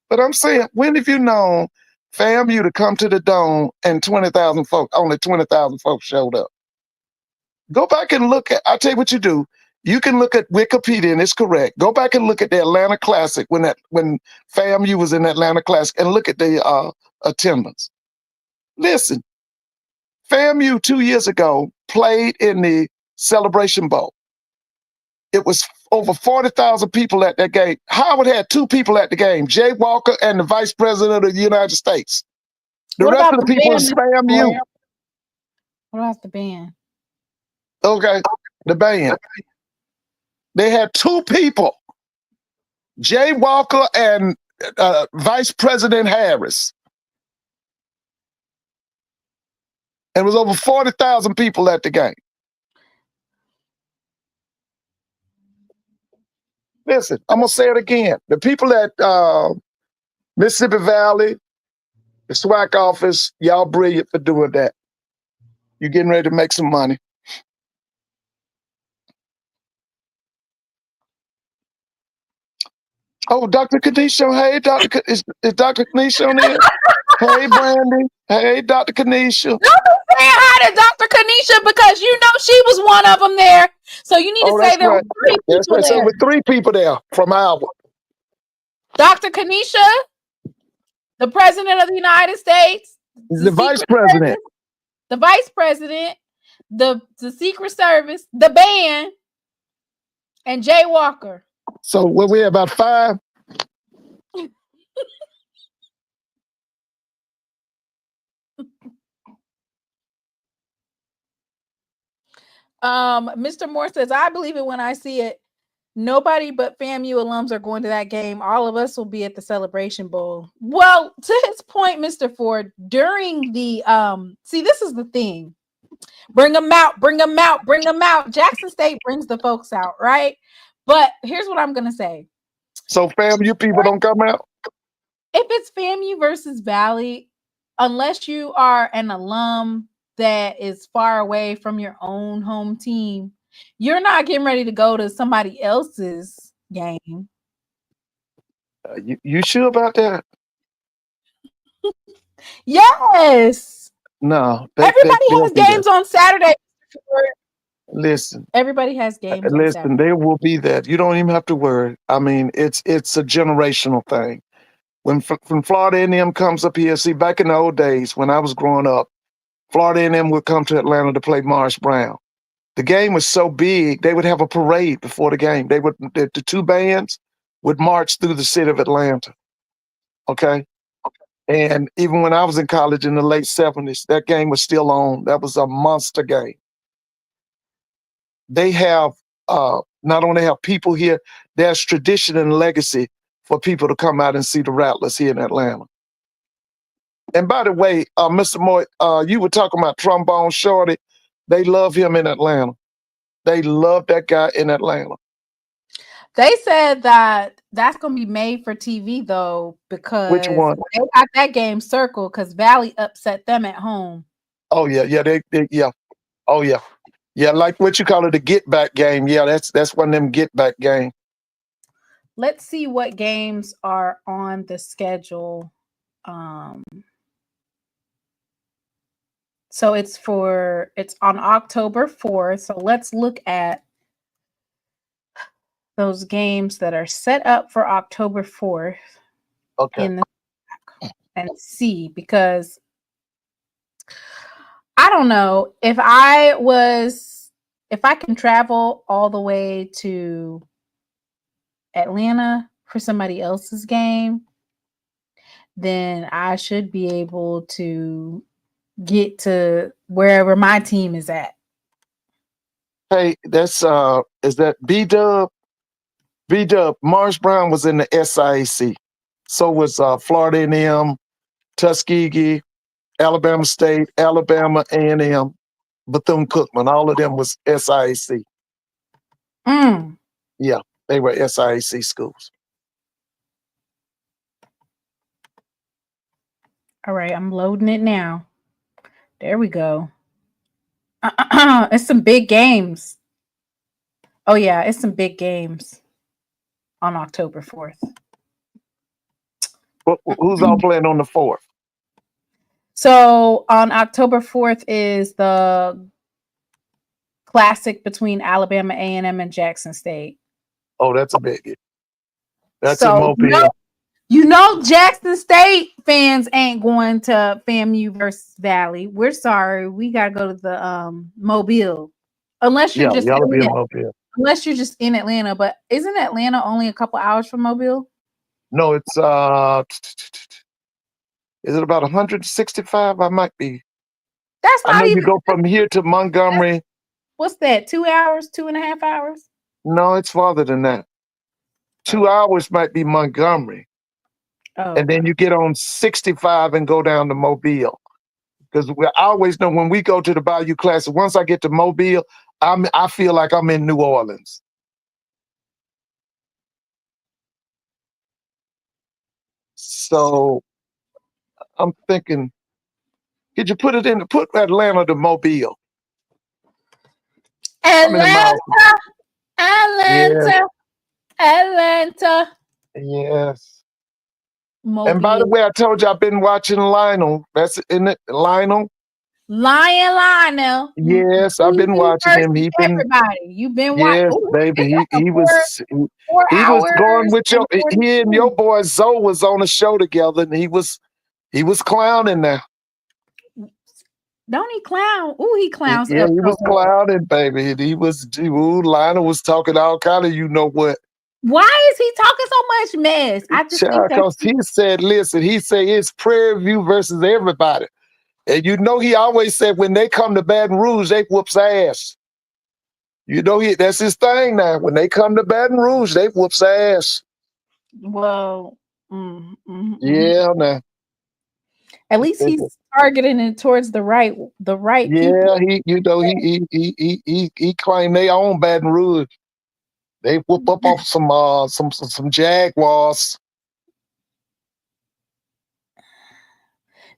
But I'm saying, when have you known FAMU to come to the dome and 20,000 folks, only 20,000 folks showed up? Go back and look at, I'll tell you what you do. You can look at Wikipedia and it's correct. Go back and look at the Atlanta Classic when FAMU was in the Atlanta Classic and look at the attendance. Listen, FAMU 2 years ago played in the Celebration Bowl. It was over 40,000 people at that game. Howard had two people at the game, Jay Walker and the Vice President of the United States. The rest of the people was FAMU. What about the band? Okay, the band. They had two people, Jay Walker and Vice President Harris. And it was over 40,000 people at the game. Listen, I'm going to say it again. The people at Mississippi Valley, the SWAC office, y'all brilliant for doing that. You're getting ready to make some money. Oh, Dr. Kanisha. Hey, is Dr. Kanisha on there? Hey, Brandy. Hey, Dr. Kanisha. Don't be saying hi to Dr. Kanisha because you know she was one of them there. So you need to say there were three people there. So there were three people there from Iowa. Dr. Kanisha, the President of the United States, the Vice President, the Vice President, the Secret Service, the band, And Jay Walker. So what we about 5? Mr. Moore says, I believe it when I see it. Nobody but FAMU alums are going to that game. All of us will be at the Celebration Bowl. Well, to his point, Mr. Ford, during the see, this is the thing. Bring them out, bring them out, bring them out. Jackson State brings the folks out, right? But here's what I'm gonna say. So FAMU people don't come out? If it's FAMU versus Valley, unless you are an alum that is far away from your own home team, you're not getting ready to go to somebody else's game. You sure about that? Yes. No. Everybody has games on Saturday. Listen. Everybody has games on Listen, Saturday. they will be there. You don't even have to worry. I mean, it's a generational thing. When Florida A&M comes up here, see, back in the old days when I was growing up, Florida A&M would come to Atlanta to play Morris Brown. The game was so big, they would have a parade before the game. The 2 bands would march through the city of Atlanta. Okay? And even when I was in college in the late 70s, that game was still on. That was a monster game. They have not only have people here, there's tradition and legacy for people to come out and see the Rattlers here in Atlanta. And by the way, Mr. Moore, you were talking about Trombone Shorty. They love him in Atlanta. They love that guy in Atlanta. They said that that's going to be made for TV, though, because Which one? they got that game circled because Valley upset them at home. Oh, yeah. Yeah. Oh, yeah. Yeah, like what you call it, the get back game. Yeah, that's one of them get back games. Let's see what games are on the schedule. So it's on October 4th. So let's look at those games that are set up for October 4th. Okay. And see, because I don't know if I can travel all the way to Atlanta for somebody else's game, then I should be able to get to wherever my team is at. Hey, that's is that B-Dub? B-Dub, Morris Brown was in the SIAC. So was Florida A&M, Tuskegee, Alabama State, Alabama A&M, Bethune-Cookman. All of them was SIAC. Yeah, they were SIAC schools. All right, I'm loading it now. There we go. It's some big games. Oh, yeah, it's some big games on October 4th. Who's all playing on the 4th? So on October 4th is the classic between Alabama A&M and Jackson State. Oh, that's a biggie. That's in Mobile. You know Jackson State fans ain't going to FAMU versus Valley. We're sorry. We got to go to the Mobile. Unless you're unless you're just in Atlanta. But isn't Atlanta only a couple hours from Mobile? No, it's is it about 165? I might be. That's not even. You go from here to Montgomery. What's that? 2 hours? 2.5 hours? No, it's farther than that. 2 hours might be Montgomery. Oh. And then you get on 65 and go down to Mobile. Because I always know when we go to the Bayou Classic, once I get to Mobile, I feel like I'm in New Orleans. So I'm thinking, could you put Atlanta to Mobile? Atlanta. Yes. Mobile. And by the way, I told you I've been watching Lionel. That's in it, Lionel. Lionel. Yes, I've been watching him. You've been watching. Yes, baby. He was going with he and your boy Zoe was on a show together, and he was clowning now. Don't he clown? Ooh, he clowns Yeah, up he was so hard. clowning, baby. And Lionel was talking all kind of you know what. Why is he talking so much mess? I just think that's Because he said, listen, he said it's Prairie View versus everybody. And you know he always said when they come to Baton Rouge, they whoops ass. You know that's his thing now. When they come to Baton Rouge, they whoops ass. well. Yeah, now. At least he's targeting it towards the right people. He claimed they own Baton Rouge. They whoop up off some Jaguars.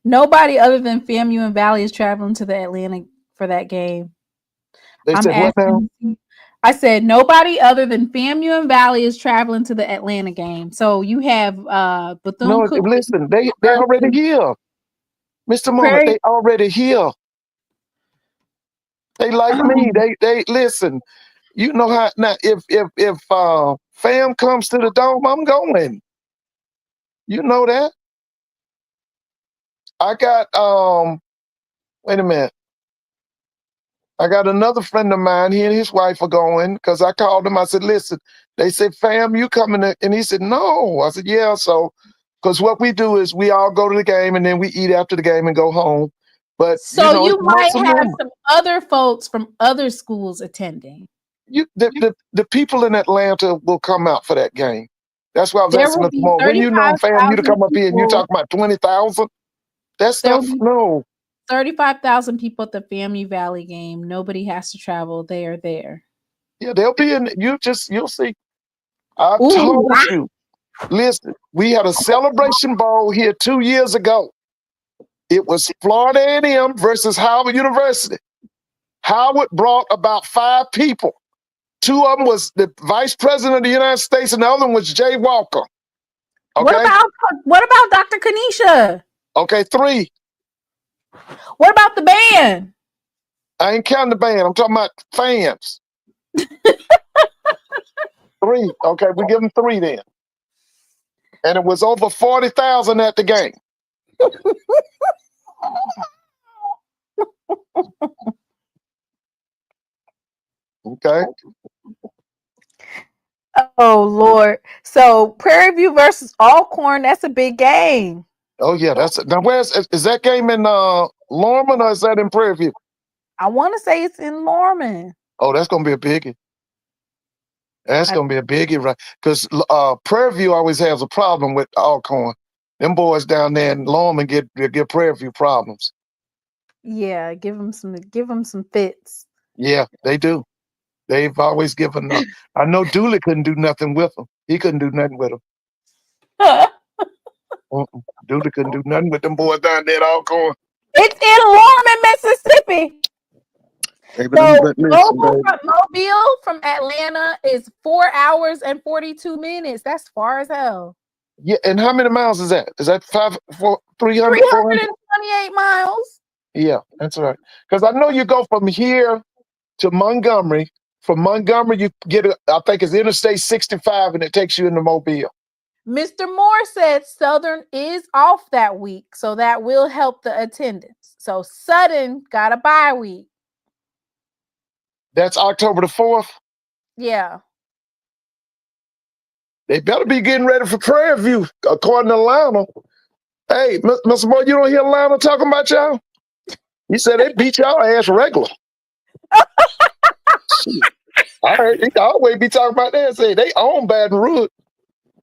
Nobody other than FAMU and Valley is traveling to the Atlanta for that game. They said what now? I said nobody other than FAMU and Valley is traveling to the Atlanta game. So you have Bethune. No, listen, they already here. Mr. Moment, they already here. They like me. They listen. You know how now if fam comes to the dome, I'm going. You know that. I got wait a minute. I got another friend of mine, he and his wife are going, because I called him. I said, listen, they said, fam, you coming to, and he said, no. I said, yeah, so because what we do is we all go to the game and then we eat after the game and go home. But so you might have some other folks from other schools attending. The people in Atlanta will come out for that game. That's why I was asking Mr. Moore, when you know fam, you to come up here and you talk about 20,000? That stuff, no. 35,000 people at the FAMU Valley game. Nobody has to travel. They are there. Yeah, they'll be in. You'll see. I told you. Listen, we had a celebration bowl here 2 years ago. It was Florida A&M versus Howard University. Howard brought about 5 people. 2 of them was the Vice President of the United States, and the other one was Jay Walker. Okay. What about Dr. Kanisha? Okay, 3. What about the band? I ain't counting the band. I'm talking about fans. 3. Okay, we give them 3 then. And it was over 40,000 at the game. Okay. Oh Lord! So Prairie View versus Alcorn. That's a big game. Oh yeah, now. Is that game in Lorman or is that in Prairie View? I want to say it's in Lorman. Oh, that's gonna be a biggie. That's gonna be a biggie, right? Because Prairie View always has a problem with Alcorn. Them boys down there in Lorman get Prairie View problems. Yeah, give them some fits. Yeah, they do. They've always given up. I know Dooley couldn't do nothing with them. He couldn't do nothing with them. Dooley couldn't do nothing with them boys down there at Alcorn. It's in Lorman, Mississippi. So Mobile from Atlanta is 4 hours and 42 minutes. That's far as hell. Yeah, and how many miles is that? Is that 300? 328 miles. Yeah, that's right. Because I know you go from here to Montgomery. From Montgomery, you get, I think it's Interstate 65, and it takes you into Mobile. Mr. Moore said Southern is off that week, so that will help the attendance. So Southern got a bye week. That's October the 4th? Yeah. They better be getting ready for Prairie View, according to Lionel. Hey, Mr. Moore, you don't hear Lionel talking about y'all? He said they beat y'all ass regular. I heard he always be talking about that. Say they own Baton Rouge.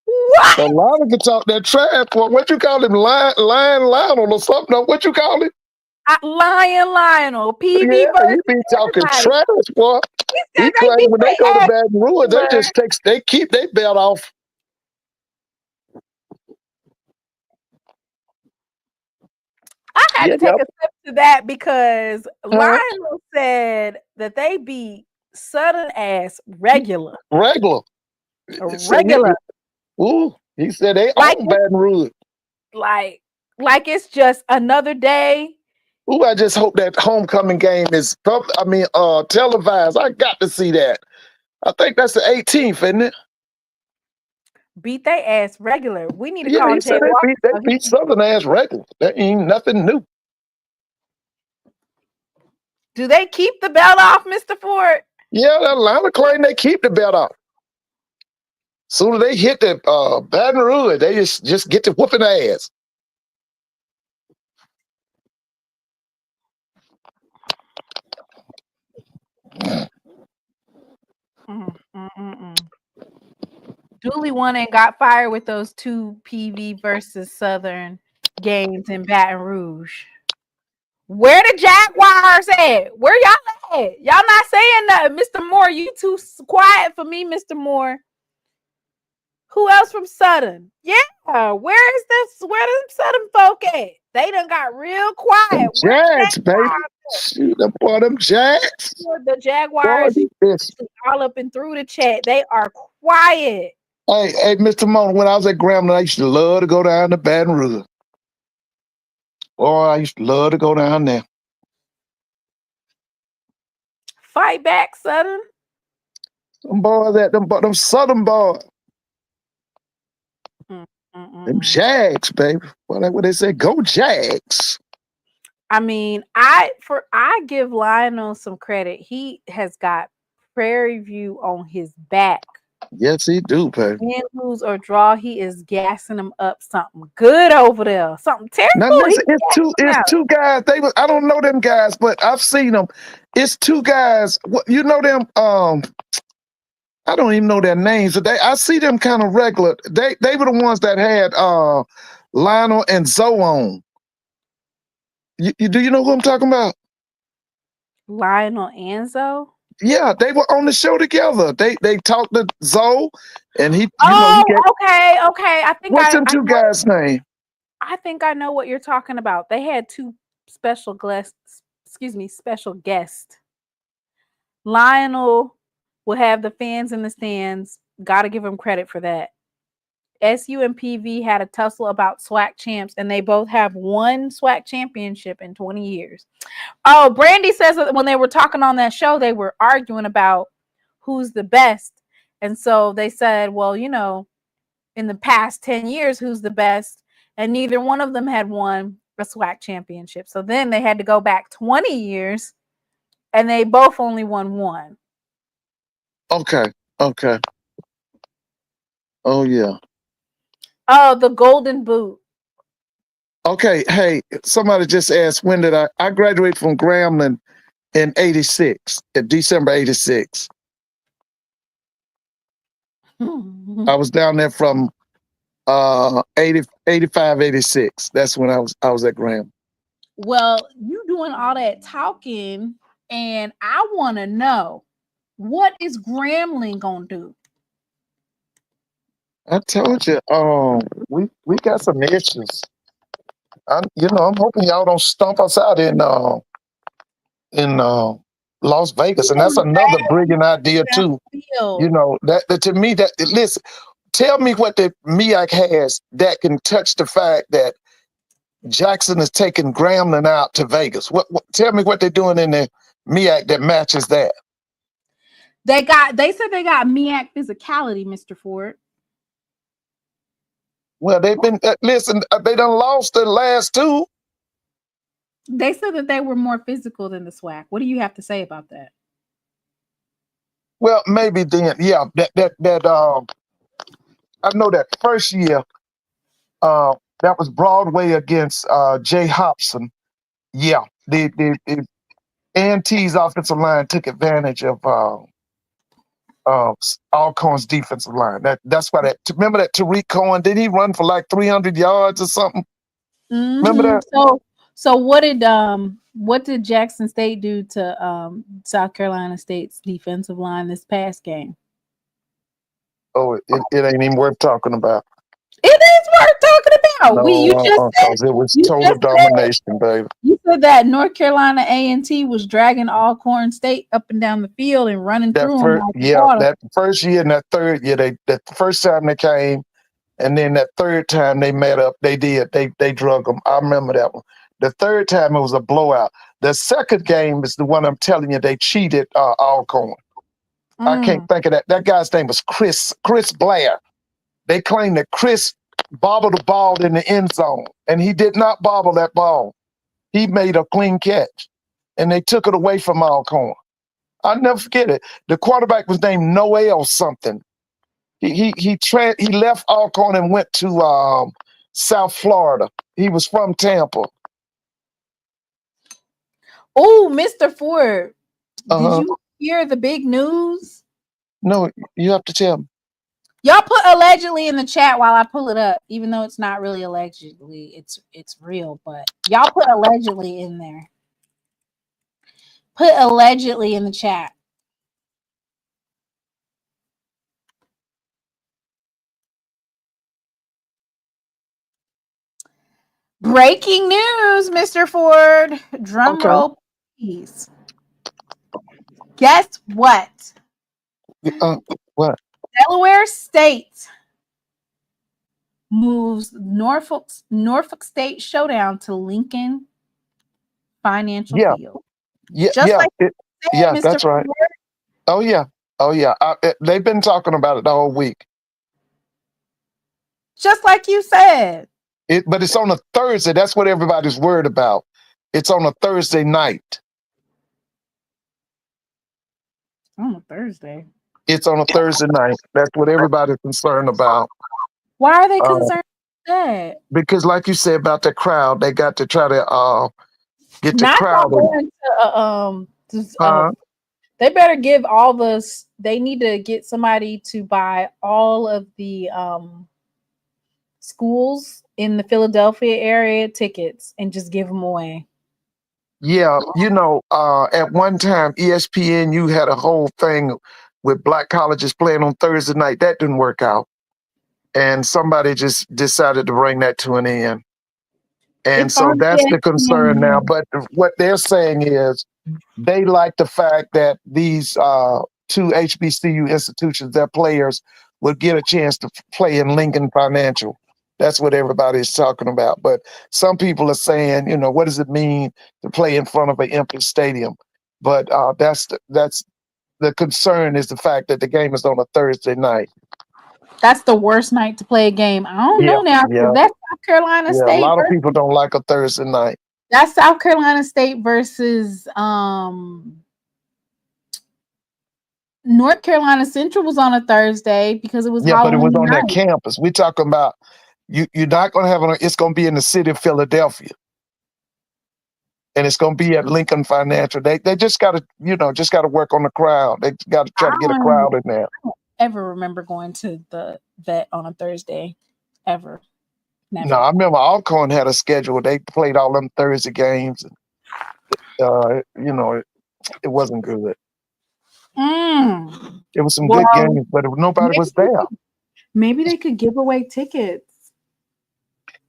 What? A lot of can talk that trash. What you call him, Lion Lionel or something? What you call it? Lion Lionel. PV. Yeah, he be talking trash, boy. He claims when they go to Baton Rouge, they keep their belt off. I had to take a step to that because Lionel said that they beat Southern ass regular. Regular. Ooh, he said they own Baton Rouge. Like it's just another day. Ooh, I just hope that homecoming game is televised. I got to see that. I think that's the 18th, isn't it? Beat they ass regular. We need to call he said they beat Southern ass regular. That ain't nothing new. Do they keep the belt off, Mr. Ford? Yeah, Atlanta claim they keep the belt off. Soon as they hit the Baton Rouge, they just get to whooping ass. Dooley won and got fired with those 2 PV versus Southern games in Baton Rouge. Where the Jaguars at? Where y'all at? Y'all not saying nothing. Mr. Moore, you too quiet for me, Mr. Moore. Who else from Southern? Yeah, where is this? Where them Southern folk at? They done got real quiet. Jags, baby. Shoot, them Jags. The Jaguars all up and through the chat. They are quiet. Hey, Mr. Mona, when I was at Grambling, I used to love to go down to Baton Rouge. Oh, I used to love to go down there. Fight back, Southern. Them boys them Southern boys. Them Jags, baby. What they say? Go Jags. I mean, I give Lionel some credit. He has got Prairie View on his back. Yes, he do, baby. Win, lose, or draw, he is gassing them up something good over there. Something terrible. Now listen, it's two guys. I don't know them guys, but I've seen them. It's 2 guys. You know them? I don't even know their names. I see them kind of regular. They were the ones that had Lionel and Zoe on. Do you know who I'm talking about? Lionel and Zoe? Yeah, they were on the show together. They talked to Zoe, and he. Okay. I think what's them 2 guys' name? I think I know what you're talking about. They had 2 special guests. Special guest. Lionel will have the fans in the stands. Got to give him credit for that. SU and PV had a tussle about SWAC champs, and they both have 1 SWAC championship in 20 years. Oh, Brandy says that when they were talking on that show, they were arguing about who's the best. And so they said, well, you know, in the past 10 years, who's the best? And neither one of them had won a SWAC championship. So then they had to go back 20 years, and they both only won 1. Okay. Oh, yeah. Oh, the Golden Boot. Okay, hey, somebody just asked, when did I graduated from Grambling in 86, in December 86. I was down there from 85, 86. That's when I was at Grambling. Well, you doing all that talking, and I want to know, what is Grambling gonna do? I told you, we got some issues. I'm hoping y'all don't stomp us out in Las Vegas, and that's another brilliant idea too. You know that to me, that listen, tell me what the MEAC has that can touch the fact that Jackson is taking Grambling out to Vegas. Tell me what they're doing in the MEAC that matches that. They said they got MEAC physicality, Mr. Ford. Well, they've been they done lost the last 2. They said that they were more physical than the SWAC. What do you have to say about that? Well, maybe then, yeah. That I know that first year, that was Broadway against Jay Hobson. Yeah, the A&T's offensive line took advantage of Alcorn's defensive line. That's why remember that Tariq Cohen, did he run for like 300 yards or something? Mm-hmm. Remember that? So what did Jackson State do to South Carolina State's defensive line this past game? Oh, it ain't even worth talking about. It is worth talking about. No, it was total domination, baby. You said that North Carolina A&T was dragging Alcorn State up and down the field and running through them. That first year and that third year, the first time they came, and then that third time they met up, they drug them. I remember that one. The third time it was a blowout. The second game is the one I'm telling you, they cheated Alcorn. I can't think of that. That guy's name was Chris Blair. They claim that Chris bobbled the ball in the end zone, and he did not bobble that ball. He made a clean catch. and they took it away from Alcorn. I'll never forget it. The quarterback was named Noel something. He left Alcorn and went to South Florida. He was from Tampa. Oh, Mr. Ford, did Uh-huh. you hear the big news? No, you have to tell me. Y'all put allegedly in the chat while I pull it up, even though it's not really allegedly, it's real, but y'all put allegedly in there. Put allegedly in the chat. Breaking news, Mr. Ford. Drum roll, please. Guess what? What? Delaware State moves Norfolk State Showdown to Lincoln Financial Field. Yeah, Just like Mr. That's Ford. right. Oh yeah. They've been talking about it the whole week. Just like you said. But it's on a Thursday. That's what everybody's worried about. It's on a Thursday night. On a Thursday. It's on a Thursday night. That's what everybody's concerned about. Why are they concerned with that? Because, like you said about the crowd, they got to try to get the crowd. They better give all this. They need to get somebody to buy all of the schools in the Philadelphia area tickets and just give them away. Yeah, at one time, ESPNU had a whole thing with black colleges playing on Thursday night. That didn't work out. And somebody just decided to bring that to an end. And so that's the concern now. But what they're saying is they like the fact that these two HBCU institutions, their players would get a chance to play in Lincoln Financial. That's what everybody's talking about. But some people are saying, what does it mean to play in front of an empty stadium? But that's the concern, is the fact that the game is on a Thursday night. That's the worst night to play a game. I don't know now. Yeah. That's South Carolina State. A lot of people don't like a Thursday night. That's South Carolina State versus North Carolina Central was on a Thursday because it was Halloween but it was on night. that campus. We're talking about you're not going to have it's going to be in the city of Philadelphia, and it's going to be at Lincoln Financial. They just got to work on the crowd. They got to try to get a crowd in there. I don't ever remember going to the vet on a Thursday, ever. Never. No, I remember Alcorn had a schedule. They played all them Thursday games, and it wasn't good. It was some good games, but nobody was there. Maybe they could give away tickets.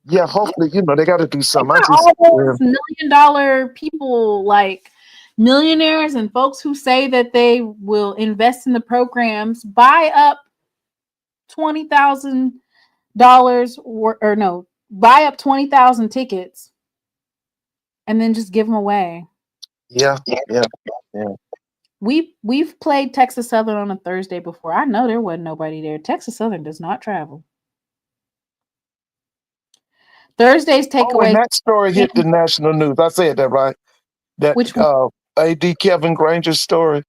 Yeah, hopefully, they got to do something. All those $1 million people, like millionaires and folks who say that they will invest in the programs, buy up $20,000 buy up 20,000 tickets and then just give them away. Yeah. We've played Texas Southern on a Thursday before. I know there wasn't nobody there. Texas Southern does not travel. Thursday's takeaway. And that story hit the national news. I said that right. That which one? AD Kevin Granger's story.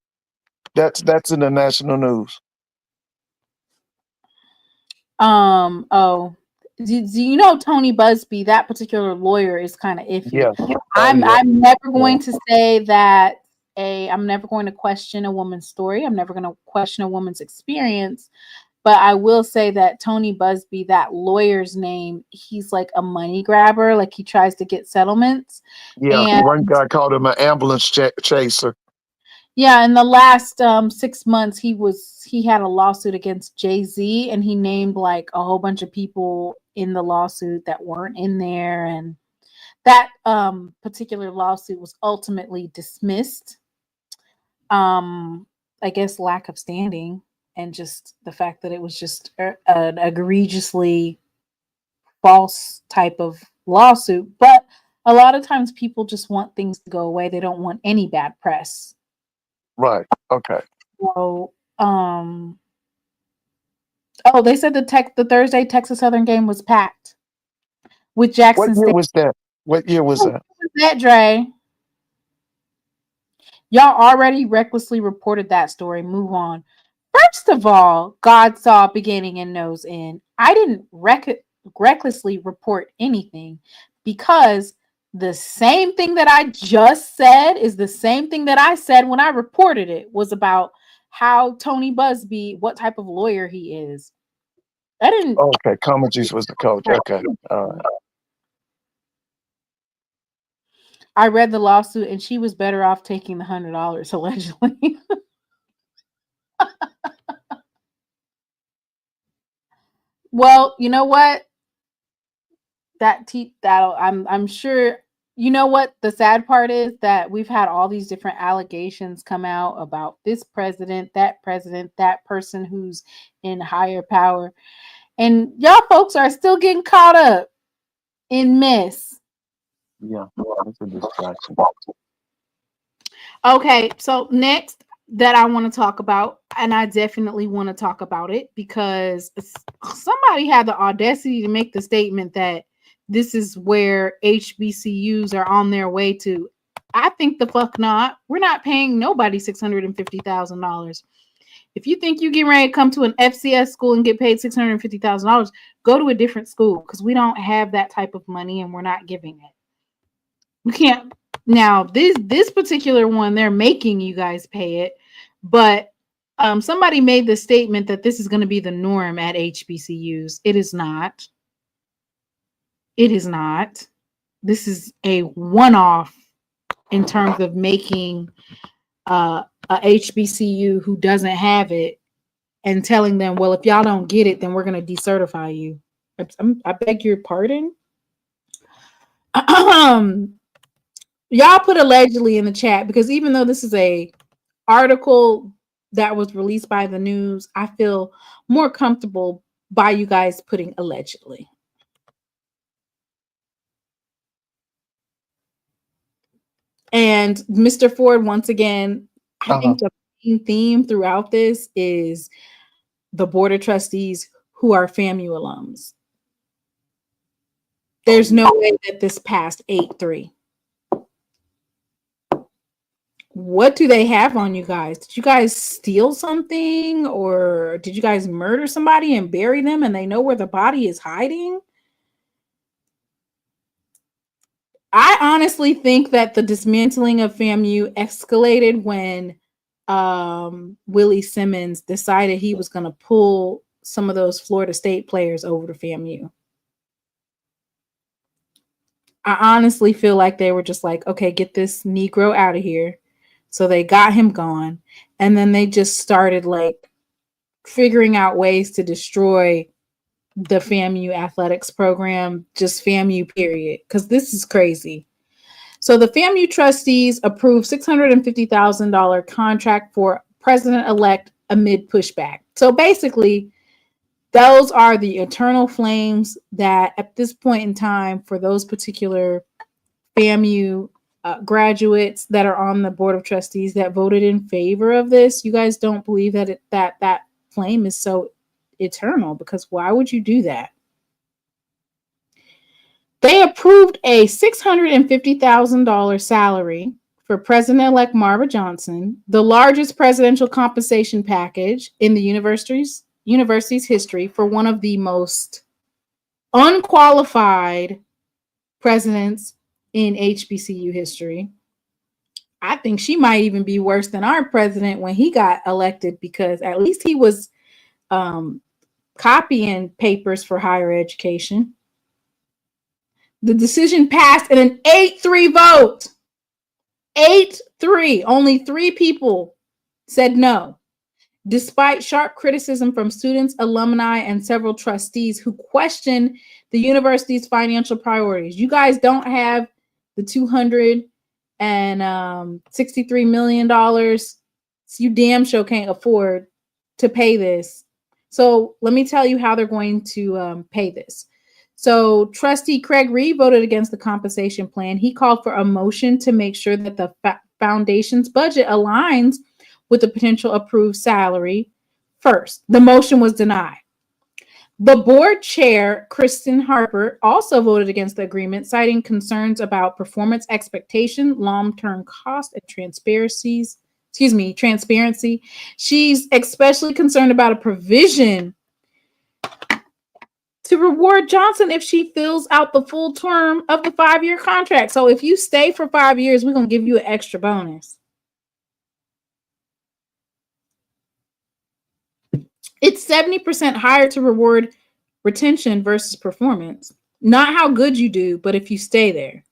That's in the national news. Do you know Tony Busby? That particular lawyer is kind of iffy. Yeah. I'm never going to say that I'm never going to question a woman's story. I'm never going to question a woman's experience. But I will say that Tony Busby, that lawyer's name, he's like a money grabber. Like he tries to get settlements. Yeah, and one guy called him an ambulance chaser. Yeah, in the last 6 months, he had a lawsuit against Jay-Z, and he named like a whole bunch of people in the lawsuit that weren't in there, and that particular lawsuit was ultimately dismissed. I guess lack of standing. And just the fact that it was just an egregiously false type of lawsuit. But a lot of times people just want things to go away. They don't want any bad press. Right. Okay. So, they said the Thursday Texas Southern game was packed with Jackson State. What year was that? What was that, Dre? Y'all already recklessly reported that story. Move on. First of all, God saw beginning and knows end. I didn't recklessly report anything because the same thing that I just said is the same thing that I said when I reported it was about how Tony Busby, what type of lawyer he is. I didn't. Okay, Comagese was the coach. Okay, all right. I read the lawsuit and she was better off taking the $100 allegedly. Well, you know what? I'm sure. You know what the sad part is, that we've had all these different allegations come out about this president, that person who's in higher power, and y'all folks are still getting caught up in mess. Yeah, it's a distraction. Okay, so next that I want to talk about, and I definitely want to talk about it because somebody had the audacity to make the statement that this is where HBCUs are on their way to. I think the fuck not. We're not paying nobody $650,000. If you think you get ready to come to an FCS school and get paid $650,000, go to a different school, because we don't have that type of money and we're not giving it. We can't. Now, this particular one, they're making you guys pay it, but somebody made the statement that this is going to be the norm at HBCUs. It is not. It is not. This is a one-off in terms of making a HBCU who doesn't have it and telling them, well, if y'all don't get it, then we're going to decertify you. I beg your pardon. Y'all put allegedly in the chat, because even though this is a article that was released by the news, I feel more comfortable by you guys putting allegedly. And Mr. Ford, once again, I think the main theme throughout this is the Board of Trustees who are FAMU alums. There's no way that this passed 8-3. What do they have on you guys? Did you guys steal something, or did you guys murder somebody and bury them and they know where the body is hiding? I honestly think that the dismantling of FAMU escalated when Willie Simmons decided he was going to pull some of those Florida State players over to FAMU. I honestly feel like they were just like, okay, get this Negro out of here. So they got him gone. And then they just started like figuring out ways to destroy the FAMU athletics program, just FAMU period, because this is crazy. So the FAMU trustees approved $650,000 contract for president-elect amid pushback. So basically, those are the eternal flames that at this point in time, for those particular FAMU graduates that are on the Board of Trustees that voted in favor of this, you guys don't believe that that flame is so eternal, because why would you do that? They approved a $650,000 salary for President-elect Marva Johnson, the largest presidential compensation package in the university's history for one of the most unqualified presidents in HBCU history. I think she might even be worse than our president when he got elected, because at least he was copying papers for higher education. The decision passed in an 8-3 vote. 8-3. Only 3 people said no, despite sharp criticism from students, alumni, and several trustees who questioned the university's financial priorities. You guys don't have the $263 million. So you damn sure can't afford to pay this. So let me tell you how they're going to pay this. So Trustee Craig Reed voted against the compensation plan. He called for a motion to make sure that the foundation's budget aligns with the potential approved salary first. The motion was denied. The board chair, Kristen Harper, also voted against the agreement, citing concerns about performance expectation, long-term cost, and transparency. She's especially concerned about a provision to reward Johnson if she fills out the full term of the 5-year contract. So if you stay for 5 years, we're going to give you an extra bonus. It's 70% higher to reward retention versus performance. Not how good you do, but if you stay there.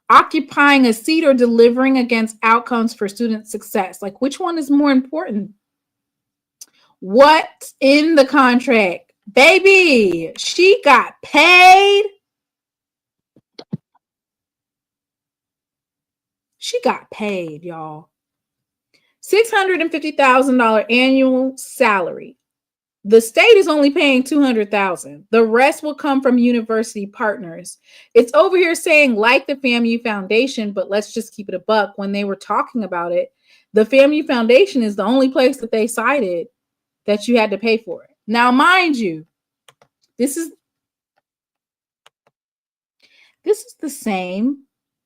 Occupying a seat or delivering against outcomes for student success. Like, which one is more important? What's in the contract? Baby, she got paid. She got paid, y'all. $650,000 annual salary. The state is only paying $200,000. The rest will come from university partners. It's over here saying like the FAMU Foundation, but let's just keep it a buck. When they were talking about it, the FAMU Foundation is the only place that they cited that you had to pay for it. Now, mind you, this is the same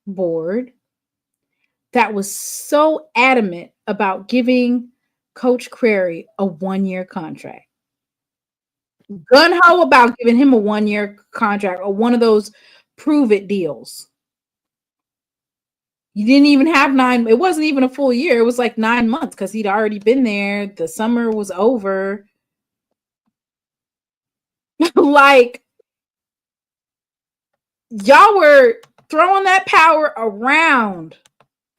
board that was so adamant about giving Coach Crary a 1-year contract. Gun-ho about giving him a 1-year contract or one of those prove it deals. You didn't even have 9. It wasn't even a full year. It was like 9 months because he'd already been there. The summer was over. Like, y'all were throwing that power around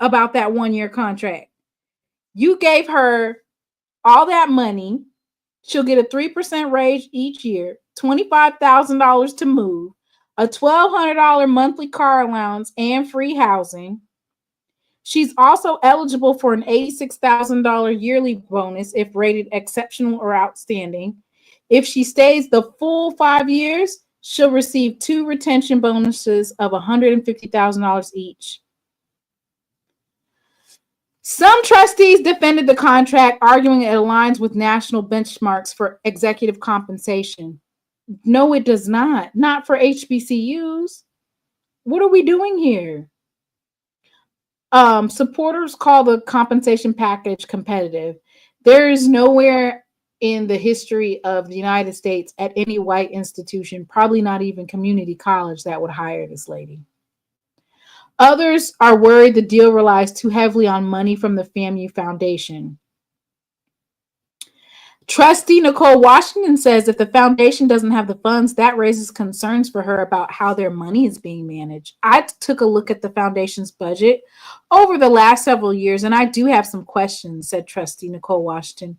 about that 1-year contract. You gave her all that money. She'll get a 3% raise each year, $25,000 to move, a $1,200 monthly car allowance, and free housing. She's also eligible for an $86,000 yearly bonus if rated exceptional or outstanding. If she stays the full 5 years, she'll receive 2 retention bonuses of $150,000 each. Some trustees defended the contract, arguing it aligns with national benchmarks for executive compensation. No, it does not. Not for HBCUs. What are we doing here? Supporters call the compensation package competitive. There is nowhere in the history of the United States at any white institution, probably not even community college, that would hire this lady. Others are worried the deal relies too heavily on money from the FAMU Foundation. Trustee Nicole Washington says if the foundation doesn't have the funds, that raises concerns for her about how their money is being managed. I took a look at the foundation's budget over the last several years, and I do have some questions, said Trustee Nicole Washington.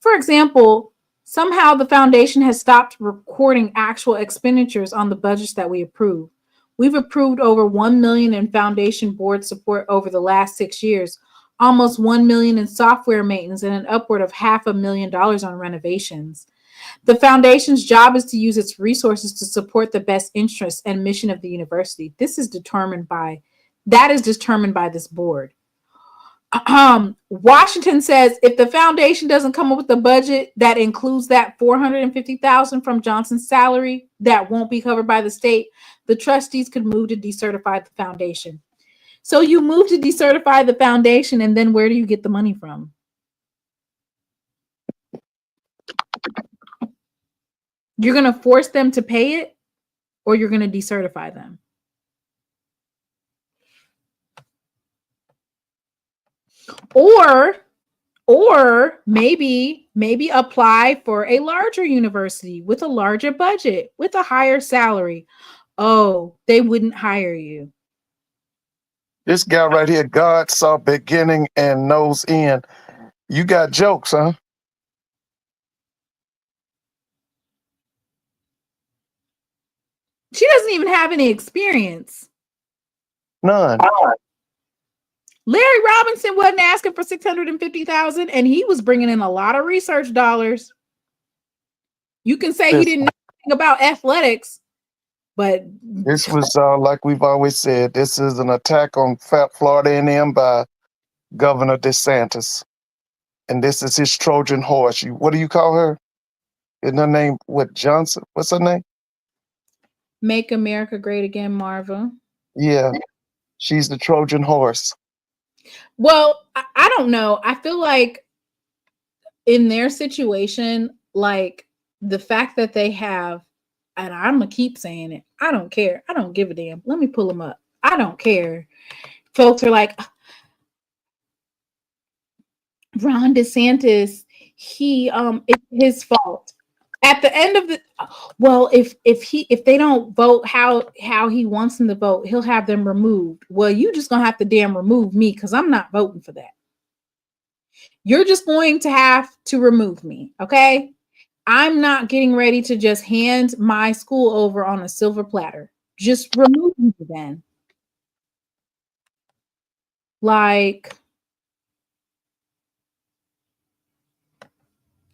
For example, somehow the foundation has stopped recording actual expenditures on the budgets that we approve. We've approved over $1 million in foundation board support over the last 6 years, almost $1 million in software maintenance, and an upward of $500,000 on renovations. The foundation's job is to use its resources to support the best interests and mission of the university. That is determined by this board. Washington says if the foundation doesn't come up with a budget that includes that $450,000 from Johnson's salary that won't be covered by the state, the trustees could move to decertify the foundation. So you move to decertify the foundation, and then where do you get the money from? You're going to force them to pay it, or you're going to decertify them? Or maybe apply for a larger university with a larger budget, with a higher salary. Oh, they wouldn't hire you. This guy right here, God saw beginning and knows end. You got jokes, huh? She doesn't even have any experience. None. Larry Robinson wasn't asking for $650,000, and he was bringing in a lot of research dollars. You can say he didn't know anything about athletics, but this was like we've always said. This is an attack on Florida A&M by Governor DeSantis, and this is his Trojan horse. What do you call her? Isn't her name what Johnson? What's her name? Make America Great Again, Marva. Yeah, she's the Trojan horse. Well, I don't know. I feel like in their situation, like the fact that they have, and I'm gonna keep saying it, I don't care. I don't give a damn. Let me pull them up. I don't care. Folks are like, Ron DeSantis, it's his fault. At the end of the, well, if they don't vote how he wants them to vote, he'll have them removed. Well, you just gonna have to damn remove me because I'm not voting for that. You're just going to have to remove me, okay? I'm not getting ready to just hand my school over on a silver platter. Just remove me then. Like,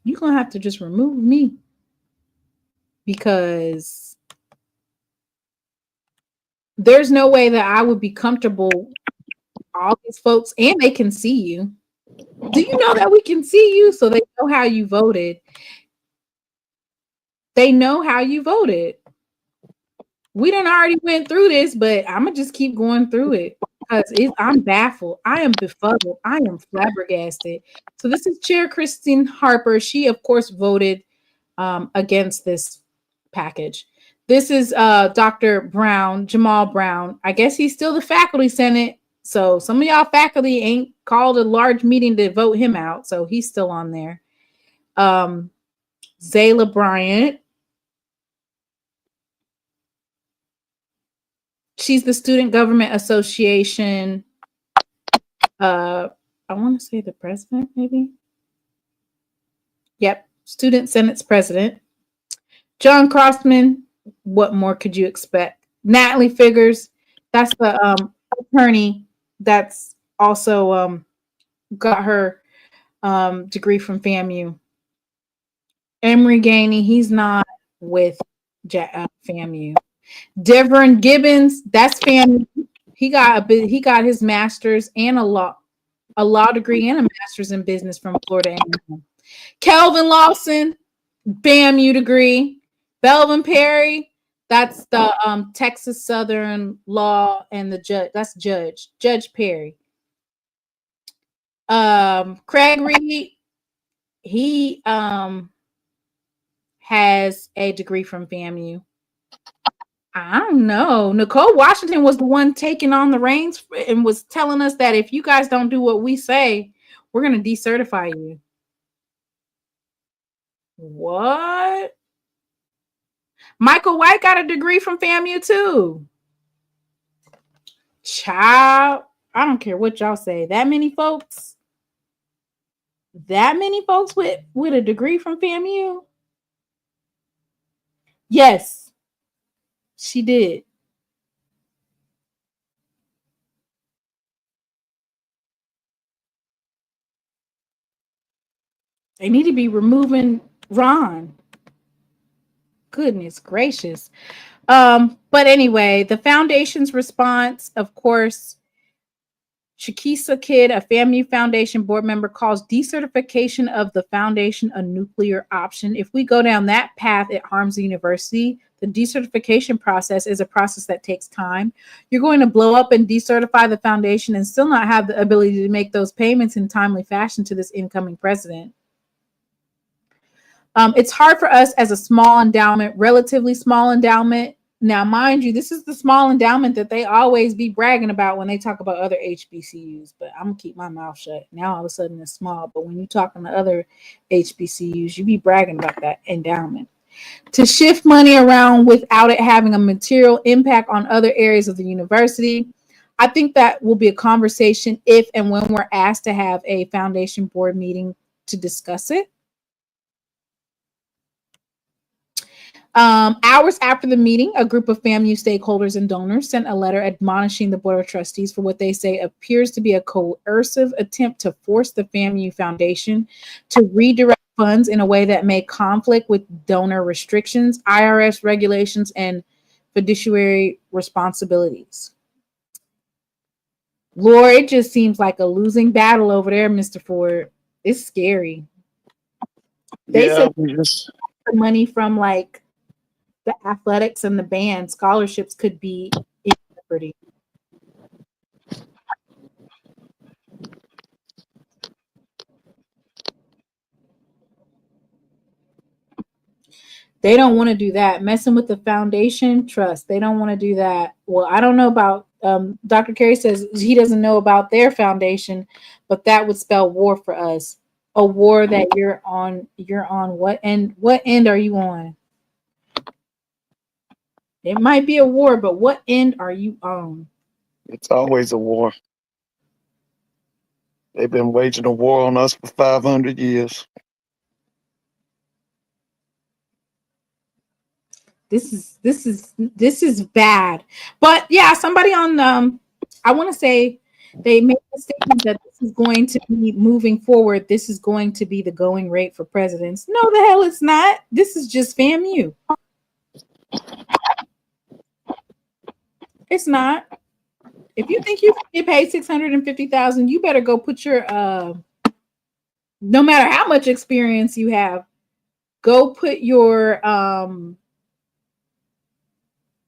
you're gonna have to just remove me because there's no way that I would be comfortable. All these folks, and they can see you. Do you know that we can see you? So they know how you voted. They know how you voted. We done already went through this, but I'm gonna just keep going through it because I'm baffled. I am befuddled. I am flabbergasted. So this is Chair Christine Harper. She, of course, voted against this package. This is Dr. Brown, Jamal Brown. I guess he's still the faculty senate. So some of y'all faculty ain't called a large meeting to vote him out. So he's still on there. Zayla Bryant. She's the Student Government Association. I want to say the president, maybe. Yep. Student Senate's president. John Crossman. What more could you expect? Natalie Figures. That's the attorney that's also got her degree from FAMU. Emory Gainey, he's not with FAMU. Devon Gibbons, that's FAMU. He got his master's and a law degree and a master's in business from Florida A&M. Kelvin Lawson, FAMU degree. Belvin Perry, that's the Texas Southern law and the judge. That's Judge Perry. Craig Reed, he has a degree from FAMU. I don't know. Nicole Washington was the one taking on the reins and was telling us that if you guys don't do what we say, we're going to decertify you. What? Michael White got a degree from FAMU too. Child, I don't care what y'all say. That many folks with a degree from FAMU? Yes, she did. They need to be removing Ron. Goodness gracious. But anyway, the foundation's response, of course, Shakisa Kidd, a FAMU Foundation board member, calls decertification of the foundation a nuclear option. If we go down that path, it harms the university. The decertification process is a process that takes time. You're going to blow up and decertify the foundation and still not have the ability to make those payments in timely fashion to this incoming president. It's hard for us as a small endowment, relatively small endowment. Now, mind you, this is the small endowment that they always be bragging about when they talk about other HBCUs, but I'm going to keep my mouth shut. Now, all of a sudden, it's small, but when you're talking to other HBCUs, you be bragging about that endowment. To shift money around without it having a material impact on other areas of the university, I think that will be a conversation if and when we're asked to have a foundation board meeting to discuss it. Hours after the meeting, a group of FAMU stakeholders and donors sent a letter admonishing the Board of Trustees for what they say appears to be a coercive attempt to force the FAMU Foundation to redirect funds in a way that may conflict with donor restrictions, IRS regulations, and fiduciary responsibilities. Lord, it just seems like a losing battle over there, Mr. Ford. It's scary. They Yeah, said we just the money from like the athletics and the band scholarships could be in jeopardy. They don't want to do that. Messing with the foundation, trust. They don't want to do that. Well, I don't know about Dr. Carey says he doesn't know about their foundation, but that would spell war for us. A war that you're on what end? What end are you on? It might be a war, but what end are you on? it's always a war. They've been waging a war on us for 500 years. This is bad. But yeah, somebody on I want to say they made a statement that this is going to be moving forward. This is going to be the going rate for presidents. No, the hell it's not. This is just FAMU. It's not. If you think you can get paid $650,000, you better go put your no matter how much experience you have, go put your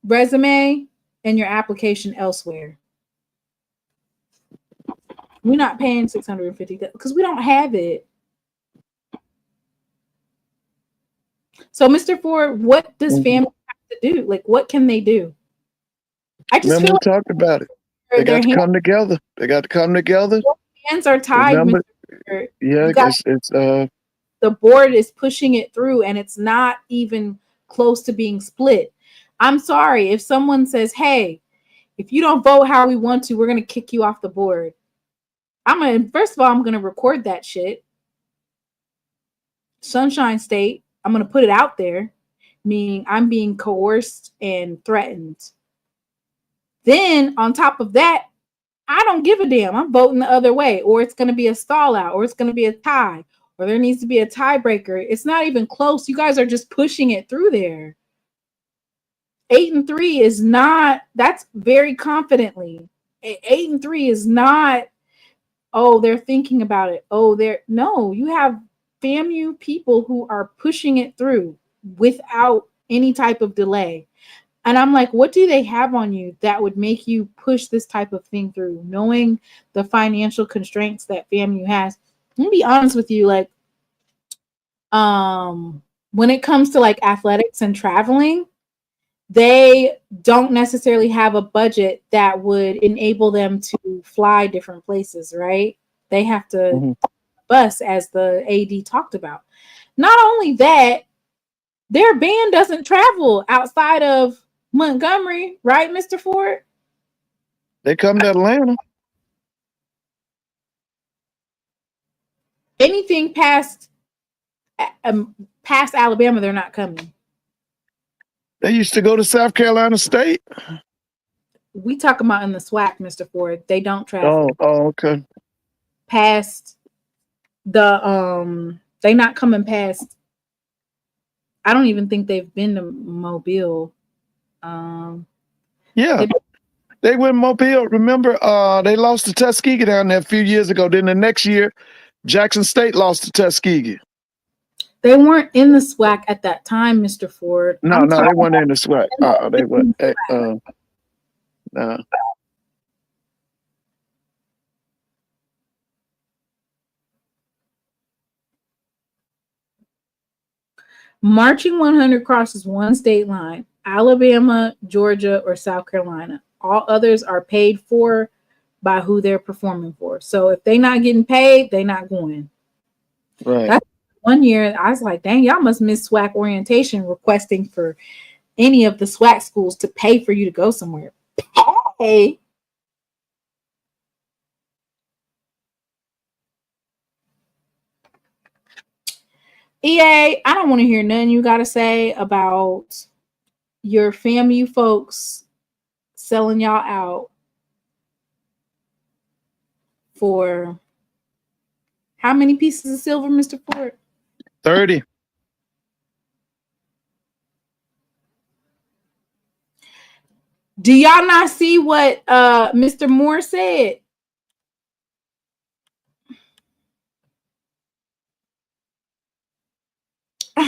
resume and your application elsewhere. We're not paying $650,000 because we don't have it. So, Mr. Ford, what does FAMU have to do? Like, what can they do? I just Remember feel we talked about it. They got to come together. They got to come together. Hands are tied. Remember, Mr. yeah, it's the board is pushing it through, and it's not even close to being split. I'm sorry if someone says, "Hey, if you don't vote how we want to, we're gonna kick you off the board." First of all, I'm gonna record that shit. Sunshine State. I'm gonna put it out there, meaning I'm being coerced and threatened. Then on top of that, I don't give a damn. I'm voting the other way, or it's going to be a stall out, or it's going to be a tie, or there needs to be a tiebreaker. It's not even close. You guys are just pushing it through there. 8-3 is not, that's very confidently. 8-3 is not, oh, they're thinking about it. Oh, no, you have FAMU people who are pushing it through without any type of delay. And I'm like, what do they have on you that would make you push this type of thing through, knowing the financial constraints that FAMU has? Let me be honest with you, like, when it comes to like athletics and traveling, they don't necessarily have a budget that would enable them to fly different places, right? They have to bus, as the AD talked about. Not only that, their band doesn't travel outside of Montgomery, right, Mr. Ford? They come to Atlanta. Anything past Alabama, they're not coming. They used to go to South Carolina State. We talk about in the SWAC, Mr. Ford. They don't travel. Oh, okay. Past the they not coming past. I don't even think they've been to Mobile. Yeah, they went Mobile. Remember, they lost to Tuskegee down there a few years ago. Then the next year, Jackson State lost to Tuskegee. They weren't in the SWAC at that time, Mr. Ford. No, they weren't in the SWAC. They weren't. No. Marching 100 crosses one state line: Alabama, Georgia, or South Carolina. All others are paid for by who they're performing for. So if they're not getting paid, they're not going. Right. That's one year I was like, dang, y'all must miss SWAC orientation, requesting for any of the SWAC schools to pay for you to go somewhere. Hey. EA, I don't want to hear nothing you got to say about your FAMU folks selling y'all out for how many pieces of silver, Mr. Ford? 30. Do y'all not see what Mr. Moore said?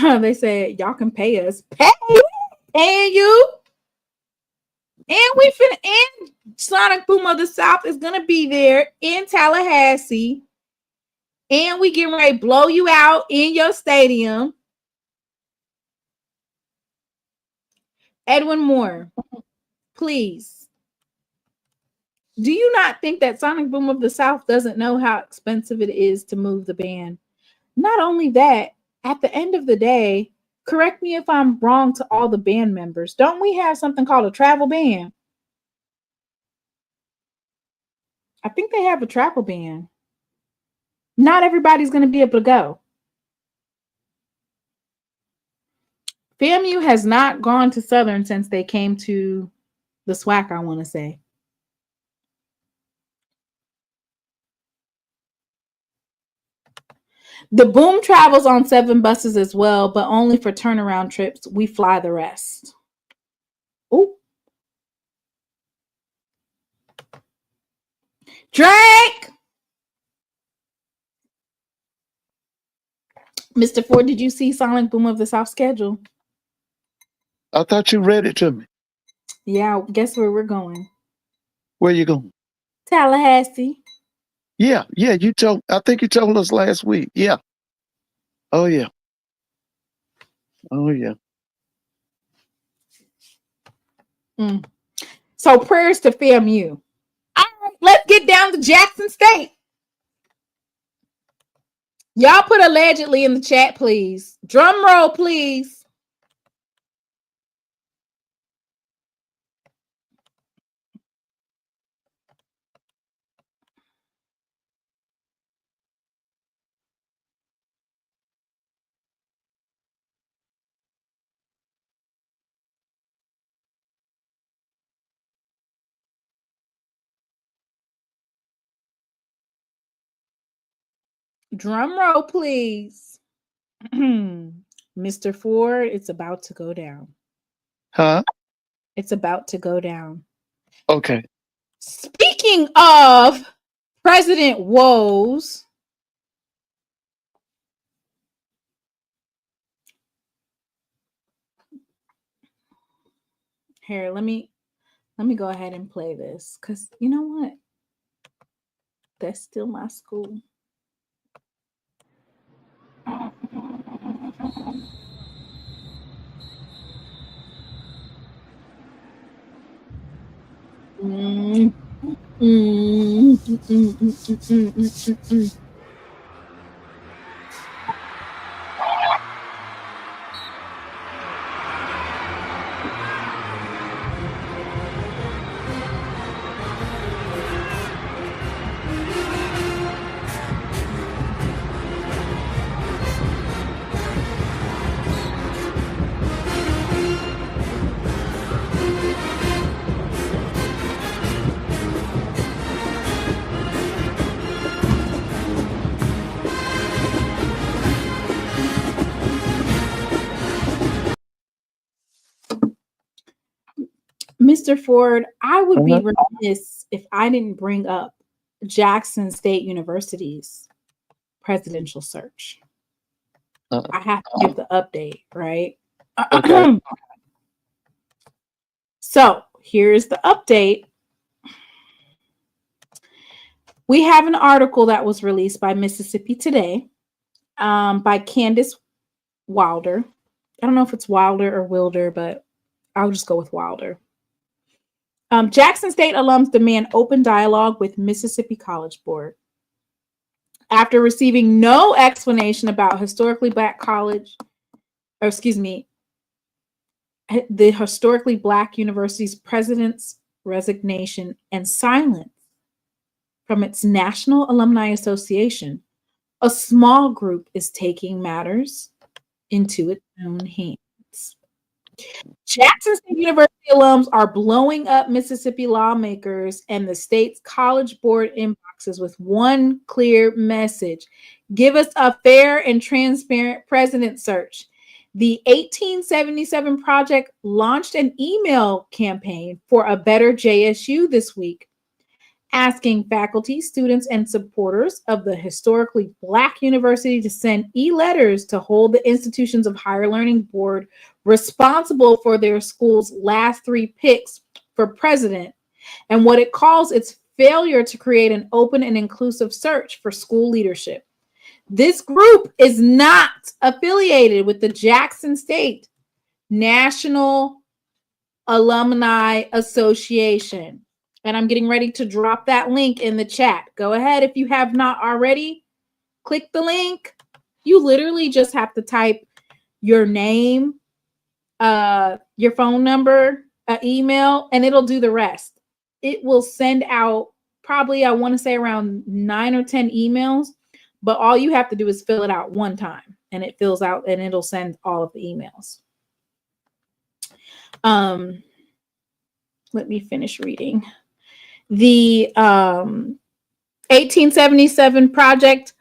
They said y'all can pay us. Paying you. And we finna, and Sonic Boom of the South is gonna be there in Tallahassee. And we getting ready to blow you out in your stadium. Edwin Moore, please. Do you not think that Sonic Boom of the South doesn't know how expensive it is to move the band? Not only that, at the end of the day, correct me if I'm wrong to all the band members, don't we have something called a travel ban? I think they have a travel ban. Not everybody's going to be able to go. FAMU has not gone to Southern since they came to the SWAC, I want to say. The Boom travels on 7 buses as well, but only for turnaround trips. We fly the rest. Ooh. Drake! Mr. Ford, did you see Sonic Boom of the South schedule? I thought you read it to me. Yeah, guess where we're going? Where you going? Tallahassee. Yeah, I think you told us last week. Yeah. Oh, yeah. Oh, yeah. So prayers to FAMU. All right, let's get down to Jackson State. Y'all put allegedly in the chat, please. Drum roll, please. Drum roll, please. Mr. Ford, it's about to go down. Huh? It's about to go down. Okay. Speaking of President woes, here, let me go ahead and play this, because you know what? That's still my school. Mr. Ford, I would be remiss if I didn't bring up Jackson State University's presidential search. I have to give the update, right? Okay. So here's the update. We have an article that was released by Mississippi Today by Candace Wilder. I don't know if it's Wilder or Wilder, but I'll just go with Wilder. Jackson State alums demand open dialogue with Mississippi College Board. After receiving no explanation about the historically Black university's president's resignation and silence from its National Alumni Association, a small group is taking matters into its own hands. Jackson State University alums are blowing up Mississippi lawmakers and the state's college board inboxes with one clear message: give us a fair and transparent president search. The 1877 Project launched an email campaign for a better JSU this week. asking faculty, students, and supporters of the historically Black university to send e-letters to hold the institutions of higher learning board responsible for their school's last 3 picks for president and what it calls its failure to create an open and inclusive search for school leadership. This group is not affiliated with the Jackson State National Alumni Association. And I'm getting ready to drop that link in the chat. Go ahead if you have not already. Click the link. You literally just have to type your name, your phone number, email, and it'll do the rest. It will send out probably, I want to say around 9 or 10 emails, but all you have to do is fill it out one time and it fills out and it'll send all of the emails. Let me finish reading. The 1877 project,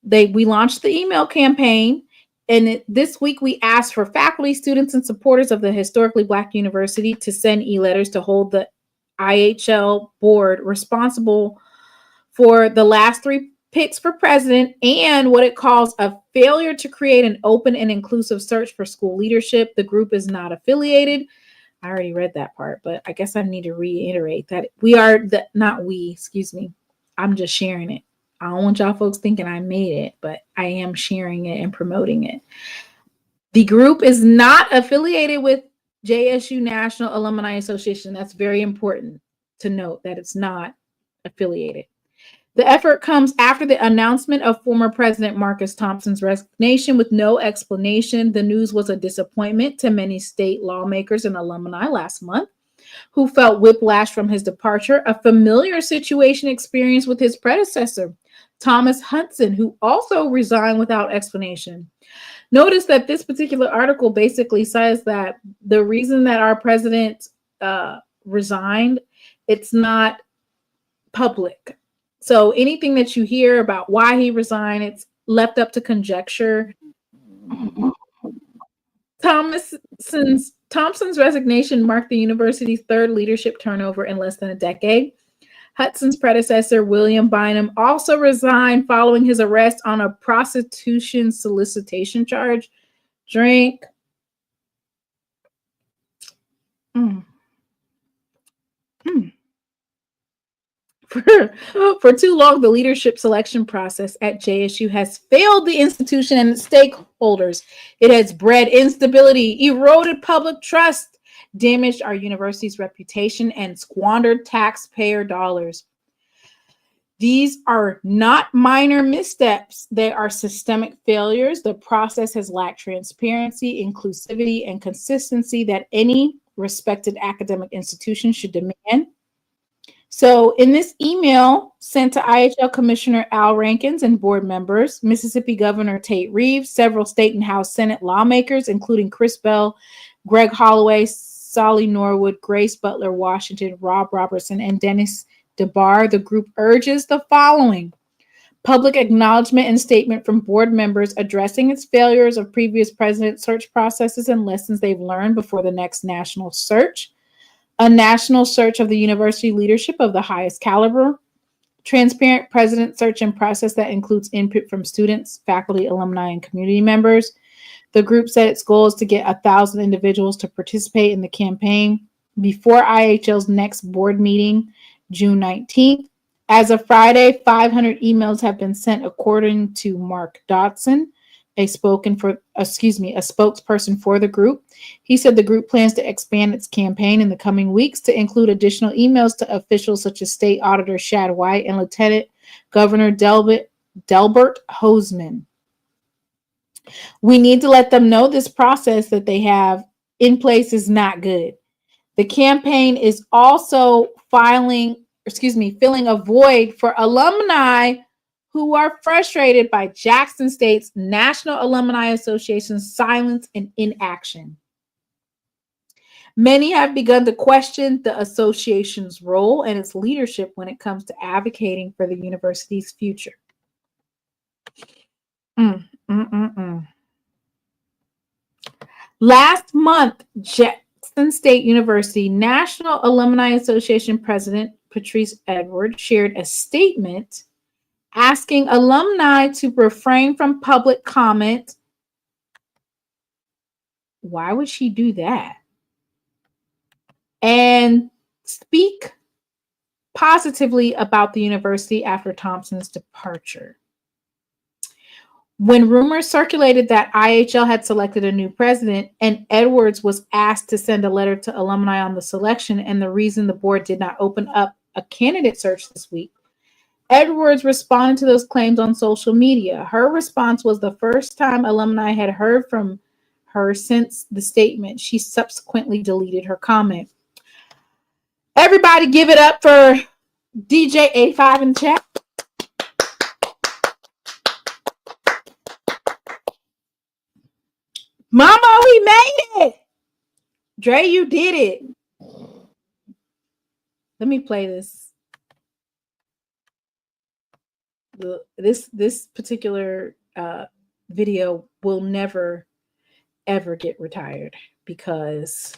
we launched the email campaign, and this week we asked for faculty, students, and supporters of the historically Black university to send e-letters to hold the IHL board responsible for the last 3 picks for president and what it calls a failure to create an open and inclusive search for school leadership. The group is not affiliated. I already read that part, but I guess I need to reiterate that I'm just sharing it. I don't want y'all folks thinking I made it, but I am sharing it and promoting it. The group is not affiliated with JSU National Alumni Association. That's very important to note that it's not affiliated. The effort comes after the announcement of former President Marcus Thompson's resignation with no explanation. The news was a disappointment to many state lawmakers and alumni last month who felt whiplash from his departure, a familiar situation experienced with his predecessor, Thomas Hudson, who also resigned without explanation. Notice that this particular article basically says that the reason that our president resigned, it's not public. So anything that you hear about why he resigned, it's left up to conjecture. Thompson's resignation marked the university's 3rd leadership turnover in less than a decade. Hudson's predecessor, William Bynum, also resigned following his arrest on a prostitution solicitation charge. Drink. For too long, the leadership selection process at JSU has failed the institution and its stakeholders. It has bred instability, eroded public trust, damaged our university's reputation, and squandered taxpayer dollars. These are not minor missteps. They are systemic failures. The process has lacked transparency, inclusivity, and consistency that any respected academic institution should demand. So in this email sent to IHL Commissioner Al Rankins and board members, Mississippi Governor Tate Reeves, several state and House Senate lawmakers, including Chris Bell, Greg Holloway, Solly Norwood, Grace Butler Washington, Rob Robertson, and Dennis DeBar, the group urges the following: public acknowledgement and statement from board members addressing its failures of previous president search processes and lessons they've learned before the next national search. A national search of the university leadership of the highest caliber, transparent president search and process that includes input from students, faculty, alumni, and community members. The group said its goal is to get 1,000 individuals to participate in the campaign before IHL's next board meeting, June 19th. As of Friday, 500 emails have been sent, according to Mark Dodson, a spokesperson for the group. He said the group plans to expand its campaign in the coming weeks to include additional emails to officials such as State Auditor Shad White and Lieutenant Governor Delbert Hoseman. We need to let them know this process that they have in place is not good. The campaign is also filling a void for alumni who are frustrated by Jackson State's National Alumni Association's silence and inaction. Many have begun to question the association's role and its leadership when it comes to advocating for the university's future. Last month, Jackson State University National Alumni Association President Patrice Edwards, shared a statement asking alumni to refrain from public comment. Why would she do that? And speak positively about the university after Thompson's departure. When rumors circulated that IHL had selected a new president and Edwards was asked to send a letter to alumni on the selection and the reason the board did not open up a candidate search this week, Edwards responded to those claims on social media. Her response was the first time alumni had heard from her since the statement. She subsequently deleted her comment. Everybody give it up for DJ 85 in the chat. Mama, we made it. Dre, you did it. Let me play this. This particular video will never, ever get retired because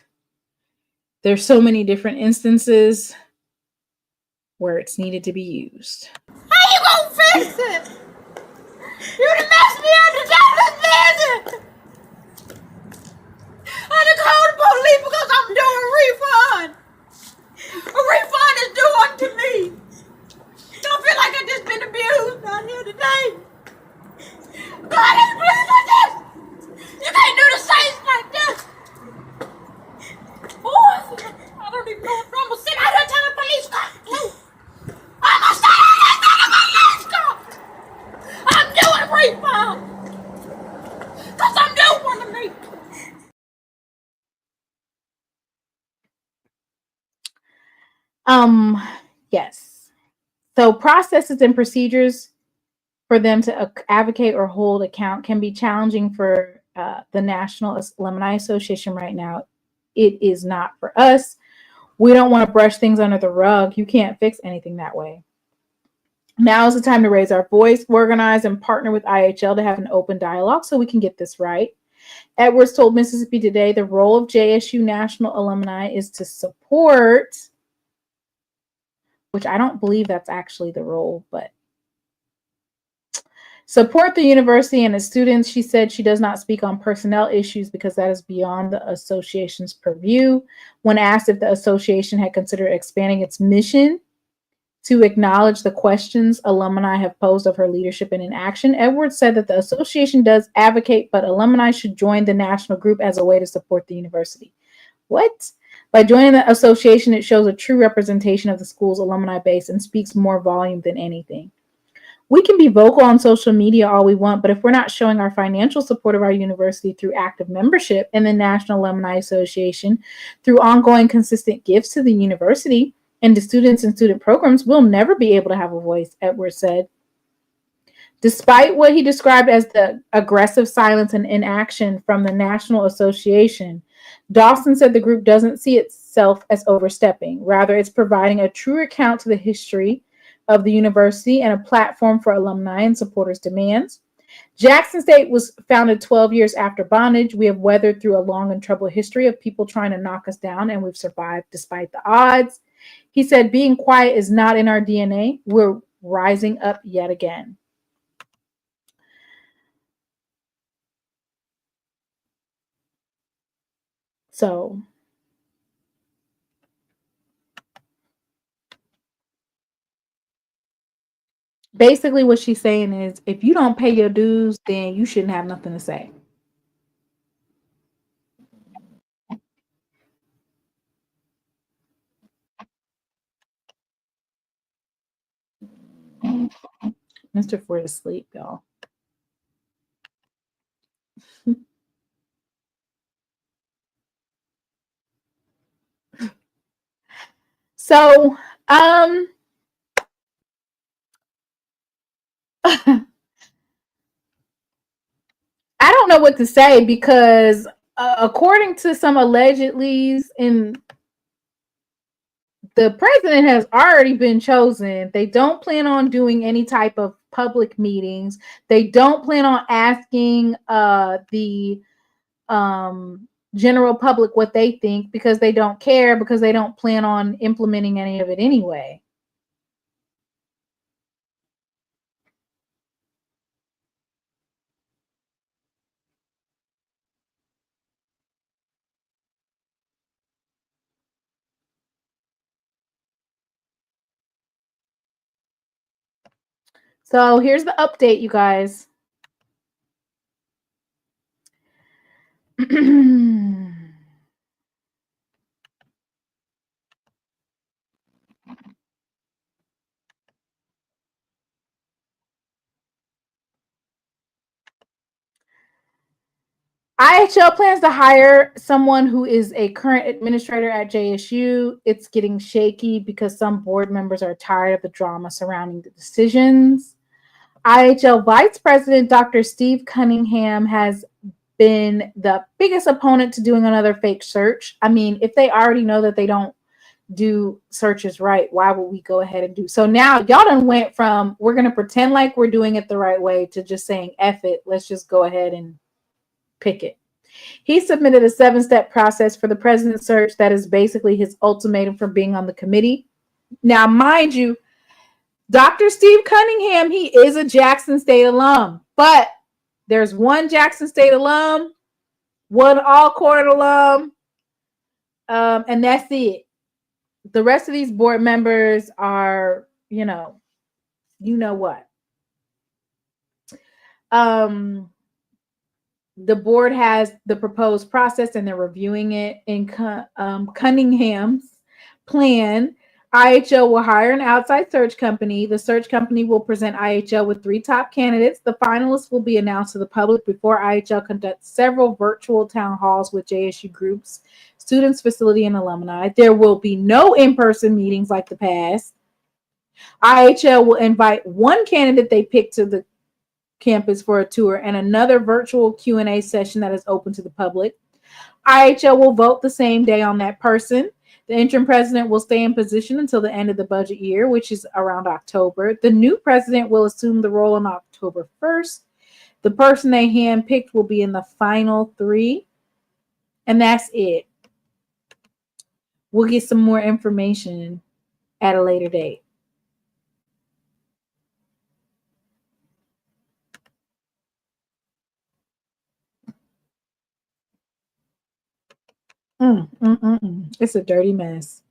there's so many different instances where it's needed to be used. How you gonna fix it? You done messed me up to tell this business. I done called the police because I'm doing a refund. A refund is due unto me. Don't feel like I just been abused down here today. God ain't pleased with this. You can't do the Saints like this. Oh, I don't even know if I'm gonna sit out here till the police come. I'm gonna sit out here till the police come. I'm doing a refund. Cause I'm doing one to me. Yes. So processes and procedures for them to advocate or hold account can be challenging for the National Alumni Association right now. It is not for us. We don't want to brush things under the rug. You can't fix anything that way. Now is the time to raise our voice, organize, and partner with IHL to have an open dialogue so we can get this right. Edwards told Mississippi Today the role of JSU National Alumni is to support, which I don't believe that's actually the role, but support the university and its students. She said she does not speak on personnel issues because that is beyond the association's purview. When asked if the association had considered expanding its mission to acknowledge the questions alumni have posed of her leadership and inaction, Edwards said that the association does advocate, but alumni should join the national group as a way to support the university. What? By joining the association, it shows a true representation of the school's alumni base and speaks more volume than anything. We can be vocal on social media all we want, but if we're not showing our financial support of our university through active membership in the National Alumni Association, through ongoing consistent gifts to the university and to students and student programs, we'll never be able to have a voice, Edwards said. Despite what he described as the aggressive silence and inaction from the National Association, Dawson said the group doesn't see itself as overstepping. Rather, it's providing a true account to the history of the university and a platform for alumni and supporters' demands. Jackson State was founded 12 years after bondage. We have weathered through a long and troubled history of people trying to knock us down, and we've survived despite the odds. He said, being quiet is not in our DNA. We're rising up yet again. So basically what she's saying is if you don't pay your dues, then you shouldn't have nothing to say. Mr. Ford is asleep, y'all. So, I don't know what to say because according to some alleged leads, the president has already been chosen. They don't plan on doing any type of public meetings. They don't plan on asking the general public what they think because they don't care, because they don't plan on implementing any of it anyway. So here's the update, you guys. IHL plans to hire someone who is a current administrator at JSU. It's getting shaky because some board members are tired of the drama surrounding the decisions. IHL Vice President Dr. Steve Cunningham has been the biggest opponent to doing another fake search. I mean, if they already know that they don't do searches right, why would we go ahead and do so? Now y'all done went from we're going to pretend like we're doing it the right way to just saying F it, let's just go ahead and pick it. He submitted a 7-step process for the president's search that is basically his ultimatum for being on the committee. Now, mind you, Dr. Steve Cunningham, he is a Jackson State alum, but there's one Jackson State alum, one Alcorn alum, and that's it. The rest of these board members are, you know what. The board has the proposed process and they're reviewing it. In Cunningham's plan, IHL will hire an outside search company. The search company will present IHL with 3 top candidates. The finalists will be announced to the public before IHL conducts several virtual town halls with JSU groups, students, facility, and alumni. There will be no in-person meetings like the past. IHL will invite one candidate they pick to the campus for a tour and another virtual Q&A session that is open to the public. IHL will vote the same day on that person. The interim president will stay in position until the end of the budget year, which is around October. The new president will assume the role on October 1st. The person they handpicked will be in the final 3. And that's it. We'll get some more information at a later date. It's a dirty mess.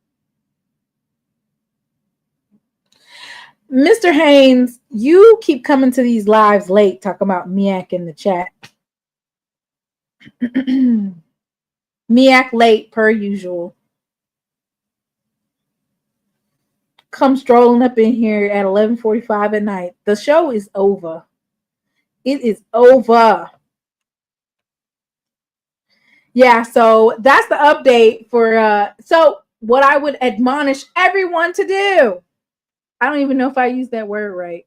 Mr. Haynes, you keep coming to these lives late talking about MEAC in the chat. MEAC late per usual. Come strolling up in here at 11:45 at night. The show is over. It is over. Yeah, so that's the update for so what I would admonish everyone to do. I don't even know if I used that word right.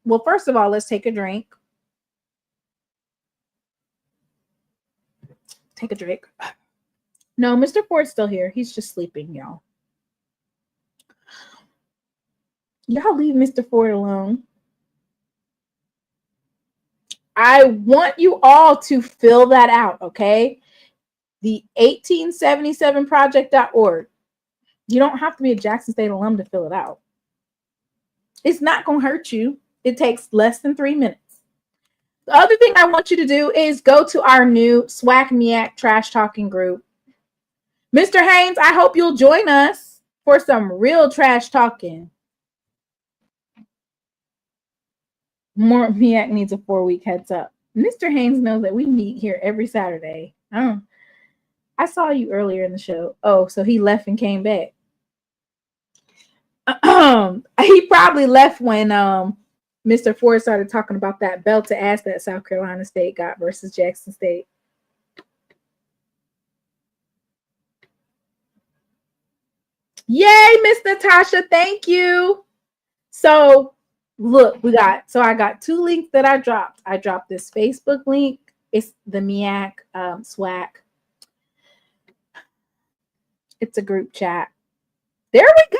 Well, first of all, let's take a drink. Take a drink. No, Mr. Ford's still here. He's just sleeping, y'all. Y'all leave Mr. Ford alone. I want you all to fill that out, okay? The 1877project.org. You don't have to be a Jackson State alum to fill it out. It's not going to hurt you. It takes less than 3 minutes. The other thing I want you to do is go to our new SWAC MEAC trash talking group. Mr. Haynes, I hope you'll join us for some real trash talking. More MEAC needs a 4-week heads up. Mr. Haynes knows that we meet here every Saturday. I saw you earlier in the show. Oh, so he left and came back. He probably left when Mr. Ford started talking about that belt to ass that South Carolina State got versus Jackson State. Yay, Miss Natasha. Thank you. So look, I got 2 links that I dropped. I dropped this Facebook link. It's the MEAC SWAC. It's a group chat. There we go.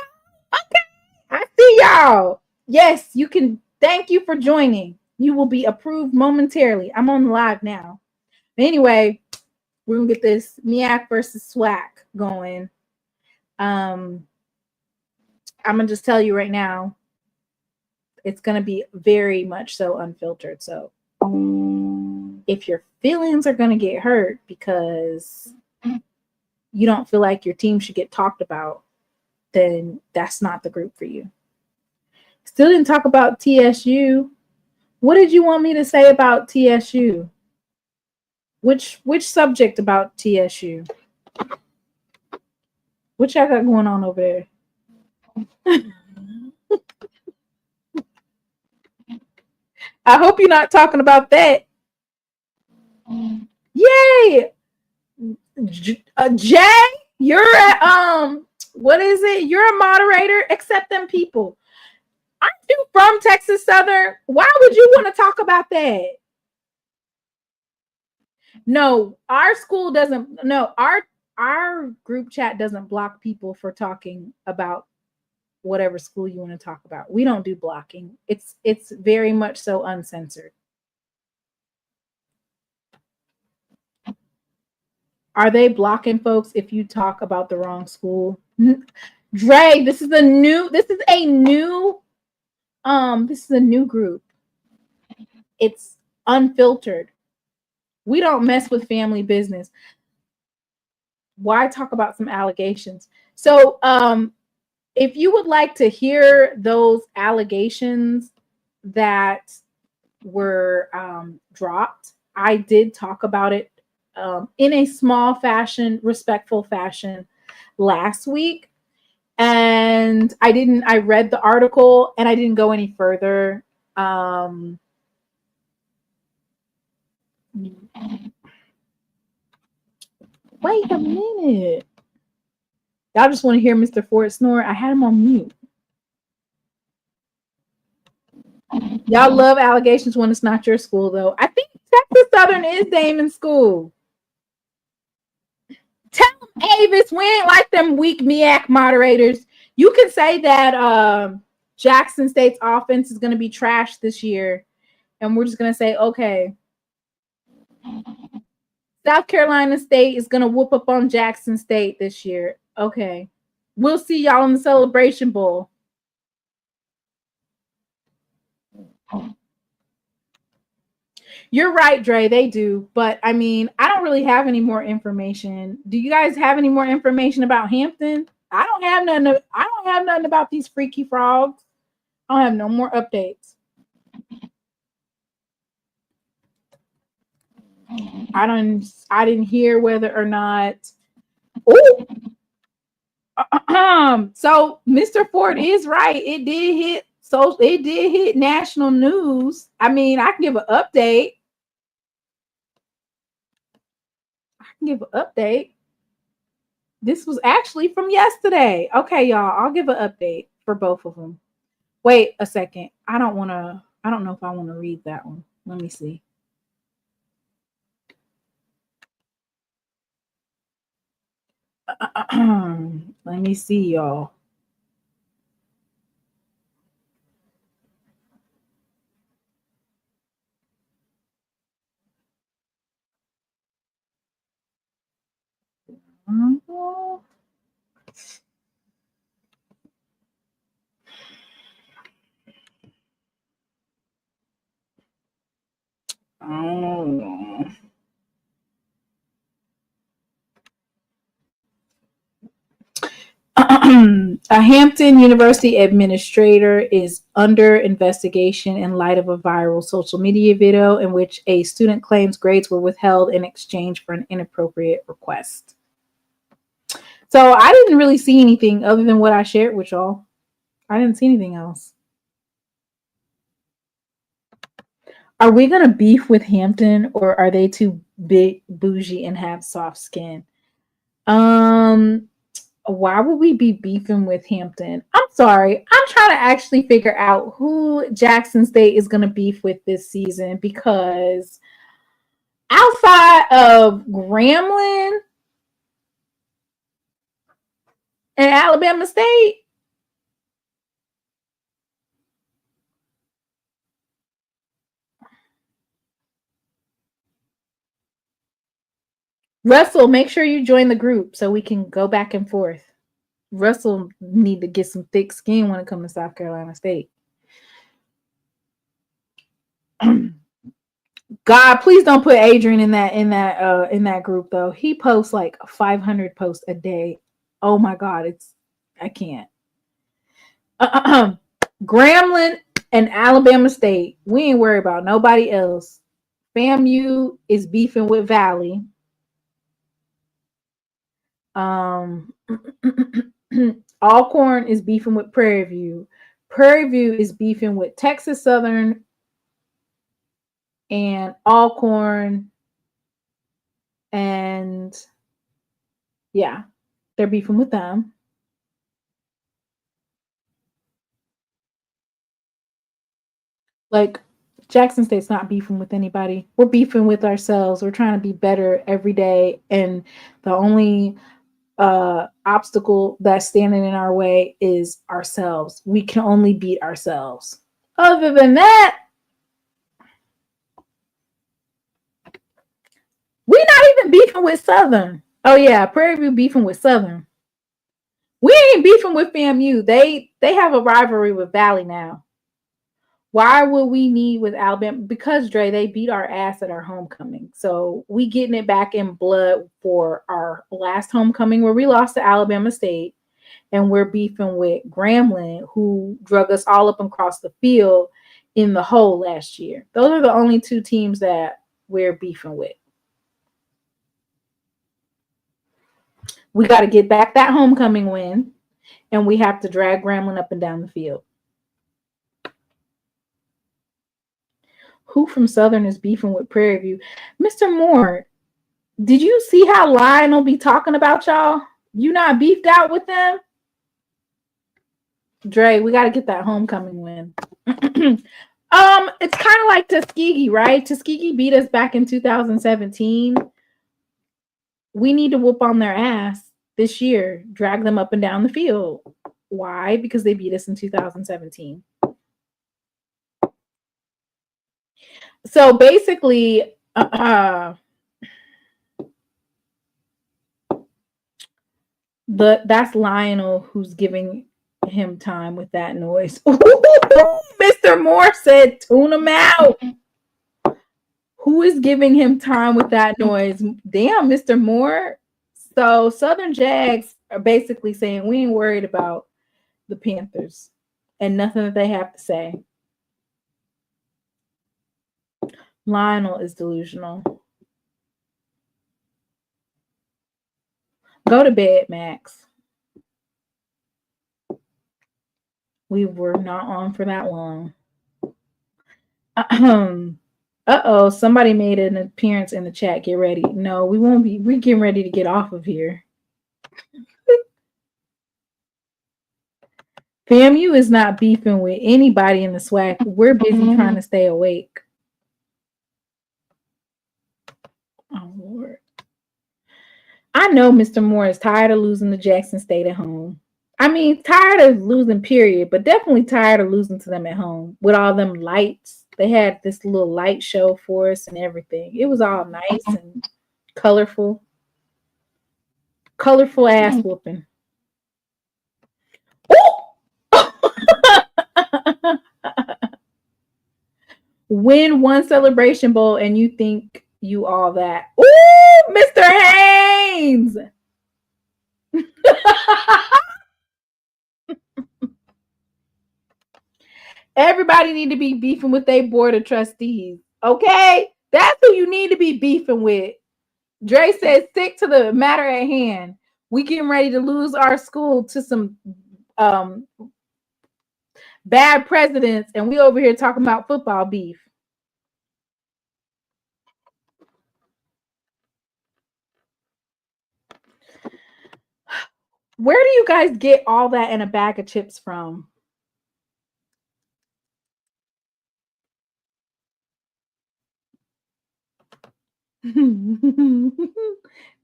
Okay. I see y'all. Yes, you can. Thank you for joining. You will be approved momentarily. I'm on live now. Anyway, we're going to get this MEAC versus SWAC going. I'm going to just tell you right now, it's going to be very much so unfiltered. So if your feelings are going to get hurt because you don't feel like your team should get talked about, then that's not the group for you. Still didn't talk about TSU. What did you want me to say about TSU? Which subject about TSU? What y'all got going on over there? I hope you're not talking about that. Yay! Jay, you're a, what is it? You're a moderator. Accept them people. Aren't you from Texas Southern? Why would you want to talk about that? No, our school doesn't. No, our group chat doesn't block people for talking about whatever school you want to talk about. We don't do blocking. It's very much so uncensored. Are they blocking folks if you talk about the wrong school? Dre, this is a new group. It's unfiltered. We don't mess with family business. Why talk about some allegations? So if you would like to hear those allegations that were dropped, I did talk about it in a small fashion, respectful fashion last week. And I read the article and I didn't go any further. Wait a minute. Y'all just want to hear Mr. Ford snore? I had him on mute. Y'all love allegations when it's not your school, though. I think Texas Southern is Damon's school. Tell them Avis, we ain't like them weak MEAC moderators. You can say that Jackson State's offense is going to be trashed this year, and we're just going to say, okay. South Carolina State is going to whoop up on Jackson State this year. Okay. We'll see y'all in the Celebration Bowl. You're right, Dre. They do. But, I mean, I don't really have any more information. Do you guys have any more information about Hampton? I don't have nothing about these freaky frogs. I don't have no more updates. I didn't hear whether or not. Oh, so Mr. Ford is right. It did hit. So it did hit national news. I mean, I can give an update. This was actually from yesterday. Okay, y'all. I'll give an update for both of them. Wait a second. I don't know if I want to read that one. Let me see. Let me see, y'all. Oh. A Hampton University administrator is under investigation in light of a viral social media video in which a student claims grades were withheld in exchange for an inappropriate request. So I didn't really see anything other than what I shared with y'all. I didn't see anything else. Are we going to beef with Hampton, or are they too big, bougie, and have soft skin? Why would we be beefing with Hampton? I'm sorry. I'm trying to actually figure out who Jackson State is going to beef with this season, because outside of Grambling and Alabama State, Russell, make sure you join the group so we can go back and forth. Russell need to get some thick skin when it comes to South Carolina State. God, please don't put Adrian in that group though. He posts like 500 posts a day. Oh my God, I can't. Grambling and Alabama State. We ain't worried about nobody else. FAMU is beefing with Valley. Alcorn is beefing with Prairie View. Prairie View is beefing with Texas Southern and Alcorn. And yeah, they're beefing with them. Like, Jackson State's not beefing with anybody. We're beefing with ourselves. We're trying to be better every day. And the only obstacle that's standing in our way is ourselves. We can only beat ourselves. Other than that, we're not even beefing with Southern. Oh yeah, Prairie View beefing with Southern. We ain't beefing with FAMU. They have a rivalry with Valley now. Why would we need with Alabama? Because, Dre, they beat our ass at our homecoming. So we getting it back in blood for our last homecoming where we lost to Alabama State. And we're beefing with Grambling, who drug us all up across the field in the hole last year. Those are the only two teams that we're beefing with. We got to get back that homecoming win. And we have to drag Grambling up and down the field. Who from Southern is beefing with Prairie View? Mr. Moore, did you see how Lionel be talking about y'all? You not beefed out with them? Dre, we got to get that homecoming win. It's kind of like Tuskegee, right? Tuskegee beat us back in 2017. We need to whoop on their ass this year, drag them up and down the field. Why? Because they beat us in 2017. So basically, that's Lionel who's giving him time with that noise. Mr. Moore said, tune him out. Who is giving him time with that noise? Damn, Mr. Moore. So Southern Jags are basically saying we ain't worried about the Panthers and nothing that they have to say. Lionel is delusional. Go to bed, Max. We were not on for that long. Uh-oh, somebody made an appearance in the chat. Get ready. No, we won't be. We're getting ready to get off of here. FAMU is not beefing with anybody in the SWAC. We're busy trying to stay awake. Oh, Lord. I know Mr. Moore is tired of losing to Jackson State at home. I mean, tired of losing, period, but definitely tired of losing to them at home with all them lights. They had this little light show for us and everything. It was all nice and colorful. Colorful ass whooping. Win one Celebration Bowl and you think you all that. Ooh, Mr. Haynes. Everybody need to be beefing with their board of trustees. Okay? That's who you need to be beefing with. Dre says, stick to the matter at hand. We getting ready to lose our school to some bad presidents, and we over here talking about football beef. Where do you guys get all that in a bag of chips from?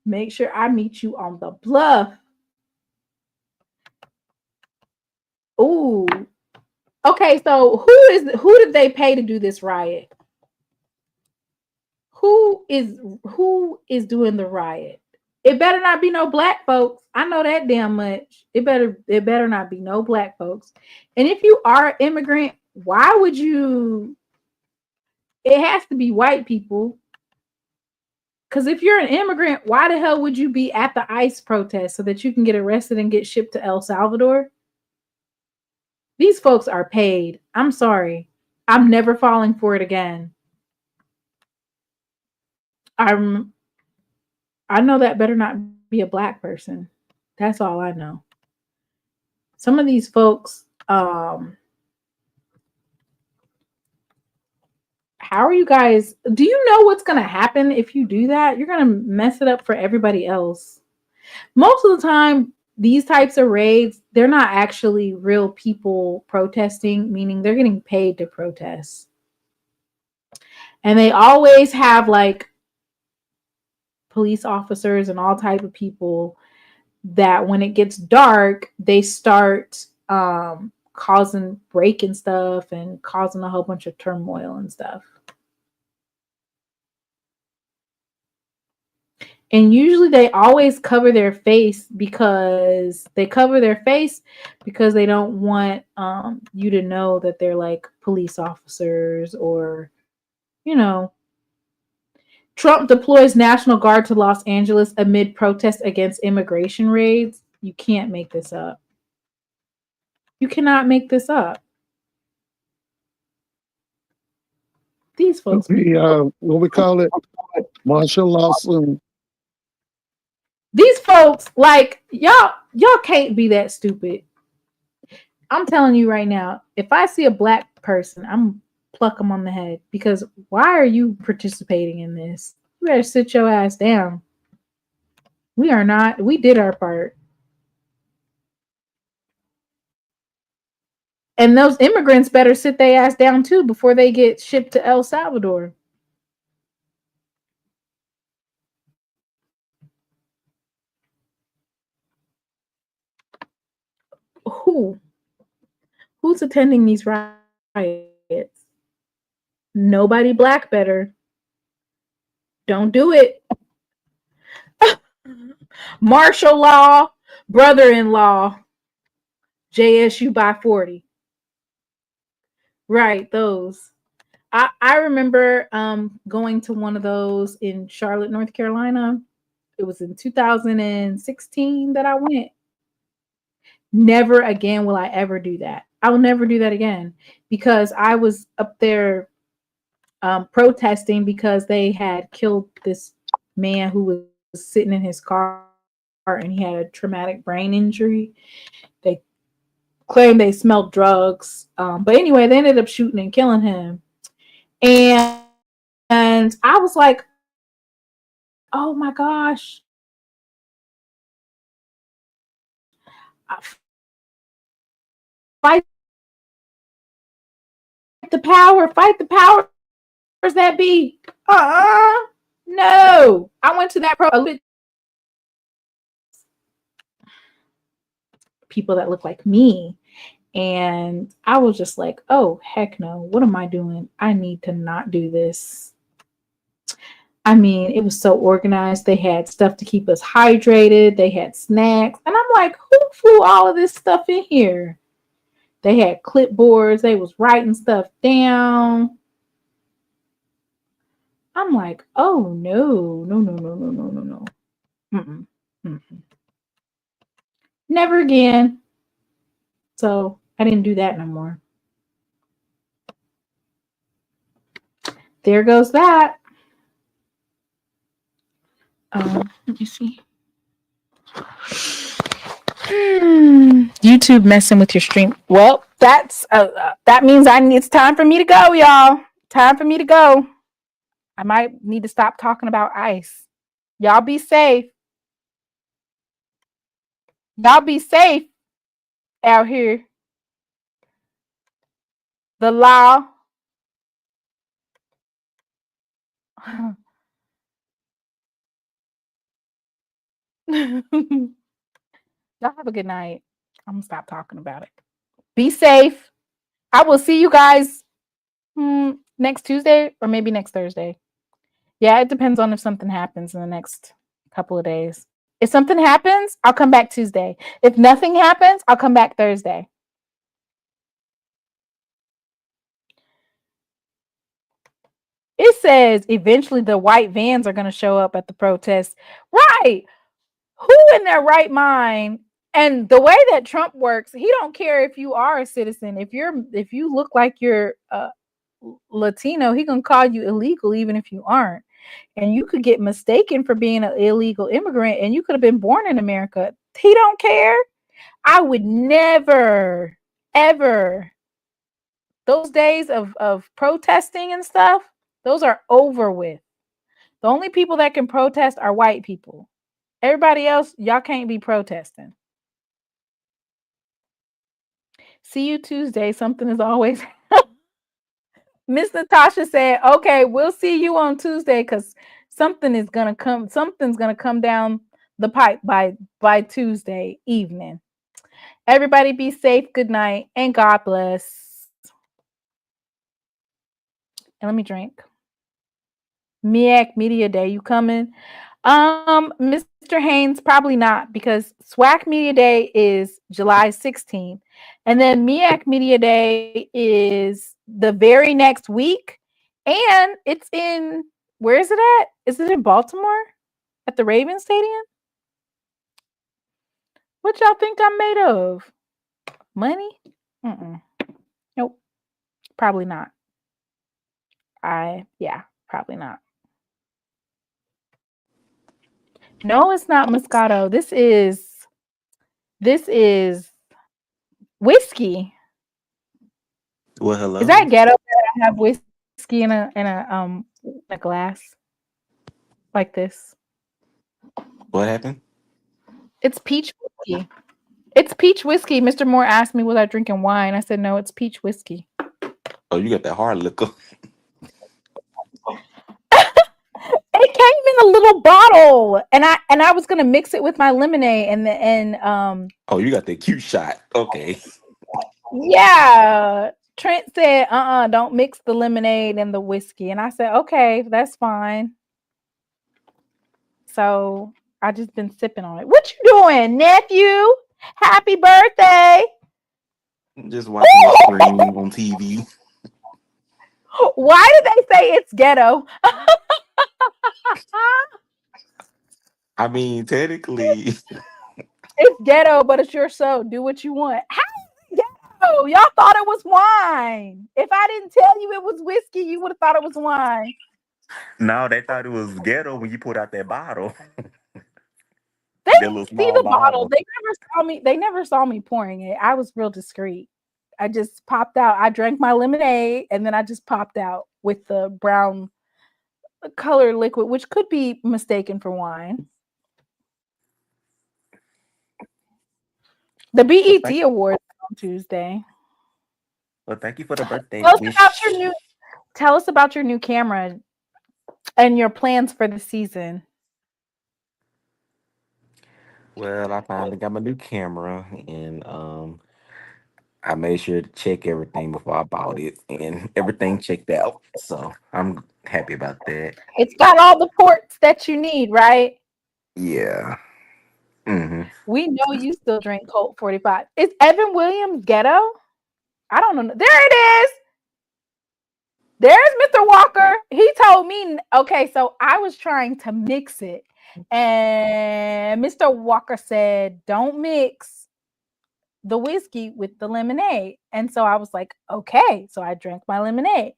Make sure I meet you on the bluff. Ooh. Okay, so who did they pay to do this riot? Who is doing the riot? It better not be no black folks. I know that damn much. It better not be no black folks. And if you are an immigrant, why would you? It has to be white people. Because if you're an immigrant, why the hell would you be at the ICE protest so that you can get arrested and get shipped to El Salvador? These folks are paid. I'm sorry. I'm never falling for it again. I know that better not be a black person. That's all I know. Some of these folks, how are you guys? Do you know what's going to happen if you do that? You're going to mess it up for everybody else. Most of the time, these types of raids, they're not actually real people protesting, meaning they're getting paid to protest. And they always have like police officers and all type of people that when it gets dark, they start causing breaking stuff and causing a whole bunch of turmoil and stuff. And usually they always cover their face because they don't want you to know that they're like police officers or, you know. Trump deploys National Guard to Los Angeles amid protests against immigration raids. You can't make this up. You cannot make this up. These folks. What we call it? Martial Lawson. These folks, like, y'all can't be that stupid. I'm telling you right now, if I see a black person, I'm pluck them on the head, because why are you participating in this? You better sit your ass down. We did our part. And those immigrants better sit their ass down too before they get shipped to El Salvador. Who's attending these riots? Nobody black better. Don't do it. Martial law, brother-in-law, JSU by 40. Right, those. I remember going to one of those in Charlotte, North Carolina. It was in 2016 that I went. Never again will I ever do that. I will never do that again, because I was up there protesting because they had killed this man who was sitting in his car and he had a traumatic brain injury. They claimed they smelled drugs. But anyway, they ended up shooting and killing him. And I was like, oh my gosh. Fight the power. Fight the powers that be. No. I went to that people that look like me. And I was just like, oh, heck no. What am I doing? I need to not do this. I mean, it was so organized. They had stuff to keep us hydrated. They had snacks. And I'm like, who flew all of this stuff in here? They had clipboards. They was writing stuff down. I'm like, oh, no. Mm-mm. Never again. So I didn't do that no more. There goes that. Let me see. YouTube messing with your stream. Well, that's that means it's time for me to go, y'all. Time for me to go. I might need to stop talking about ICE. Y'all be safe. Y'all be safe out here. The law. Y'all have a good night. I'm gonna stop talking about it. Be safe. I will see you guys next Tuesday or maybe next Thursday. Yeah, it depends on if something happens in the next couple of days. If something happens, I'll come back Tuesday. If nothing happens, I'll come back Thursday. It says eventually the white vans are going to show up at the protest. Right. Who in their right mind And the way that Trump works, he don't care if you are a citizen. If you look like you're Latino, he gonna call you illegal even if you aren't. And you could get mistaken for being an illegal immigrant, and you could have been born in America. He don't care. I would never, ever. Those days of protesting and stuff, those are over with. The only people that can protest are white people. Everybody else, y'all can't be protesting. See you Tuesday. Something is always. Miss Natasha said, okay, we'll see you on Tuesday because something's gonna come down the pipe by Tuesday evening. Everybody be safe, good night, and God bless. And let me drink. MEAC Media Day, you coming? Mr. Haynes, probably not, because SWAC Media Day is July 16th. And then MEAC Media Day is the very next week. And it's in, where is it at? Is it in Baltimore? At the Ravens Stadium? What y'all think I'm made of? Money? Nope. Probably not. Probably not. No, it's not Moscato. This is whiskey. Well, hello. Is that ghetto that I have whiskey in a glass like this? What happened? It's peach whiskey. It's peach whiskey. Mr. Moore asked me, was I drinking wine? I said, no, it's peach whiskey. Oh, you got that hard liquor. It came in a little bottle, and I was gonna mix it with my lemonade, and Oh, you got the cute shot. Okay. Yeah. Trent said, don't mix the lemonade and the whiskey. And I said, okay, that's fine. So I just been sipping on it. What you doing, nephew? Happy birthday. Just watching the screen on TV. Why did they say it's ghetto? I mean, technically. It's ghetto, but it's your show. Do what you want. How is it ghetto? Y'all thought it was wine. If I didn't tell you it was whiskey, you would have thought it was wine. No, they thought it was ghetto when you put out that bottle. They didn't see the bottle. They never saw me pouring it. I was real discreet. I just popped out. I drank my lemonade and then I just popped out with the brown color liquid, which could be mistaken for wine. The BET Awards on Tuesday. Well, thank you for the birthday. Tell us about your new camera and your plans for the season. Well, I finally got my new camera, and I made sure to check everything before I bought it, and everything checked out. So I'm happy about that. It's got all the ports that you need, right? Yeah. Mm-hmm. We know you still drink Colt 45. Is Evan Williams ghetto? I don't know. There it is. There's Mr. Walker. He told me, okay, so I was trying to mix it. And Mr. Walker said, don't mix the whiskey with the lemonade. And so I was like, okay. So I drank my lemonade.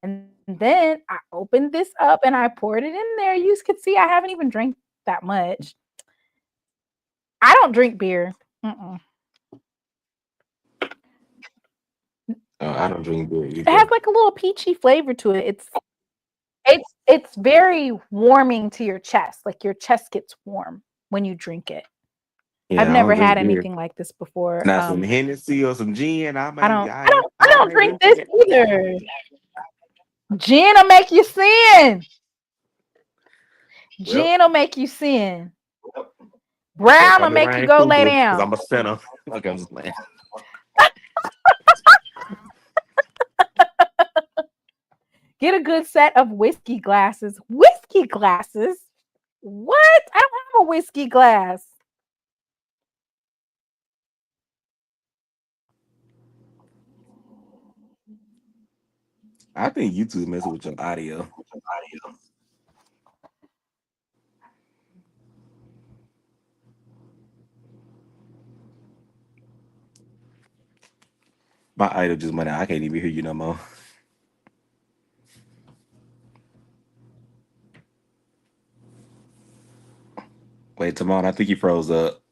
And then I opened this up and I poured it in there. You could see I haven't even drank that much. I don't drink beer. I don't drink beer either. It has like a little peachy flavor to it. It's very warming to your chest. Like your chest gets warm when you drink it. Yeah, I've never had anything like this before. Now some Hennessy or some gin. I don't drink this either. Gin will make you sin. Gin will make you sin. Brown will make you go lay down. I'm a sinner. Okay, I'm just playing. Get a good set of whiskey glasses. Whiskey glasses? What? I don't have a whiskey glass. I think YouTube messing with your audio. My idol just went out. I can't even hear you no more. Wait, Timon, I think you froze up.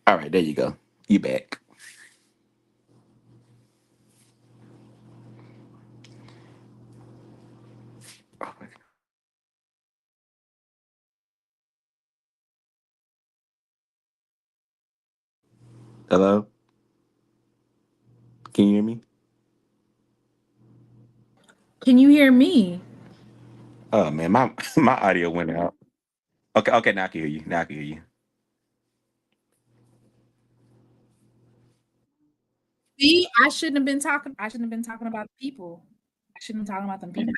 All right, there you go. You back. Hello? Can you hear me? Can you hear me? Oh man, my audio went out. Okay, now I can hear you. Now I can hear you. See, I shouldn't have been talking. I shouldn't have been talking about people. I shouldn't have been talking about them people.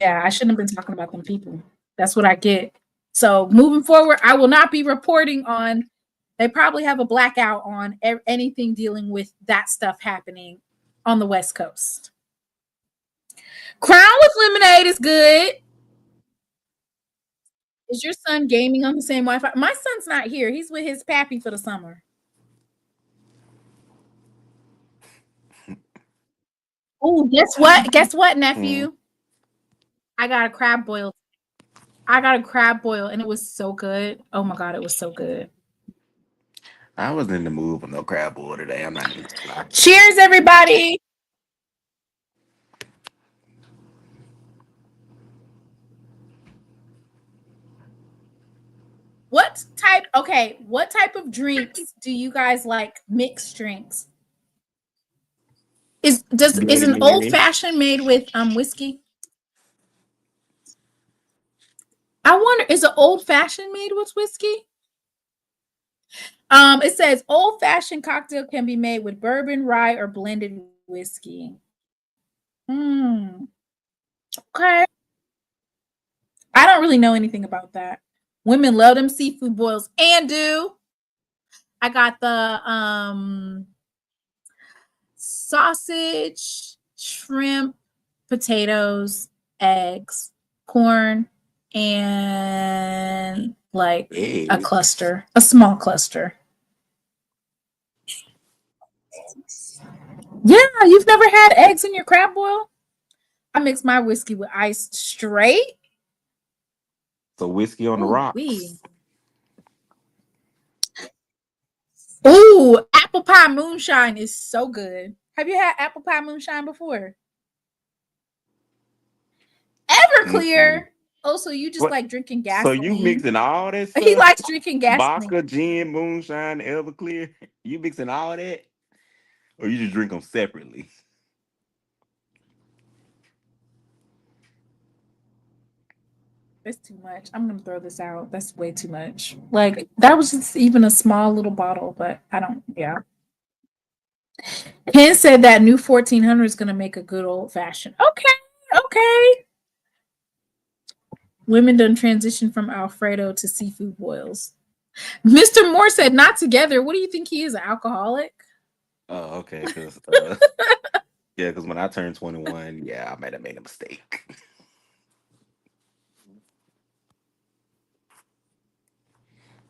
Yeah, I shouldn't have been talking about them people. That's what I get. So moving forward, I will not be reporting on. They probably have a blackout on anything dealing with that stuff happening on the West Coast. Crown with lemonade is good. Is your son gaming on the same Wi-Fi? My son's not here. He's with his pappy for the summer. Oh, guess what? Guess what, nephew? I got a crab boil. And it was so good. Oh my God, it was so good. I was in the mood for no crab boil today. I'm not even gonna lie. Cheers, everybody. What type of drinks do you guys like? Mixed drinks. Is an old fashioned made with whiskey? I wonder, is an old fashioned made with whiskey? It says old fashioned cocktail can be made with bourbon, rye, or blended whiskey. Okay. I don't really know anything about that. Women love them seafood boils and do. I got the sausage, shrimp, potatoes, eggs, corn, and like a cluster, a small cluster. Yeah, you've never had eggs in your crab boil? I mix my whiskey with ice straight. So whiskey on the rocks. Ooh, apple pie moonshine is so good. Have you had apple pie moonshine before? Everclear. Mm-hmm. Oh, so you just like drinking gasoline? So you mixing all that stuff? He likes drinking gasoline. Vodka, gin, moonshine, Everclear. You mixing all that? Or you just drink them separately? It's too much. I'm gonna throw this out. That's way too much. Like that was just even a small little bottle, but I don't. Yeah. Ken said that new 1400 is gonna make a good old fashioned. Okay. Women done transition from Alfredo to seafood boils. Mr. Moore said not together. What do you think he is, an alcoholic? Oh, okay. Because yeah, because when I turned 21, yeah, I might have made a mistake.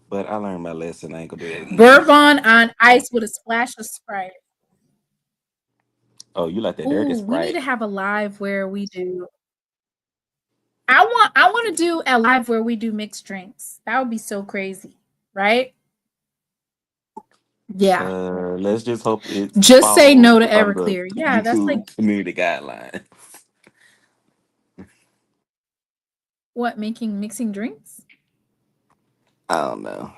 But I learned my lesson. I ain't gonna do it again. Bourbon on ice with a splash of Sprite. Oh, you like that dirty Sprite? We need to have a live where we do. I want to do a live where we do mixed drinks. That would be so crazy, right? Yeah. Let's just hope it. Just say no to Everclear. Yeah, that's like community guidelines. What, mixing drinks? I don't know.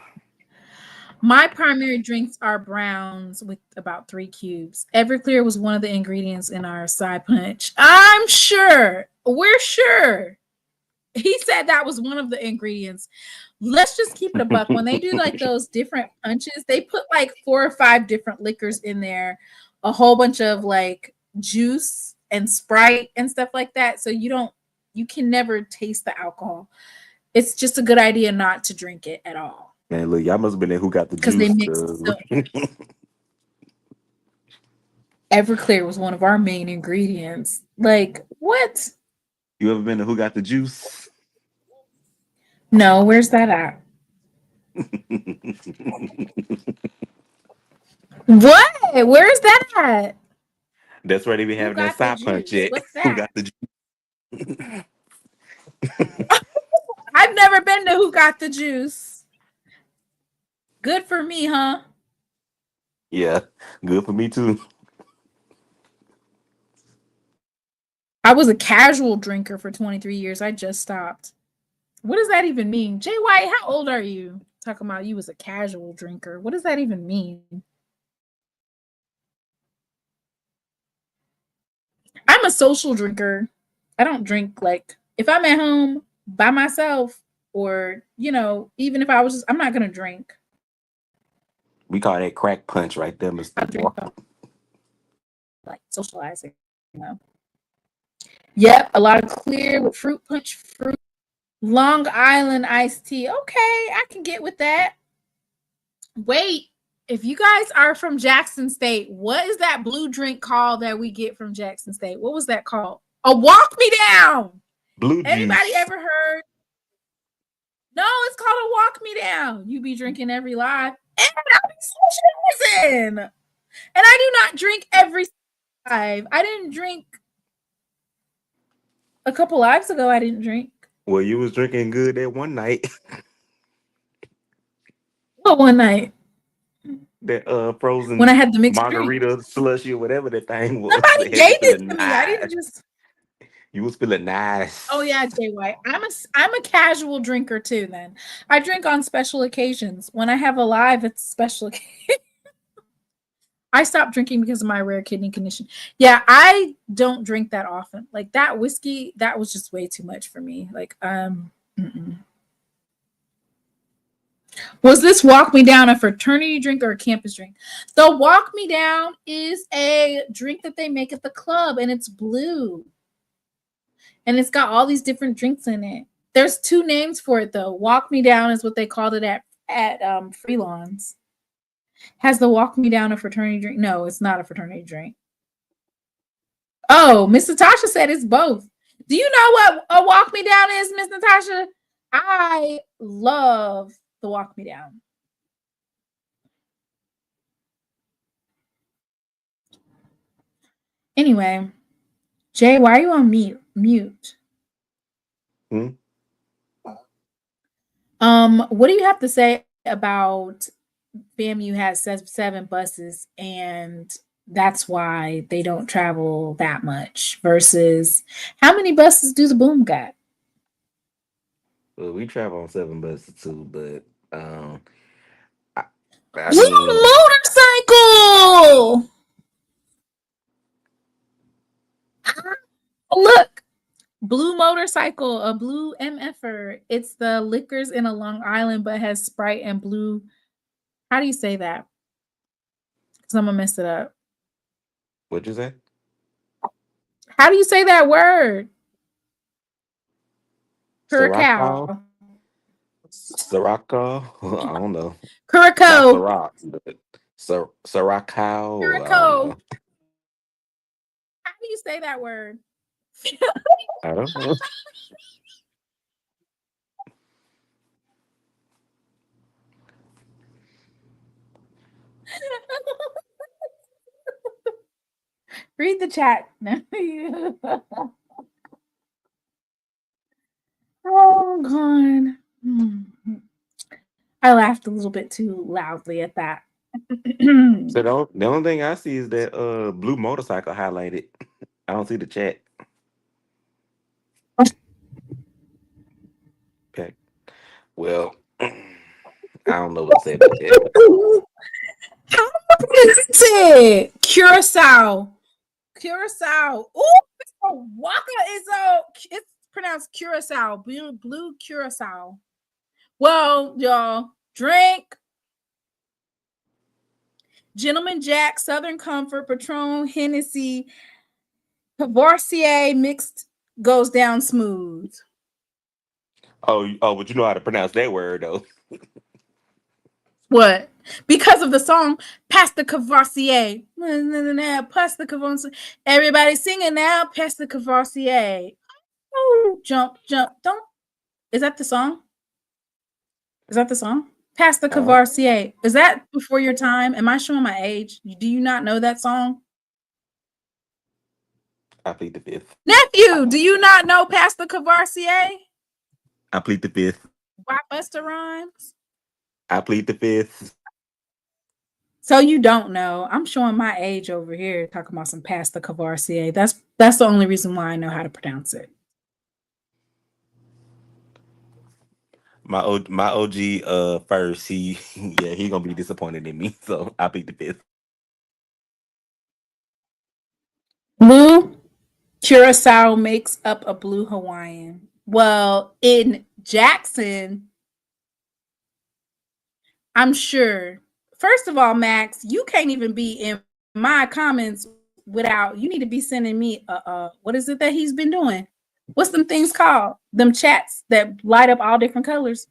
My primary drinks are browns with about 3 cubes. Everclear was one of the ingredients in our side punch. I'm sure. We're sure. He said that was one of the ingredients. Let's just keep it a buck. When they do like those different punches, they put like 4 or 5 different liquors in there, a whole bunch of like juice and Sprite and stuff like that. So you can never taste the alcohol. It's just a good idea not to drink it at all. Man, look, y'all must have been there who got the juice. Because they mix Everclear was one of our main ingredients. Like, what? You ever been to Who Got the Juice? No, where's that at? What? Where's that at? That's where they be Who having that got the side punch juice? at. What's Who that? got the juice? I've never been to Who Got the Juice. Good for me, huh? Yeah, good for me too. I was a casual drinker for 23 years. I just stopped. What does that even mean? Jay White, how old are you? Talking about you was a casual drinker. What does that even mean? I'm a social drinker. I don't drink like if I'm at home by myself or, even if I was just, I'm not going to drink. We call that crack punch right there, I Mr. drink Walker. like socializing, Yep, a lot of clear with fruit punch, fruit, Long Island iced tea. Okay, I can get with that. Wait, if you guys are from Jackson State, what is that blue drink called that we get from Jackson State? What was that called? A Walk Me Down. Blue Anybody juice. ever heard? No, it's called a Walk Me Down. You be drinking every live, and I'll be socializing. And I do not drink every live. I didn't drink a couple lives ago. I didn't drink. Well, you was drinking good that one night. Well, one night That frozen when I had the mixed drink. margarita slushy or whatever that thing was. Somebody That had you gave it feeling to me. I didn't nice. just. You was feeling nice. Oh yeah, Jay White. I'm a casual drinker too. Then I drink on special occasions. When I have a live, it's a special occasion. I stopped drinking because of my rare kidney condition. Yeah, I don't drink that often. Like that whiskey, that was just way too much for me. Like, mm-mm. Was this Walk Me Down a fraternity drink or a campus drink? The Walk Me Down is a drink that they make at the club, and it's blue. And it's got all these different drinks in it. There's two names for it, though. Walk Me Down is what they called it at Freelawns. Has the Walk Me Down a fraternity drink? No, it's not a fraternity drink. Oh, Miss Natasha said it's both. Do you know what a Walk Me Down is, Miss Natasha? I love the Walk Me Down. Anyway, Jay, why are you on mute? What do you have to say about FAMU has 7 buses and that's why they don't travel that much versus how many buses do the Boom got? Well, we travel on 7 buses too, but I Blue mean, motorcycle. Look, blue motorcycle, a blue MFer. It's the liquors in a Long Island, but has Sprite and blue. How do you say that? Because I'm gonna mess it up. what'd you say? How do you say that word? Curacao. Sirocco? I don't know. Curaçao. Not Ciroc, but Sirocco. I don't Curaçao. know. How do you say that word? I don't know. Read the chat. Oh God. I laughed a little bit too loudly at that. So the only thing I see is that blue motorcycle highlighted. I don't see the chat. Okay. Well, I don't know what to say about that. How is it? Curacao. Ooh, it's pronounced Curacao. Blue Curacao. Well, y'all, drink. Gentleman Jack, Southern Comfort, Patron, Hennessy, Courvoisier mixed goes down smooth. Oh, but you know how to pronounce that word though. What? because of the song Pass the Cavassier. Pass the Cavassier. Everybody singing now, Pass the Cavassier. Oh, jump, jump. Don't. Is that the song? Is that the song? Pass the Cavassier. Is that before your time? Am I showing my age? Do you not know that song? I plead the fifth. Nephew, do you not know Pass the Cavassier? I plead the fifth. By Busta Rhymes? I plead the fifth. So you don't know. I'm showing my age over here talking about some Pass the Cavassier. That's the only reason why I know how to pronounce it. My OG first, he gonna be disappointed in me. So I plead the fifth. Blue Curacao makes up a blue Hawaiian. Well, in Jackson, I'm sure. First of all, Max, you can't even be in my comments without, you need to be sending me what is it that he's been doing? What's them things called? Them chats that light up all different colors.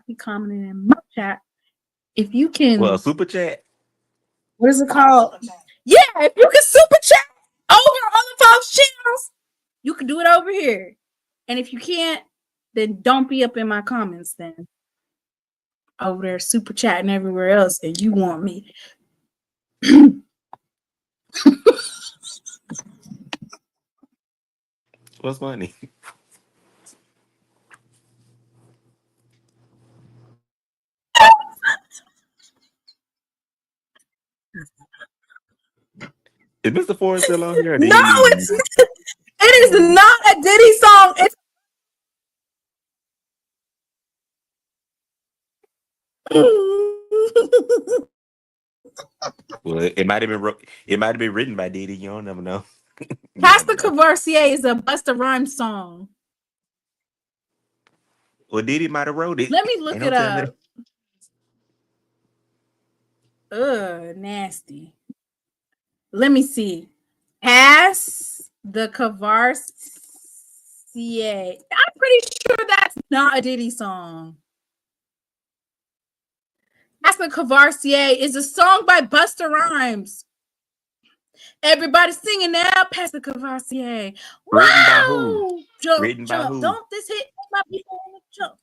He commented in my chat. If you can, Well, super chat. What is it called? Yeah, if you can super chat over on the folks' channels, you can do it over here. And if you can't, then don't be up in my comments then. Over there super chatting everywhere else, and you want me. What's funny? Is Mr. Ford still on here? No, it's not. It is not a Diddy song. It's Well, it might have been written by Diddy. You don't never know. Pass the Cavassier is a Busta Rhymes song. Well, Diddy might have wrote it. Let me look it up. Ugh, nasty. Let me see. Pass the Cavassier. I'm pretty sure that's not a Diddy song. Pass the Cavassier is a song by Busta Rhymes. Everybody singing now. Pass the Cavassier. Written by who? Jump, Written by jump. who? Don't this hit my people on the jump.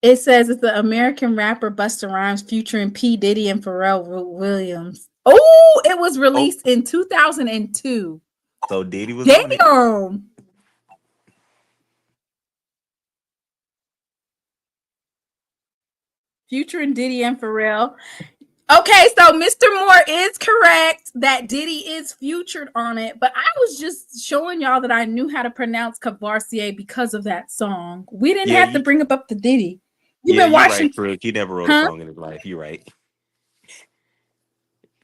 It says it's the American rapper Busta Rhymes featuring P. Diddy and Pharrell Williams. Oh, it was released in 2002. So Diddy was on it. Damn. Featuring Diddy and Pharrell. Okay, so Mr. Moore is correct that Diddy is featured on it, but I was just showing y'all that I knew how to pronounce Cavassier because of that song. We didn't have to bring up the Diddy. You've been watching. Right, Crook. He never wrote a song in his life. You're right.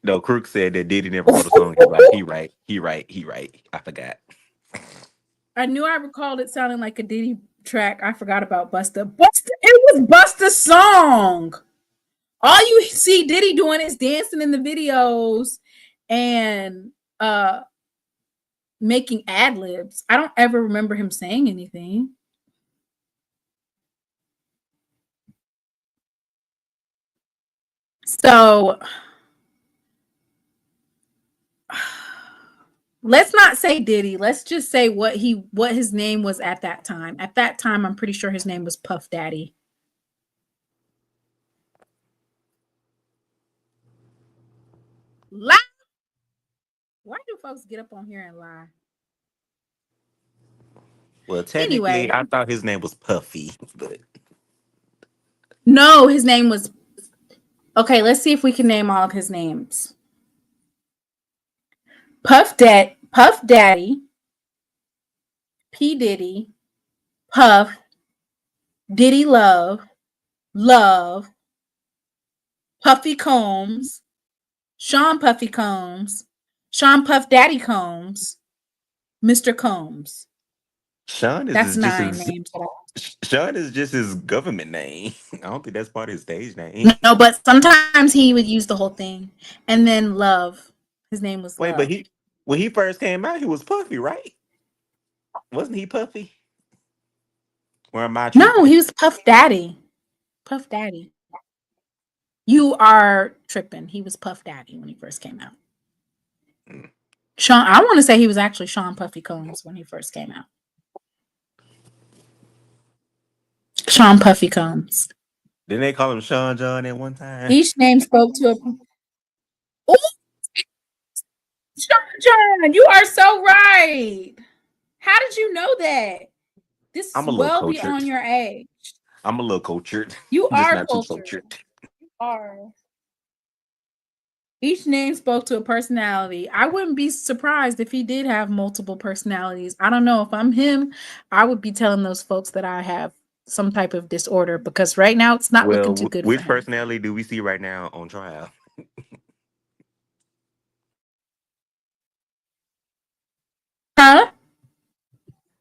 No, Crook said that Diddy never wrote a song in his life. He right. I forgot. I knew I recalled it sounding like a Diddy track. I forgot about Busta. It was Busta's song. All you see Diddy doing is dancing in the videos and making ad libs. I don't ever remember him saying anything. So let's not say Diddy. Let's just say what his name was at that time. At that time, I'm pretty sure his name was Puff Daddy. Lie. Why do folks get up on here and lie? Well, technically, I thought his name was Puffy, but no, his name was. Okay, let's see if we can name all of his names. Puff Daddy, P. Diddy, Puff, Diddy Love, Puffy Combs, Sean Puffy Combs, Sean Puff Daddy Combs, Mr. Combs. Sean is that's 9 names. Sean is just his government name. I don't think that's part of his stage name. No, but sometimes he would use the whole thing. And then Love. His name was Love. But when he first came out, he was Puffy, right? Wasn't he Puffy? Or am I tripping? No, he was Puff Daddy. Puff Daddy. You are tripping. He was Puff Daddy when he first came out. Sean, I want to say he was actually Sean Puffy Combs when he first came out. Sean Puffy Combs. Didn't they call him Sean John at one time? Each name spoke to a. Ooh! Sean John, you are so right. How did you know that? This is I'm a little well cultured. beyond your age. I'm a little cultured. You Just are not too cultured. You are. Each name spoke to a personality. I wouldn't be surprised if he did have multiple personalities. I don't know. If I'm him, I would be telling those folks that I have some type of disorder, because right now it's not looking too good which for him. personality do we see right now on trial? Huh?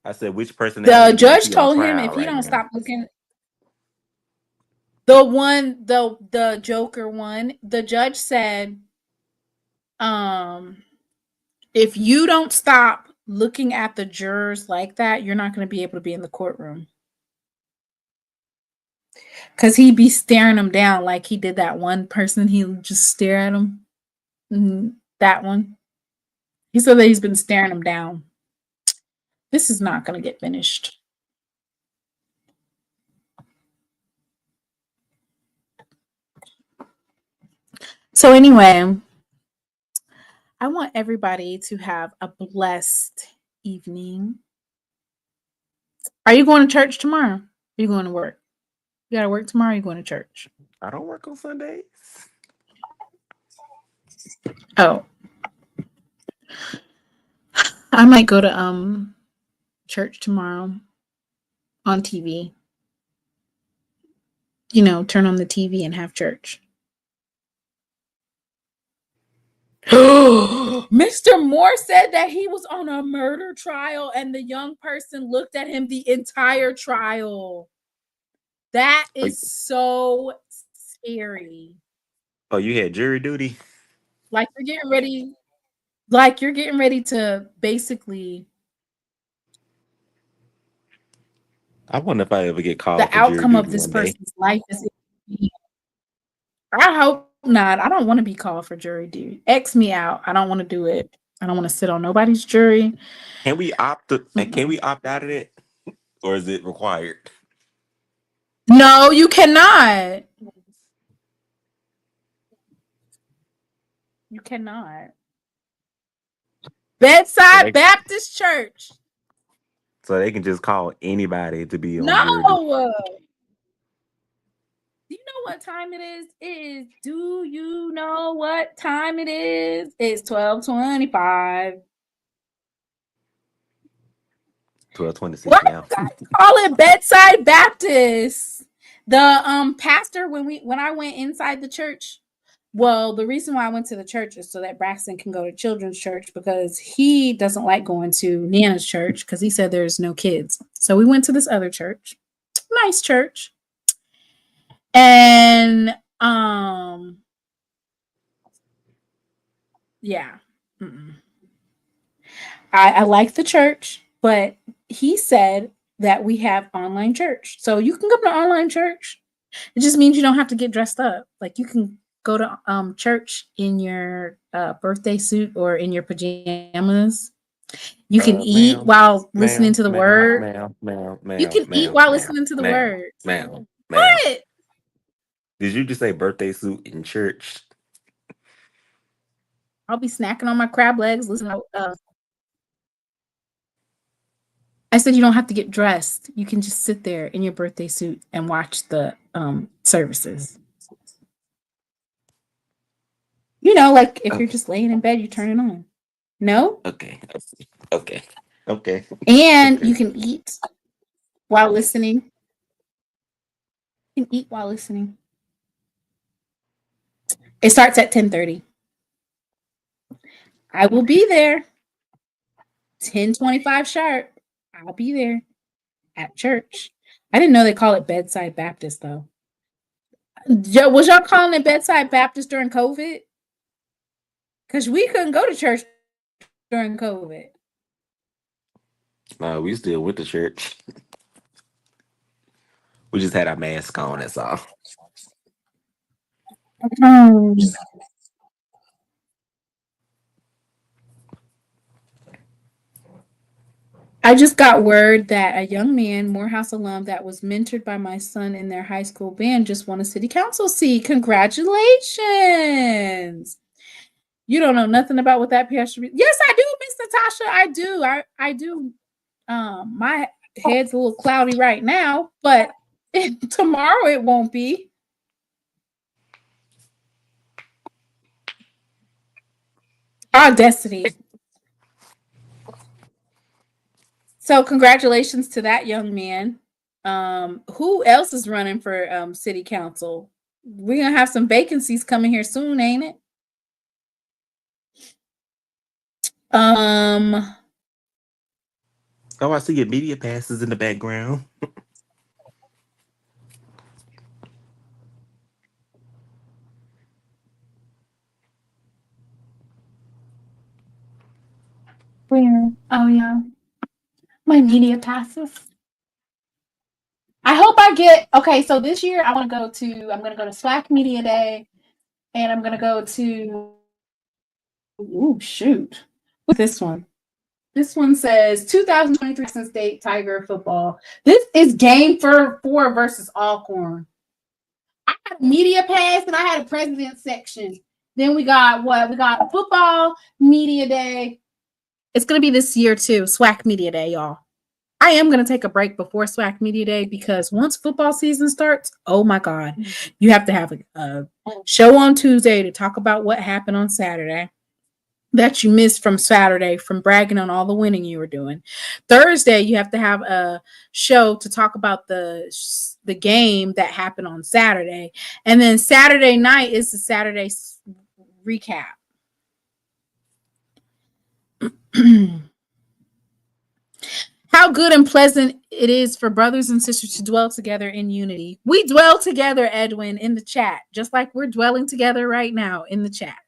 I said, which personality? The do we judge see on told him trial if he right don't now? stop looking. The one, the Joker one, the judge said, if you don't stop looking at the jurors like that, you're not going to be able to be in the courtroom. Because he'd be staring them down like he did that one person. He would just stare at him. That one. He said that he's been staring them down. This is not going to get finished. So anyway, I want everybody to have a blessed evening. Are you going to church tomorrow? Are you going to work? You got to work tomorrow? Or are you going to church? I don't work on Sundays. Oh. I might go to church tomorrow on TV. You know, turn on the TV and have church. Mr. Moore said that he was on a murder trial and the young person looked at him the entire trial. That is so scary. Oh, you had jury duty? Like you're getting ready to basically. I wonder if I ever get called The for jury outcome duty of this one day. person's life is. I hope not. I don't want to be called for jury duty. X me out. I don't want to do it. I don't want to sit on nobody's jury. Can we opt out of it? Or is it required? No, you cannot. You cannot. Bedside Baptist Church. So they can just call anybody to be on No. jury duty. Do you know what time it is? Do you know what time it is? It's 12:25. 12:26 now. Call it Bedside Baptist. The pastor, when I went inside the church, well, the reason why I went to the church is so that Braxton can go to children's church, because he doesn't like going to Nana's church because he said there's no kids. So we went to this other church. Nice church. And yeah. I like the church, but he said that we have online church. So you can go to online church. It just means you don't have to get dressed up. Like you can go to church in your birthday suit or in your pajamas. You can eat while listening to the word. You can eat while listening to the word. What? Did you just say birthday suit in church? I'll be snacking on my crab legs, listening to I said you don't have to get dressed. You can just sit there in your birthday suit and watch the services. You know, like if you're just laying in bed, you turn it on. No? Okay. And you can eat while listening. You can eat while listening. It starts at 10:30. I will be there. 10:25 sharp. I'll be there at church. I didn't know they call it Bedside Baptist, though. Was y'all calling it Bedside Baptist during COVID? Because we couldn't go to church during COVID. No, we still went to church. We just had our mask on, that's all. I just got word that a young man, Morehouse alum, that was mentored by my son in their high school band just won a city council seat. Congratulations. You don't know nothing about what that PS. Yes, I do, Miss Natasha. I do. I do. My head's a little cloudy right now, but tomorrow it won't be. Our destiny. So congratulations to that young man. Who else is running for city council? We're gonna have some vacancies coming here soon, ain't it? Oh, I see your media passes in the background. Where? Oh yeah, my media passes. I hope I get okay. So this year I'm gonna go to SWAC Media Day, and I'm gonna go to. Ooh, shoot! What's this one? This one says 2023 State Tiger football. This is game 4 versus Alcorn. I had a media pass and I had a president section. Then we got what? We got football media day. It's gonna be this year too. SWAC Media Day, y'all. I am gonna take a break before SWAC Media Day because once football season starts, oh my God, you have to have a show on Tuesday to talk about what happened on Saturday that you missed from Saturday from bragging on all the winning you were doing. Thursday, you have to have a show to talk about the game that happened on Saturday. And then Saturday night is the Saturday recap. How good and pleasant it is for brothers and sisters to dwell together in unity. We dwell together, Edwin, in the chat, just like we're dwelling together right now in the chat.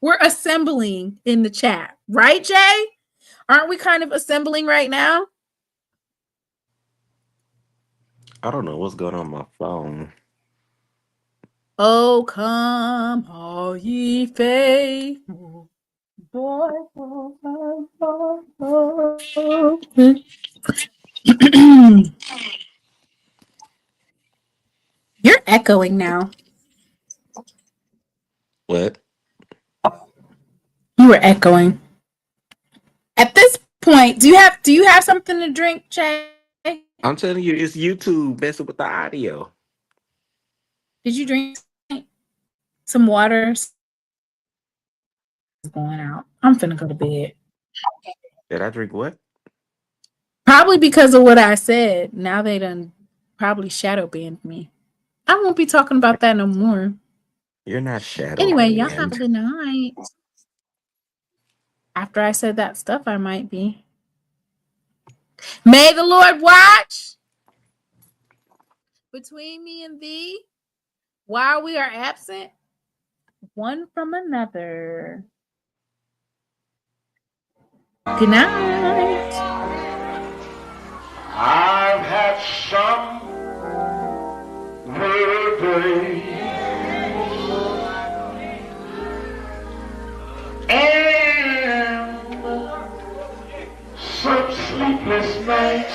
We're assembling in the chat, right, Jay? Aren't we kind of assembling right now? I don't know what's going on my phone. Oh, come, all ye faithful. You're echoing now. What? You were echoing. At this point, do you have something to drink, Jay? I'm telling you, it's YouTube messing with the audio. Did you drink some water? It's going out. I'm finna go to bed. Did I drink what? Probably because of what I said. Now they done probably shadow banned me. I won't be talking about that no more. You're not shadow. Anyway, y'all have a good night. After I said that stuff, I might be. May the Lord watch between me and thee while we are absent, one from another. Good night. I've had some good days and some sleepless nights.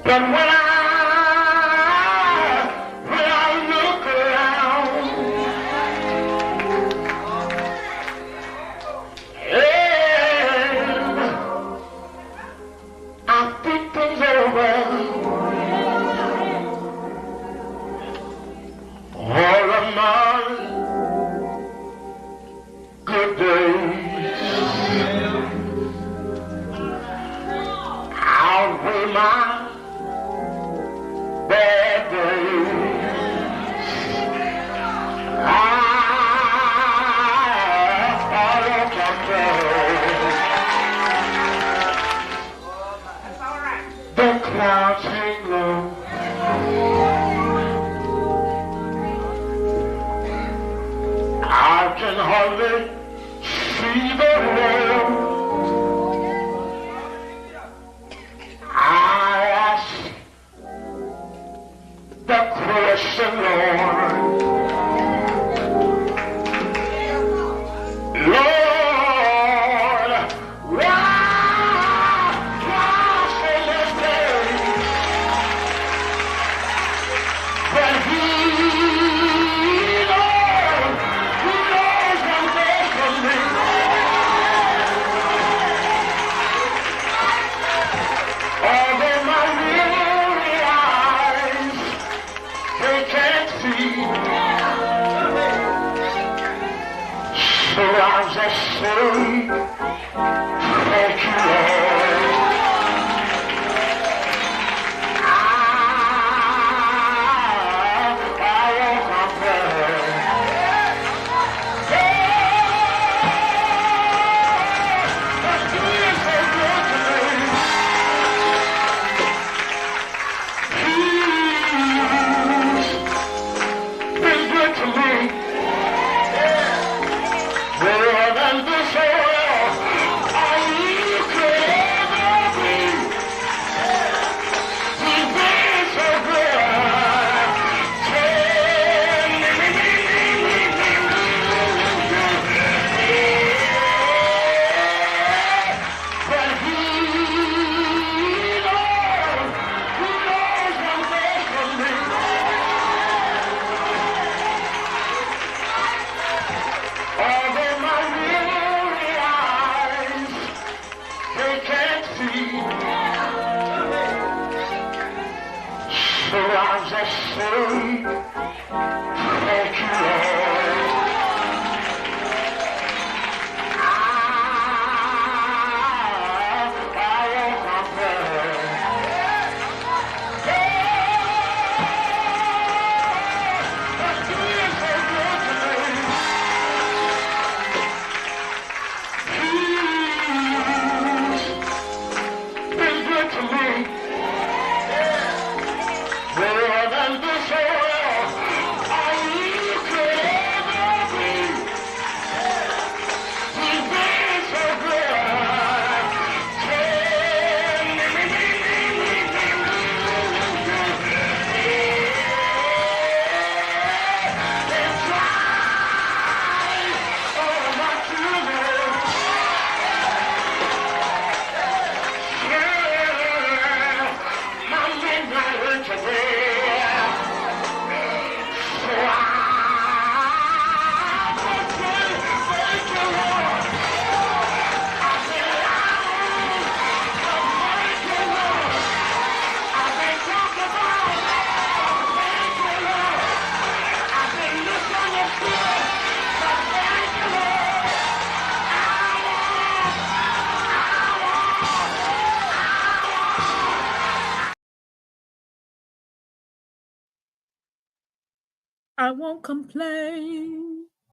But when I look around, and I think things over, all of my good days outweigh my bad days. The clouds hang low. I can hardly see the road. I Bless the Lord. Lord, why so much pain? But He knows one thing for me. Although my weary eyes, they can't see, so I'll just say, thank you, Lord. I won't complain. But He is so good to me. He's been good to me. More than this world I could ever be. He's been so good. But He knows one thing for me. Although my weary eyes, they can't see, so I'll just say, thank you, Lord. I won't complain. But He is so good to me. He's been good to me. More than this world I could ever be. He's been so good. And try all my children. My midnight went to bed, so I just say thank you, Lord. I've been loud, but thank you, Lord. I've been talked about, thank you, Lord. I've been misunderstood, but thank you, Lord. I won't complain.